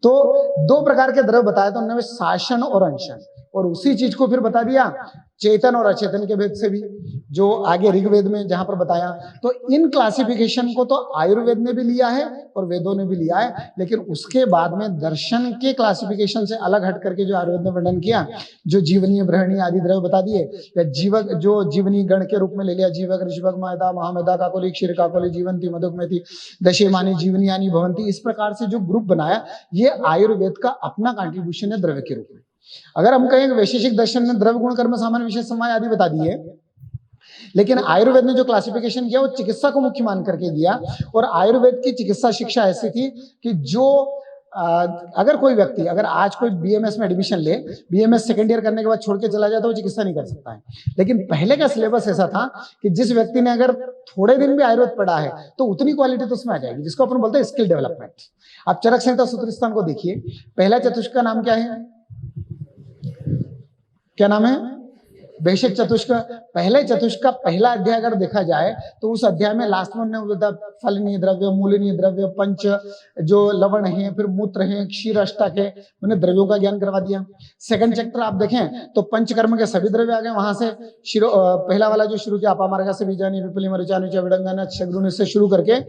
तो 2 प्रकार के द्रव्य बताए थे उन्होंने, शासन और अनशन, और उसी चीज को फिर बता दिया चेतन और अचेतन के भेद से भी, जो आगे ऋग्वेद में जहां पर बताया। तो इन क्लासिफिकेशन को तो आयुर्वेद ने भी लिया है और वेदों ने भी लिया है, लेकिन उसके बाद में दर्शन के क्लासिफिकेशन से अलग हट करके जो आयुर्वेद ने वर्णन किया, जो जीवनीय ब्रहणीय आदि द्रव्य बता दिए, या जीवक जो जीवनी गण के रूप में ले लिया, जीवक ऋषभक मैदा महामेदा काकोली क्षीर काकोली जीवंती मधुकमेथी दशेमानी जीवनी यानी भवंती, इस प्रकार से जो ग्रुप बनाया, ये आयुर्वेद का अपना कंट्रीब्यूशन है द्रव्य के रूप में। अगर हम कहें वैशेषिक दर्शन ने द्रव्य गुण कर्म सामान्य विशेष समवाय आदि बता दिए, लेकिन आयुर्वेद ने जो क्लासिफिकेशन किया वो चिकित्सा को मुख्य मान करके दिया। और आयुर्वेद की चिकित्सा शिक्षा ऐसी थी कि जो अगर कोई व्यक्ति, अगर आज कोई बीएमएस में एडमिशन ले, बीएमएस सेकेंड ईयर करने के बाद छोड़ के चला जाए तो वो चिकित्सा नहीं कर सकता है। लेकिन पहले का सिलेबस ऐसा था कि जिस व्यक्ति ने अगर थोड़े दिन भी आयुर्वेद पढ़ा है तो उतनी क्वालिटी तो उसमें आ जाएगी, जिसको अपन बोलते हैं स्किल डेवलपमेंट। आप चरक संहिता सूत्र स्थान को देखिए, पहला चतुष्क का नाम क्या है, क्या नाम है, वैशेषिक चतुष्क। पहले चतुष्क का पहला अध्याय अगर देखा जाए तो उस अध्याय में लास्ट में उन्होंने फलनीय द्रव्य, मूलनीय द्रव्य, पंच जो लवण है, फिर मूत्र है, क्षीर अष्टक है, उन्हें द्रव्यों का ज्ञान करवा दिया। सेकंड चैप्टर आप देखें तो पंचकर्म के सभी द्रव्य आ गए वहां से। पहला वाला जो शुरू किया अपामार्ग से बीजानी विपली मरिचानु विडंगन शग्रुन से शुरू करके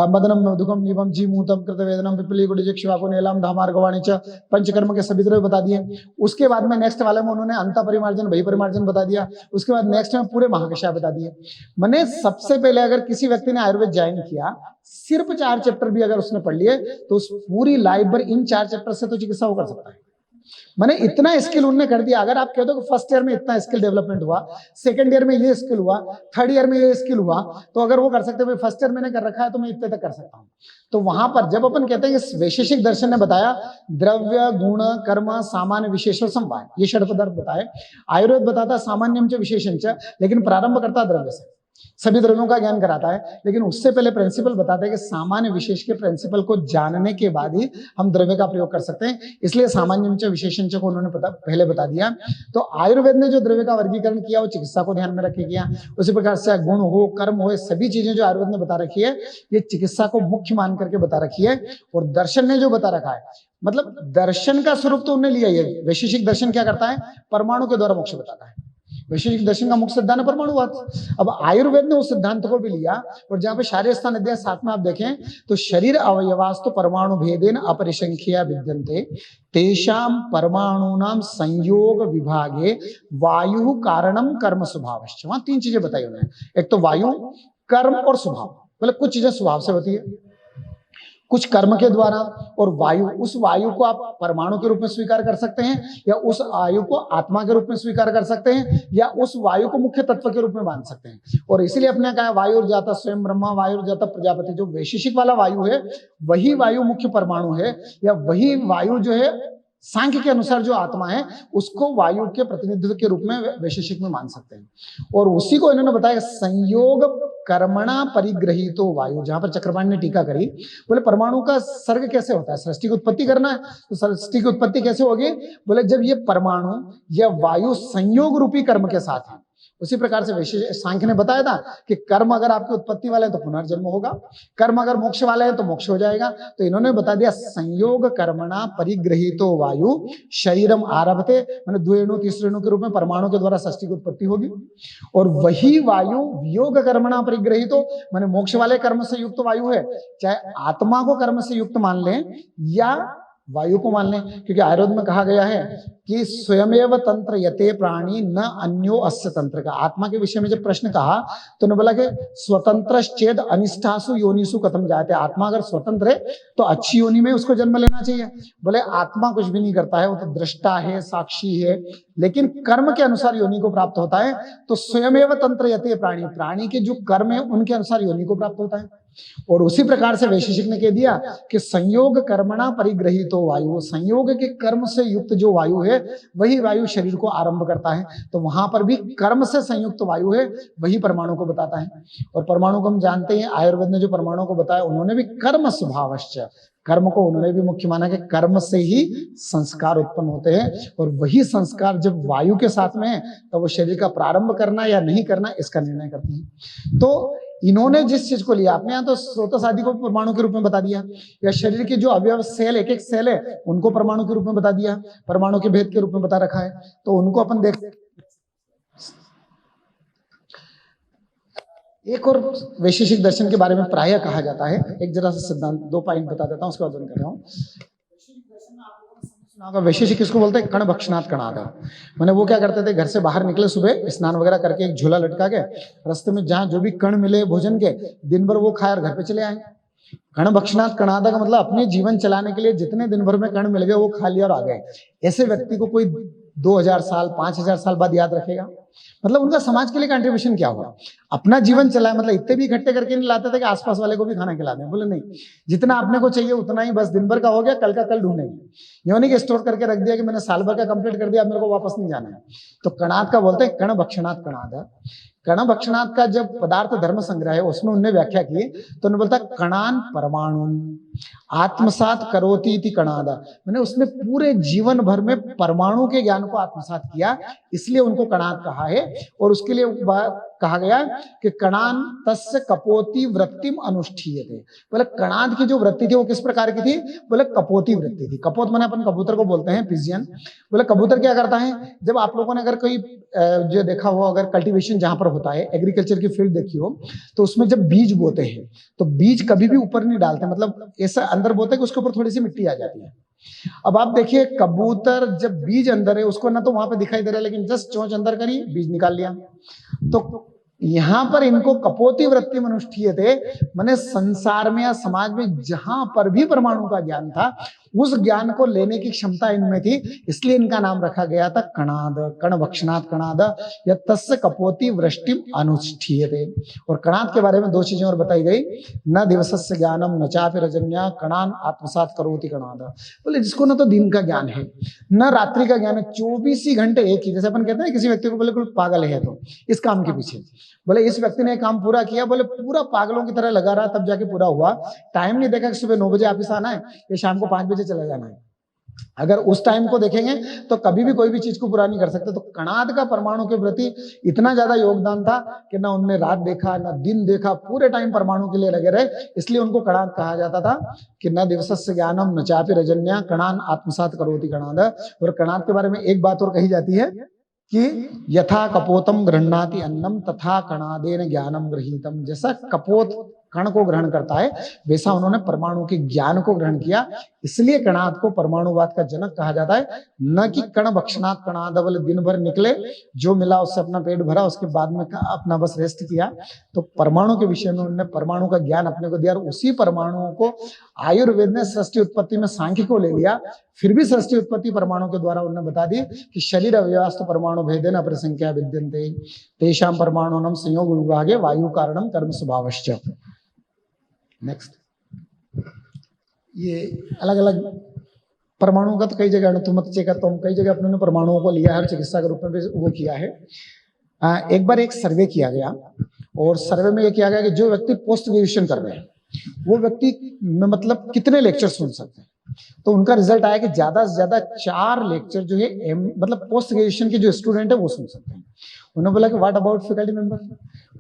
मदनम मधुकम निवम जी मूतम कृतवेदनम विपली गुडिजक शिवाको नीलम धामार्गवाणी च पंचकर्म के सभी द्रव्य बता दिए। उसके बाद में नेक्स्ट वाले में उन्होंने अंत परिमार्जन बहि परिमार्जन बता दिया, उसके बाद नेक्स्ट में पूरे महाकषाय बता दिए। मैंने सबसे पहले अगर किसी व्यक्ति ने आयुर्वेद ज्वाइन किया, सिर्फ 4 चैप्टर भी अगर उसने पढ़ लिए तो उस पूरी लाइफ भर इन 4 चैप्टर से तो चिकित्सा वो कर सकता है। मैंने इतना स्किल उन्होंने कर दिया। अगर आप कह दो कि फर्स्ट ईयर में इतना स्किल डेवलपमेंट हुआ, सेकंड ईयर में ये स्किल हुआ, थर्ड ईयर में ये स्किल हुआ, तो अगर वो कर सकते हैं, फर्स्ट ईयर मैंने कर रखा है तो मैं इतने तक कर सकता हूँ। तो वहां पर जब अपन कहते हैं कि वैशेषिक दर्शन ने बताया द्रव्य गुण कर्म सामान्य विशेष और समवाय, ये षड पदार्थ बताए। आयुर्वेद बताता सामान्यम च विशेषण च, लेकिन प्रारंभ करता द्रव्य से, सभी द्रव्यों का ज्ञान कराता है, लेकिन उससे पहले प्रिंसिपल बताते हैं कि सामान्य विशेष के प्रिंसिपल को जानने के बाद ही हम द्रव्य का प्रयोग कर सकते हैं। इसलिए सामान्य विशेषण को उन्होंने पहले बता दिया। तो आयुर्वेद ने जो द्रव्य का वर्गीकरण किया वो चिकित्सा को ध्यान में रखे किया। उसी प्रकार से गुण हो कर्म हो, सभी चीजें जो आयुर्वेद ने बता रखी है ये चिकित्सा को मुख्य मान करके बता रखी है। और दर्शन ने जो बता रखा है, मतलब दर्शन का स्वरूप तो उन्होंने लिया है। वैशेषिक दर्शन क्या करता है, परमाणु के द्वारा मोक्ष बताता है। वैशेषिक दर्शन का मुख्य सिद्धांत परमाणुवाद। अब आयुर्वेद ने उस सिद्धांत को भी लिया, और जहां पे शारीर स्थान अध्याय 7 में आप देखें तो शरीर अवयवास्तु परमाणु भेदेन अपरिसंख्या विद्यन्ते तेषाम परमाणुनाम संयोग विभागे वायु कारणम कर्म स्वभावश्च। वहां 3 चीजें बताई उन्होंने, एक तो वायु, कर्म और स्वभाव। मतलब कुछ चीजें स्वभाव से होती है, कुछ कर्म के द्वारा, और वायु, उस वायु को आप परमाणु के रूप में स्वीकार कर सकते हैं, या उस वायु को आत्मा के रूप में स्वीकार कर सकते हैं, या उस वायु को मुख्य तत्व के रूप में मान सकते हैं। और इसीलिए अपने कहा वायु जाता स्वयं ब्रह्मा, वायु जाता प्रजापति। जो वैशेषिक वाला वायु है वही वायु मुख्य परमाणु है, या वही वायु जो है सांख्य के अनुसार जो आत्मा है उसको वायु के प्रतिनिधित्व के रूप में वैशेषिक में मान सकते हैं। और उसी को इन्होंने बताया संयोग कर्मणा परिग्रहीतो वायु। जहां पर चक्रपाणी ने टीका करी, बोले परमाणु का सर्ग कैसे होता है, सृष्टि की उत्पत्ति करना है, तो सृष्टि की उत्पत्ति कैसे होगी, बोले जब ये परमाणु या वायु संयोग रूपी कर्म के साथ है। उसी प्रकार से वैशेषिक सांख्य ने बताया था कि कर्म अगर आपकी उत्पत्ति वाले हैं तो पुनर्जन्म होगा, कर्म अगर मोक्ष वाले हैं तो मोक्ष हो जाएगा। तो इन्होंने बता दिया संयोग कर्मणा परिग्रहीतो वायु शरीरम आरभते, मैंने 2 अणु 3 अणु के रूप में परमाणु के द्वारा सृष्टि की उत्पत्ति होगी। और वही वायु वियोग कर्मणा परिग्रहीतो, मैंने मोक्ष वाले कर्म से युक्त वायु है, चाहे आत्मा को कर्म से युक्त मान लें या वायु को मान लें, क्योंकि आयुर्वेद में कहा गया है कि स्वयमेव तंत्र यते प्राणी न अन्यो अस्य तंत्र का। आत्मा के विषय में जब प्रश्न कहा तो उन्होंने बोला कि स्वतंत्र चेद अनिष्ठासु योनिसु कथम जाते। आत्मा अगर स्वतंत्र है तो अच्छी योनि में उसको जन्म लेना चाहिए। बोले आत्मा कुछ भी नहीं करता है, वो तो दृष्टा है, साक्षी है, लेकिन कर्म के अनुसार योनि को प्राप्त होता है। तो स्वयमेव तंत्र यते प्राणी, प्राणी के जो कर्म है उनके अनुसार योनि को प्राप्त होता है। और उसी प्रकार से वैशेषिक ने कह दिया कि संयोग कर्मणा परिग्रहीतो वायु, संयोग के कर्म से युक्त जो वायु है वही वायु शरीर को आरंभ करता है। तो वहां पर भी कर्म से संयुक्त वायु है वही परमाणु को बताता है। और परमाणु को हम जानते हैं, आयुर्वेद ने जो परमाणु को बताया उन्होंने भी कर्म स्वभावश्च, कर्म को उन्होंने भी मुख्य माना कि कर्म से ही संस्कार उत्पन्न होते हैं, और वही संस्कार जब वायु के साथ में है तो वो शरीर का प्रारंभ करना या नहीं करना इसका निर्णय करते हैं। तो इन्होंने जिस चीज को लिया, आपने यहाँ तो स्रोतस आदि को परमाणु के रूप में बता दिया, या शरीर के जो अवयव सेल, एक एक सेल है उनको परमाणु के रूप में बता दिया, परमाणु के भेद के रूप में बता रखा है। तो उनको अपन देखते। एक और वैशेषिक दर्शन के बारे में प्रायः कहा जाता है, एक जरा सा सिद्धांत 2 पॉइंट बता देता हूँ, उसके बाद बंद कर रहा हूँ। वैशेषिक किसको बोलते हैं, कण भक्षणात् कणाद। मैंने वो क्या करते थे, घर से बाहर निकले सुबह स्नान वगैरह करके एक झोला लटका के रास्ते में जहां जो भी कण मिले भोजन के दिन भर वो खाए और घर पे चले आए। कण भक्षणात् कणाद का मतलब अपने जीवन चलाने के लिए जितने दिन भर में कण मिल गए वो खा लिया और आ गए। ऐसे व्यक्ति को कोई 2000 साल 5000 साल बाद याद रखेगा? मतलब उनका समाज के लिए कंट्रीब्यूशन क्या हुआ, अपना जीवन चलाए। मतलब इतने भी इकट्ठे करके नहीं लाते थे कि आसपास वाले को भी खाना खिला दें, बोले नहीं, जितना आपने को चाहिए उतना ही, बस दिन भर का हो गया, कल का कल ढूंढेंगे। ये नहीं कि स्टोर करके रख दिया कि मैंने साल भर का कंप्लीट कर दिया, अब मेरे को वापस नहीं जाना है। तो कणाद का बोलते हैं कण भक्षणात् कणाद। कण भक्षणात् का जब पदार्थ धर्म संग्रह है उसमें उन्होंने व्याख्या की तो उन्होंने बोलता कणान परमाणु आत्मसात करोति इति कणाद। मैंने उसने पूरे जीवन भर में परमाणु के ज्ञान को आत्मसात किया, इसलिए उनको कणाद कहा है। और उसके लिए कहा गया कि कणान तस्य कपोति वृत्तिम अनुष्ठीयते। बोले कणाद की जो वृत्ति थी वो किस प्रकार की थी, बोले कपोति वृत्ति थी। कपोत माने अपन कबूतर को बोलते हैं, पिजियन। बोले कबूतर क्या करता है, जब आप लोगों ने अगर कोई जो देखा हो, अगर कल्टीवेशन जहां पर होता है, एग्रीकल्चर की फील्ड देखी हो, तो उसमें जब बीज बोते हैं तो बीज कभी भी ऊपर नहीं डालते, मतलब ऐसा अंदर बोते हैं कि उसके ऊपर थोड़ी सी मिट्टी आ जाती है। अब आप देखिए कबूतर जब बीज अंदर है उसको ना तो वहां पे दिखाई दे रहा है, लेकिन जस्ट चोंच अंदर करी बीज निकाल लिया। तो यहाँ पर इनको कपोति वृत्ति मनुष्ठीय थे, माने संसार में या समाज में जहां पर भी परमाणु का ज्ञान था उस ज्ञान को लेने की क्षमता इनमें थी, इसलिए इनका नाम रखा गया था कणाद, कण भक्षणात् कणाद या तस्य कपोति वृष्टिम अनुष्ठीय थे। और कणाद के बारे में दो चीजें और बताई गई, न दिवसस्य ज्ञानम न चापि रजन्या कणान आत्मसात करोति कणाद। बोले जिसको ना तो दिन का ज्ञान है न रात्रि का ज्ञान है, 24 ही घंटे एक ही, जैसे अपन कहते हैं किसी व्यक्ति को बोले कोई पागल है तो इस काम के पीछे, बोले इस व्यक्ति ने काम पूरा किया, बोले पूरा पागलों की तरह लगा रहा तब जाके पूरा हुआ। टाइम नहीं देखा कि सुबह 9 बजे ऑफिस आना है या शाम को 5 बजे चला जाना है। अगर उस टाइम को देखेंगे तो कभी भी कोई भी चीज को पूरा नहीं कर सकते। तो कणाद का परमाणु के प्रति इतना ज्यादा योगदान था कि ना उनने रात देखा ना दिन देखा, पूरे टाइम परमाणु के लिए लगे रहे, इसलिए उनको कणाद कहा जाता था कि न दिवसस्य ज्ञानम न चापि रजन्या कणान आत्मसात करोति कणाद। और कणाद के बारे में एक बात और कही जाती है कि यथा कपोतम गृह्णाति अन्नम तथा कणादेन ज्ञानम गृहीतम। जैसा कपोत कण को ग्रहण करता है वैसा उन्होंने परमाणु के ज्ञान को ग्रहण किया, इसलिए कणाद को परमाणुवाद का जनक कहा जाता है। न कि कण भक्षणात् कणाद, बोले दिन भर निकले जो मिला उससे अपना पेट भरा उसके बाद में अपना बस रेस्ट किया। तो परमाणु के विषय में उन्होंने परमाणु का ज्ञान अपने को दिया और उसी परमाणुओं को आयुर्वेद ने सृष्टि उत्पत्ति में सांख्य को ले लिया, फिर भी सृष्टि उत्पत्ति परमाणु के द्वारा उन्होंने बता दी कि शरीर अवयवास्तु परमाणु भेदेन अपरिसंख्या विद्यन्ते तेषां परमाणुनां संयोग विभागे वायु कारणम कर्म स्वभावश्च। नेक्स्ट, ये अलग अलग परमाणुओं का तो कई जगह अणुमत चेक तो हम कई जगह अपने परमाणुओं को लिया है और चिकित्सा के रूप में भी वो किया है। एक बार एक सर्वे किया गया और सर्वे में ये किया गया कि जो व्यक्ति पोस्ट ग्रेजुएशन कर रहे हैं वो व्यक्ति में मतलब कितने लेक्चर सुन सकते हैं। तो उनका रिजल्ट आया कि ज्यादा से ज्यादा 4 लेक्चर जो है मतलब पोस्ट ग्रेजुएशन के जो स्टूडेंट है वो सुन सकते हैं। उन्होंने बोला कि व्हाट अबाउट फैकल्टी मेंबर,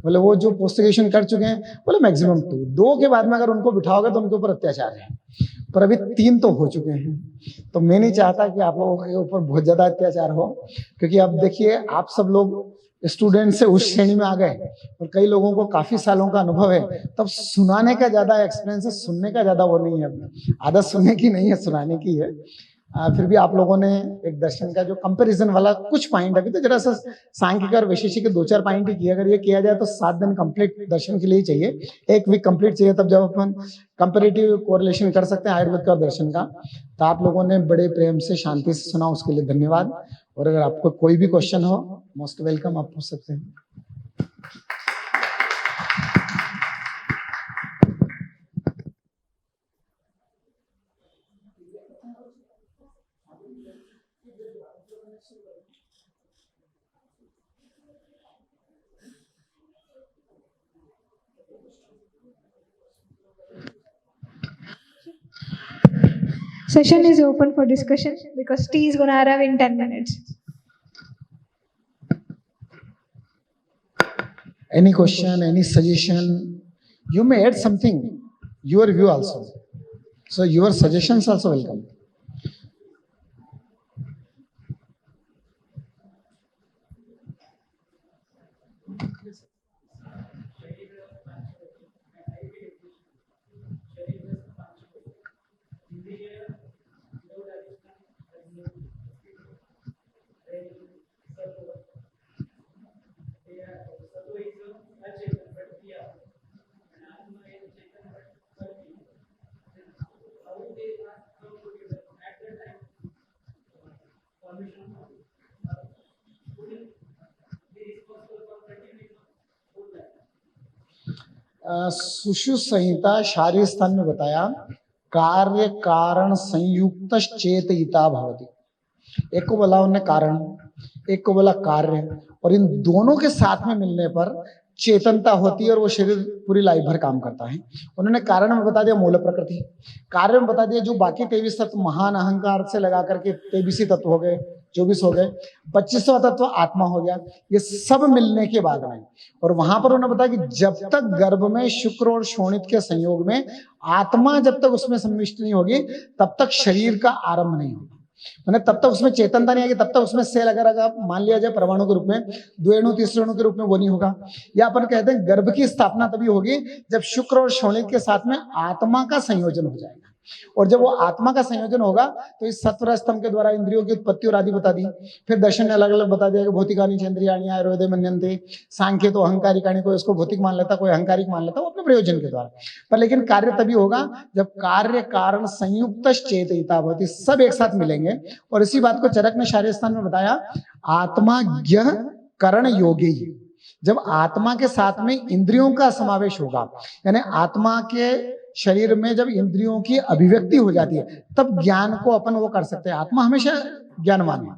बोले वो जो पोस्ट ग्रेजुएशन कर चुके हैं, बोले मैक्सिमम 2 के बाद में अगर उनको बिठाओगे तो उनके ऊपर अत्याचार है, पर अभी 3 तो हो चुके हैं। तो मैं नहीं चाहता कि आप लोगों के ऊपर बहुत ज्यादा अत्याचार हो, क्योंकि अब देखिए आप सब लोग स्टूडेंट से उस श्रेणी में आ गए और कई लोगों को काफी सालों का अनुभव है, तब सुनाने का ज्यादा एक्सपीरियंस है, सुनने का ज्यादा वो नहीं है। आदत सुनने की नहीं है, सुनाने की है। फिर भी आप लोगों ने एक दर्शन का जो कंपैरिजन वाला कुछ पॉइंट, अभी तो जरा सा सांख्यिक और वैशेषिक के 2-4 पॉइंट ही किया, अगर ये किया जाए तो 7 दिन कंप्लीट दर्शन के लिए चाहिए, 1 वीक कंप्लीट चाहिए, तब जब अपन कंपैरेटिव कोरिलेशन कर सकते हैं आयुर्वेद का और दर्शन का। तो आप लोगों ने बड़े प्रेम से शांति से सुना, उसके लिए धन्यवाद। और अगर आपको कोई भी क्वेश्चन हो, मोस्ट वेलकम, आप पूछ सकते हैं। Session is open for discussion because tea is going to arrive in 10 minutes. Any question, any suggestion, you may add something, your view also. So your suggestions also welcome. सुषु संहिता शारीर स्थान में बताया कार्य कारण संयुक्त चेतयिता भवति। एक को बोला उन्होंने कारण, एक को बोला कार्य, और इन दोनों के साथ में मिलने पर चेतनता होती है और वो शरीर पूरी लाइफ भर काम करता है। उन्होंने कारण में बता दिया मूल प्रकृति, कार्य में बता दिया जो बाकी 23 तत्व महान अहंकार से लगा करके 23 तत्व हो गए, 24 हो गए, 25वां तत्व आत्मा हो गया। ये सब मिलने के बाद में, और वहां पर उन्होंने बताया कि जब तक गर्भ में शुक्र और शोणित के संयोग में आत्मा जब तक उसमें सम्मिष्ट नहीं होगी तब तक शरीर का आरंभ नहीं होगा। मैंने तब तक उसमें चेतनता नहीं आएगी, तब तक उसमें सेल अगर मान लिया जाए परमाणु के रूप में, 2 अणु 3 अणु के रूप में वो नहीं होगा। या अपन कहते हैं गर्भ की स्थापना तभी होगी जब शुक्र और शोणित के साथ में आत्मा का संयोजन हो जाएगा। और जब वो आत्मा का संयोजन होगा तो इस सत्वर स्तंभ के द्वारा इंद्रियों की उत्पत्ति और आदि बता दी। फिर दर्शन ने अलग अलग बता दिया कि भौतिकानि चंद्रियाणी आयुर्वेदे मन्यन्ते, सांख्य तो अहंकारिकाणी, कोई उसको भौतिक मान लेता, कोई अहंकारिक मान लेता, वो अपने प्रयोजन के द्वारा। पर लेकिन कार्य तभी होगा जब कार्य कारण संयुक्त चेतयिता भवति, सब एक साथ मिलेंगे। और इसी बात को चरक ने शारीर स्थान में बताया, आत्मा ज्ञ करण योगी, जब आत्मा के साथ में इंद्रियों का समावेश होगा, यानी आत्मा के शरीर में जब इंद्रियों की अभिव्यक्ति हो जाती है, तब ज्ञान को अपन वो कर सकते हैं। आत्मा हमेशा ज्ञानवान है,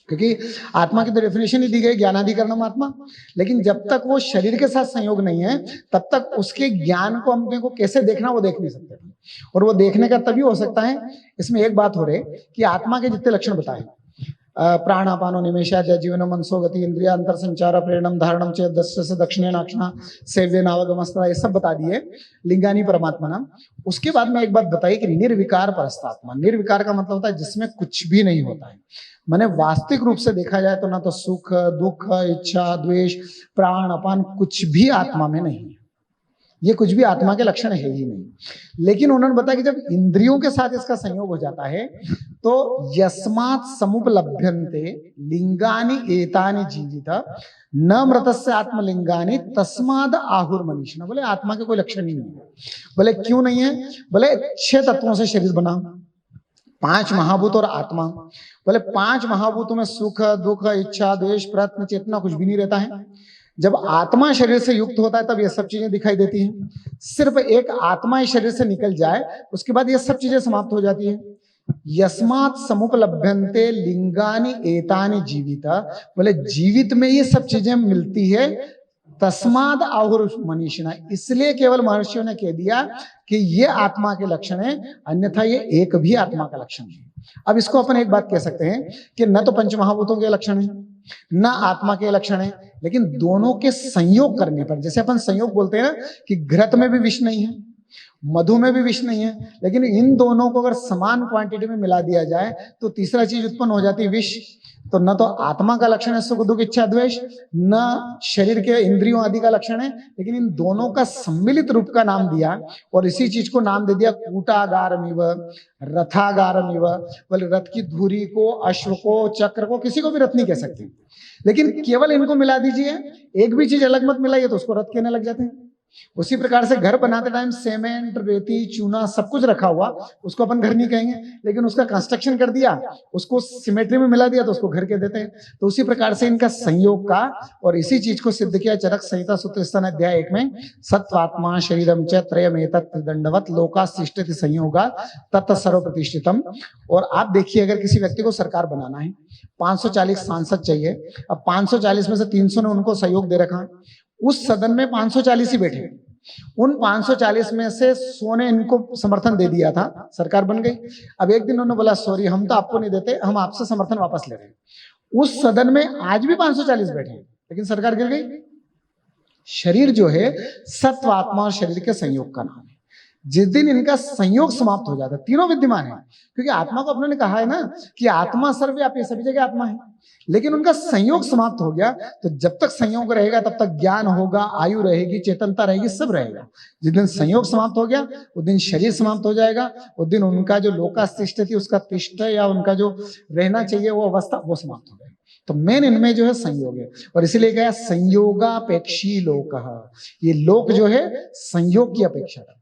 क्योंकि आत्मा की तो डेफिनेशन ही दी गई ज्ञानाधिकरणम आत्मा। लेकिन जब तक वो शरीर के साथ संयोग नहीं है, तब तक उसके ज्ञान को अपने को कैसे देखना वो देख नहीं सकते। और वो देखने का तभी हो सकता है, इसमें एक बात हो रही कि आत्मा के जितने लक्षण बताए, प्राणापानो निमेषा जीवन मनसो गति इंद्रिया अंतर संचार प्रेरणम धारणम चेत दस्य से दक्षिणे नाक्षणा सेव्य नावगमस्ता, ये सब बता दिए लिंगानी परमात्मा नाम। उसके बाद में एक बात बताई कि निर्विकार परस्तात्मा। निर्विकार का मतलब होता है जिसमें कुछ भी नहीं होता है, माने वास्तविक रूप से देखा जाए तो ना तो सुख दुख इच्छा द्वेष प्राण अपान कुछ भी आत्मा में नहीं है, ये कुछ भी आत्मा के लक्षण है ही नहीं। लेकिन उन्होंने बताया कि जब इंद्रियों के साथ इसका संयोग हो जाता है तो यस्मात् समुपलभ्यन्ते लिंगानि एतानि जीवित न मृतस्य आत्मलिंगानि तस्माद आहुर मनीषिणः। बोले आत्मा के कोई लक्षण ही नहीं है। बोले क्यों नहीं है? बोले 6 तत्वों से शरीर बना, 5 महाभूत और आत्मा। बोले 5 महाभूतों में सुख दुख इच्छा द्वेष प्रयत्न चेतना कुछ भी नहीं रहता है। जब आत्मा शरीर से युक्त होता है तब ये सब चीजें दिखाई देती हैं। सिर्फ एक आत्मा इस शरीर से निकल जाए उसके बाद ये सब चीजें समाप्त हो जाती है। यस्मात् समुपलभ्यन्ते लिंगानि एतानि जीवित, बोले जीवित में ये सब चीजें मिलती है। तस्माद आहुर मनीषिणः, इसलिए केवल महर्षियों ने कह दिया कि ये आत्मा के लक्षण है, अन्यथा ये एक भी आत्मा का लक्षण है। अब इसको अपन एक बात कह सकते हैं कि न तो पंचमहाभूतों के लक्षण है न आत्मा के लक्षण है, लेकिन दोनों के संयोग करने पर, जैसे अपन संयोग बोलते हैं ना कि घृत में भी विष नहीं है मधु में भी विष नहीं है, लेकिन इन दोनों को अगर समान क्वांटिटी में मिला दिया जाए तो तीसरा चीज उत्पन्न हो जाती है विष। तो न तो आत्मा का लक्षण है सुख दुख इच्छा द्वेष, न शरीर के इंद्रियों आदि का लक्षण है, लेकिन इन दोनों का सम्मिलित रूप का नाम दिया और इसी चीज को नाम दे दिया कूटागारमिव रथागारमिव। बोले रथ की धुरी को, अश्व को, चक्र को, किसी को भी रथ नहीं कह सकते, लेकिन केवल इनको मिला दीजिए, एक भी चीज अलग मत मिलाइए तो उसको रथ कहने लग जाते हैं। उसी प्रकार से घर बनाते टाइम सीमेंट रेती चूना सब कुछ रखा हुआ, उसको अपन घर नहीं कहेंगे, लेकिन उसका कंस्ट्रक्शन कर दिया, उसको सिमेट्री में मिला दिया तो उसको घर कह देते हैं। तो उसी प्रकार से इनका संयोग का, और इसी चीज को सिद्ध किया चरक संहिता सूत्र स्थान अध्याय 1 में, सत्वात्मा शरीरम च त्रयमेतत् त्रिदंडवत् लोकास्तिष्ठति संयोगा तत् सर्व प्रतिष्ठितम। और आप देखिए अगर किसी व्यक्ति को सरकार बनाना है, 540 सांसद चाहिए, अब 540 में से 300 ने उनको सहयोग दे रखा, उस सदन में 540 ही बैठे, उन 540 में से 100 ने इनको समर्थन दे दिया था, सरकार बन गई। अब एक दिन उन्होंने बोला सॉरी हम तो आपको नहीं देते, हम आपसे समर्थन वापस ले रहे हैं। उस सदन में आज भी 540 बैठे हैं, लेकिन सरकार गिर गई। शरीर जो है सत्व आत्मा और शरीर के संयोग का नाम है। जिस दिन इनका संयोग समाप्त हो जाता है, तीनों विद्यमान है, क्योंकि आत्मा को अपने ने कहा है ना कि आत्मा सर्वव्यापी, सभी जगह आत्मा है, लेकिन उनका संयोग समाप्त हो गया। तो जब तक संयोग रहेगा तब तक ज्ञान होगा, आयु रहेगी, चेतनता रहेगी, सब रहेगा। जिस दिन संयोग समाप्त हो गया उस दिन शरीर समाप्त हो जाएगा, उस दिन उनका जो लोकास्तिष्ठति, उसका तिष्ठ या उनका जो रहना चाहिए वो अवस्था वो समाप्त हो गई। तो मेन इनमें जो है संयोग है, और इसीलिए क्या संयोगापेक्षी लोक, ये लोक जो है संयोग की अपेक्षा करता है।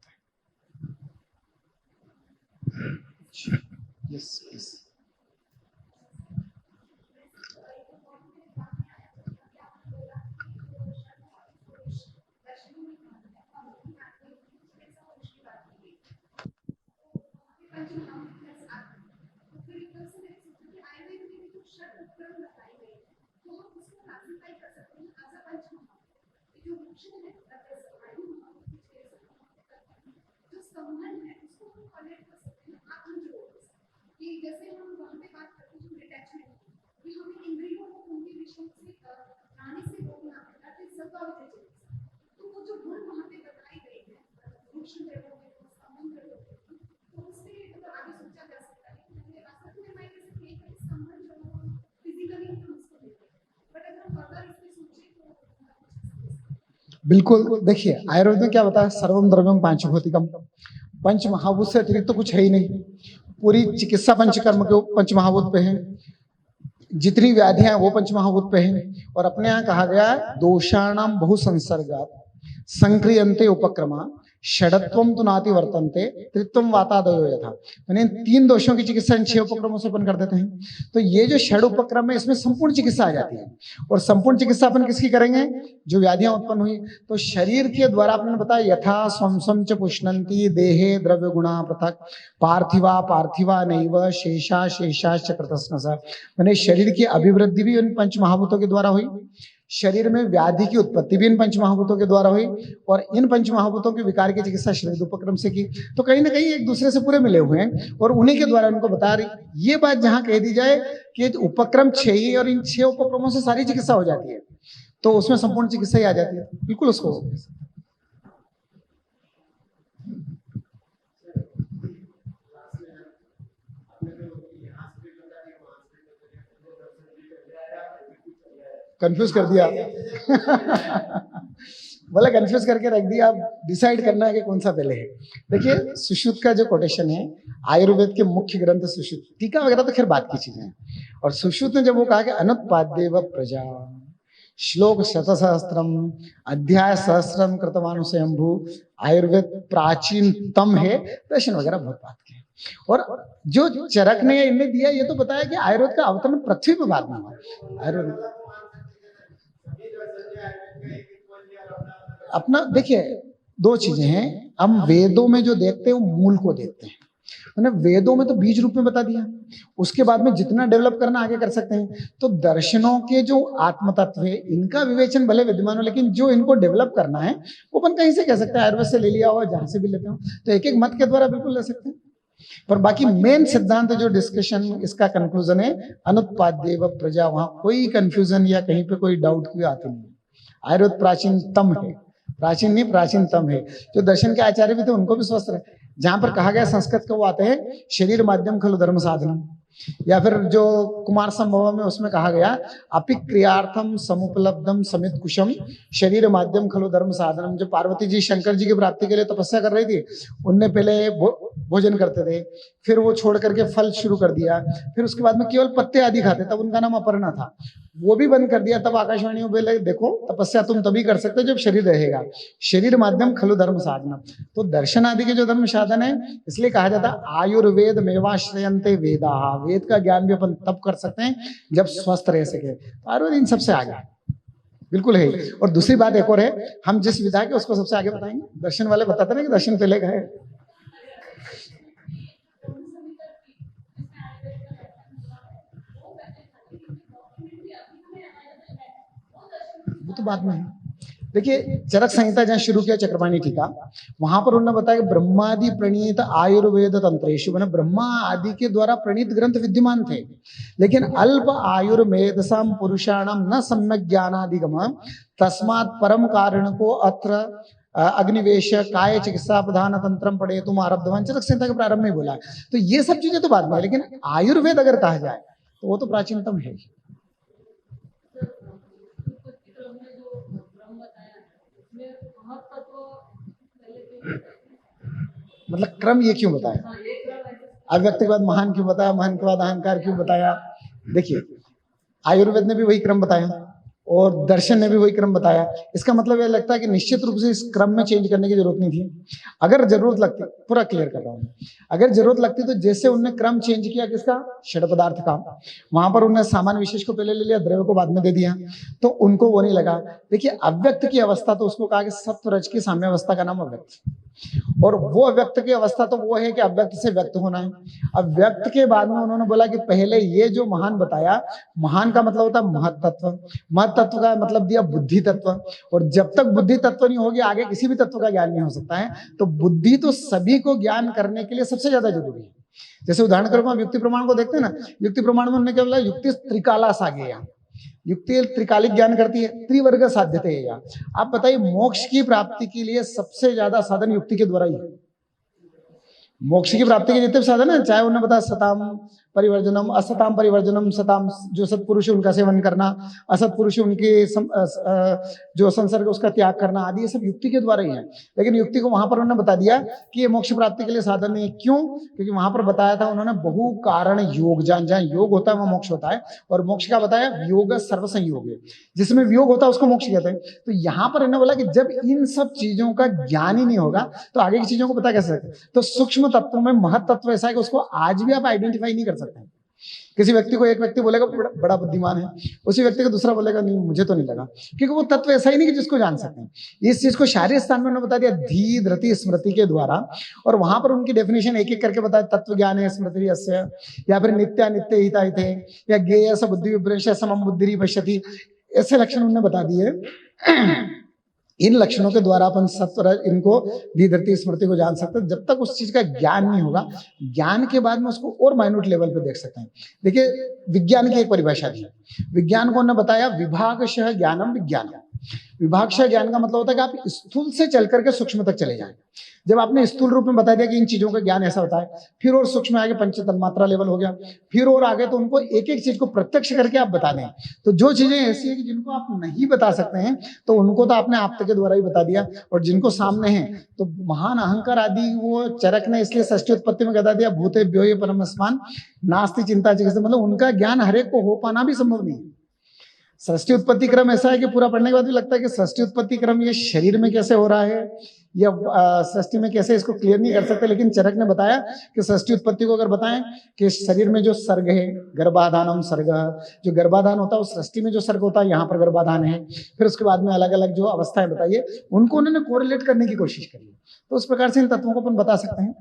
Yes, yes. जैसे हम वहाँ पे बात करते हैं डिटैचमेंट कि हमें इंद्रियों को उनके विषयों से आने से रोकना पड़ता है, तो वो जो गुण वहाँ पे बताई गई है वृक्ष समुद्र, तो उससे आगे सोचा जा सकता है कि वास्तव में मैं कैसे क्रिएट कर संबंध जो है फिजिकली हम उसको देते हैं, बट अगर हम फर्दर इसमें सोचे तो बिल्कुल। देखिए आयुर्वेद में क्या बताया, सर्वम द्रव्यम पांचभौतिकम, पंचमहाभूत से अतिरिक्त तो कुछ है ही नहीं। पूरी चिकित्सा पंचकर्म के पंचमहाभूत पे है, जितनी व्याधियां हैं वो पंचमहाभूत पे है। और अपने यहाँ कहा गया दोषाणाम बहुसंसर्गात् संक्रियन्ते उपक्रमा षडत्वम तु नाति वर्तन्ते त्रित्वम वातादयो यथा। यानी इन 3 दोषों की चिकित्सा इन 6 उपक्रमों से अपन कर देते हैं। तो ये जो षड उपक्रम है इसमें संपूर्ण चिकित्सा आ जाती है। और संपूर्ण चिकित्सा अपन किसकी करेंगे? जो व्याधियां उत्पन्न हुई तो शरीर के द्वारा आपने बताया यथा स्वंसम च पुष्णन्ति देहे द्रव्य गुणा पृथक पार्थिवा पार्थिवा नैव शेषा शेषाश्च कृतस्नसा। यानी शरीर की अभिवृद्धि भी इन पंच महाभूतों के द्वारा हुई, शरीर में व्याधि की उत्पत्ति भी इन पंच महाभूतों के द्वारा हुई, और इन पंच महाभूतों के विकार की चिकित्सा शरीर उपक्रम से की। तो कहीं ना कहीं एक दूसरे से पूरे मिले हुए हैं और उन्हीं के द्वारा उनको बता रही। ये बात जहां कह दी जाए कि उपक्रम 6 ही और इन 6 उपक्रमों से सारी चिकित्सा हो जाती है, तो उसमें संपूर्ण चिकित्सा ही आ जाती है। बिल्कुल उसको कंफ्यूज कर दिया बोला कंफ्यूज करके रख दिया। आप डिसाइड करना है कि कौन सा पहले है। देखिए सुश्रुत का जो कोटेशन है, आयुर्वेद के मुख्य ग्रंथ सुश्रुत, टीका वगैरह तो खैर बात की चीजें हैं। और सुश्रुत ने जब वो कहा कि अनुत्पाद्येव प्रजा श्लोक शतसहस्त्रम अध्याय सहस्त्रम कृतवानु स्वयंभू, आयुर्वेद प्राचीनतम है, दर्शन वगैरह बहुत बात की। और जो चरक ने इनने दिया ये तो बताया कि आयुर्वेद का अवतरण पृथ्वी पर बाद में हुआ। आयुर्वेद अपना देखिए 2 चीजें हैं, हम वेदों में जो देखते हैं वो मूल को देखते हैं। मैंने वेदों में तो बीज रूप में बता दिया, उसके बाद में जितना डेवलप करना आगे कर सकते हैं। तो दर्शनों के जो आत्म तत्व है इनका विवेचन भले विद्यमान हो, लेकिन जो इनको डेवलप करना है वो अपन कहीं से कह सकते हैं, आयुर्वेद से ले लिया हो, जहां से भी लेते हो, तो एक एक मत के द्वारा बिल्कुल ले सकते हैं। पर बाकी मेन सिद्धांत जो डिस्कशन इसका कंक्लूजन है अनुत्पाद्येव प्रजा, वहां कोई कंफ्यूजन या कहीं पे कोई डाउट की आती नहीं। आयुर्वेद प्राचीनतम है, प्राचीन नहीं प्राचीनतम है। जो दर्शन के आचार्य भी थे उनको भी स्वस्थ रहे। जहां पर कहा गया संस्कृत का वो आते हैं शरीर माध्यम खलु धर्म साधनम, या फिर जो कुमार संभव में उसमें कहा गया अपि क्रियार्थम समुपलब्धम समित कुशम शरीर माध्यम खलु धर्म साधनम। जो पार्वती जी शंकर जी की प्राप्ति के लिए तपस्या कर रही थी, उनने पहले भोजन करते थे, फिर वो छोड़ करके फल शुरू कर दिया, फिर उसके बाद में केवल पत्ते आदि खाते, तब उनका नाम अपर्णा था, वो भी बंद कर दिया। तब आकाशवाणी में बोले देखो तपस्या तुम तभी कर सकते हो जब शरीर रहेगा, शरीर माध्यम खलु धर्म साधनम। तो दर्शन आदि के जो धर्म साधन है, इसलिए कहा जाता है आयुर्वेद मेवाश्रयन्ते वेदा, वेद का ज्ञान भी अपन तब कर सकते हैं जब स्वस्थ रह सके। तो आयुर्वेद इन सबसे आगे बिल्कुल है। और दूसरी बात एक और है, हम जिस विधा के उसको सबसे आगे बताएंगे। दर्शन वाले बताते ना कि दर्शन पहले का है, वो तो बाद में है। देखिए चरक संहिता जहाँ शुरू किया चक्रपाणी टीका, वहां पर उन्होंने बताया कि ब्रह्मादि प्रणीत आयुर्वेद तंत्रेशु, मैंने ब्रह्मा आदि के द्वारा प्रणीत ग्रंथ विद्यमान थे, लेकिन अल्प आयुर्वेदसाम पुरुषाणाम न सम्यक ज्ञानादिगम तस्मात् परम कारण को अत्र अग्निवेश काय चिकित्सा प्रधान तंत्रम पढ़े तुम आरब्धवान, चरक संहिता के प्रारंभ में बोला। तो ये सब चीजें तो बाद में, लेकिन आयुर्वेद अगर कहा जाए तो वो तो प्राचीनतम है। मतलब क्रम ये क्यों बताया, अव्यक्त के बाद महान क्यों बताया, महान के बाद अहंकार क्यों बताया? देखिए आयुर्वेद ने भी वही क्रम बताया और दर्शन ने भी वही क्रम बताया। इसका मतलब यह लगता है कि निश्चित रूप से इस क्रम में चेंज करने की जरूरत नहीं थी। अगर जरूरत लगती, पूरा क्लियर कर रहा हूँ, अगर जरूरत लगती तो जैसे उनने क्रम चेंज किया किसका, षड पदार्थ का, वहां पर उन्होंने सामान्य विशेष को पहले ले लिया, द्रव्य को बाद में दे दिया, तो उनको वो नहीं लगा। देखिए अव्यक्त की अवस्था तो उसको कहा कि सत्व रज की साम्य अवस्था का नाम अव्यक्त, और वो अव्यक्त की अवस्था तो वो है कि अव्यक्त से व्यक्त होना है। अब व्यक्त के बाद में उन्होंने बोला कि पहले ये जो महान बताया, महान का मतलब होता है महत्तत्व, महत्तत्व का मतलब दिया बुद्धि तत्व, और जब तक बुद्धि तत्व नहीं होगी आगे किसी भी तत्व का ज्ञान नहीं हो सकता है। तो बुद्धि तो सभी को ज्ञान करने के लिए सबसे ज्यादा जरूरी है। जैसे उदाहरण करो हम युक्ति प्रमाण को देखते हैं ना, युक्ति प्रमाण में उन्होंने क्या बोला, युक्ति त्रिकाला सागे, युक्ति त्रिकालिक ज्ञान करती है, त्रिवर्ग साध्यते है। आप बताइए मोक्ष की प्राप्ति के लिए सबसे ज्यादा साधन युक्ति के द्वारा ही है। मोक्ष की प्राप्ति के जितने भी साधन है, चाहे उन्होंने बताया सताम परिवर्जनम, असताम परिवर्जनम, सताम जो सत्पुरुष है उनका सेवन करना, असत्पुरुष उनके जो संसर्ग उसका त्याग करना आदि, ये सब युक्ति के द्वारा ही है। लेकिन युक्ति को वहां पर उन्होंने बता दिया कि ये मोक्ष प्राप्ति के लिए साधन नहीं है। क्यों? क्योंकि वहां पर बताया था उन्होंने बहु कारण योग, जहां योग होता है वहां मोक्ष होता है। और मोक्ष का बताया वियोग सर्व संयोग है, जिसमें वियोग होता है उसको मोक्ष कहते हैं। तो यहाँ पर इन्होंने बोला कि जब इन सब चीजों का ज्ञान ही नहीं होगा तो आगे की चीजों को पता कैसे सकते? तो सूक्ष्म तत्वों में महत तत्व ऐसा है कि उसको आज भी आप आइडेंटिफाई नहीं कर सकते। किसी व्यक्ति को एक व्यक्ति बोलेगा बड़ा बुद्धिमान है, उसी व्यक्ति को दूसरा बोलेगा नहीं मुझे तो नहीं लगा, क्योंकि वो तत्व ऐसा ही नहीं कि जिसको जान सकते हैं। इस चीज को शारीरिक स्थान में उन्होंने बता दिया धी धृति स्मृति के द्वारा, और वहां पर उनकी डेफिनेशन एक एक करके बताया। तत्व ज्ञान है स्मृति अस्य, या फिर नित्या नित्य हिता हिते, या ज्ञेय स बुद्धि विभ्रेश समम बुद्धि पश्यति, ऐसे लक्षण उन्होंने बता दिए। इन लक्षणों के द्वारा अपन सत्व इनको धृति स्मृति को जान सकते हैं। जब तक उस चीज का ज्ञान नहीं होगा, ज्ञान के बाद में उसको और माइन्यूट लेवल पे देख सकते हैं। देखिए विज्ञान की एक परिभाषा दी, विज्ञान को उन्होंने बताया विभागशः ज्ञानम विज्ञान। विभागशः ज्ञान का मतलब होता है कि आप स्थूल से चल करके सूक्ष्म तक चले जाएं। जब आपने स्थूल रूप में बता दिया कि इन चीजों का ज्ञान ऐसा होता है, फिर और सूक्ष्म आगे पंच तन्मात्रा लेवल हो गया, फिर और आगे तो उनको एक एक चीज को प्रत्यक्ष करके आप बता दें। तो जो चीजें ऐसी है कि जिनको आप नहीं बता सकते हैं, तो उनको तो आपने आप के द्वारा ही बता दिया, और जिनको सामने है तो महान अहंकार आदि वो चरक ने इसलिए षष्ठी उत्पत्ति में बता दिया भूते व्योय परमस्मान नास्ति चिंता चिकित्सा, मतलब उनका ज्ञान हर एक को हो पाना भी संभव नहीं है। षष्ठी उत्पत्ति क्रम ऐसा है कि पूरा पढ़ने के बाद भी लगता है कि षष्ठी उत्पत्ति क्रम ये शरीर में कैसे हो रहा है, या षष्ठी में कैसे, इसको क्लियर नहीं कर सकते। लेकिन चरक ने बताया कि षष्ठी उत्पत्ति को अगर बताएं कि शरीर में जो सर्ग है गर्भाधानम सर्ग, जो गर्भाधान होता है उस सृष्टि में जो सर्ग होता है यहाँ पर गर्भाधान है, फिर उसके बाद में अलग अलग जो अवस्थाएं बताइए उनको उन्होंने कोरिलेट करने की कोशिश करी। तो उस प्रकार से इन तत्वों को अपन बता सकते हैं।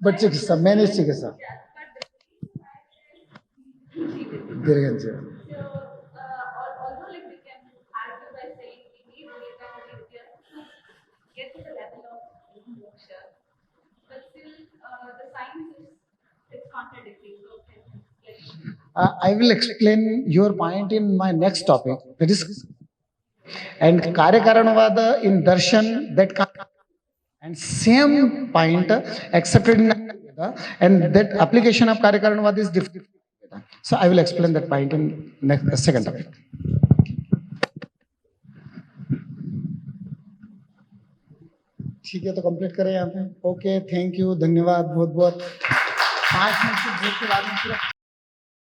बट चिकित्सा मैंने चिकित्सा I will explain your point in my next topic, that is, and Karya-Karanavada in Darshan, that and same point accepted in Ayurveda, and that application of Karya-Karanavada is different. So I will explain that point in next second topic. ठीक है, तो complete करें यहाँ पे। Okay, thank you, धन्यवाद बहुत बहुत। 5 minute के ब्रेक के बाद में पूरा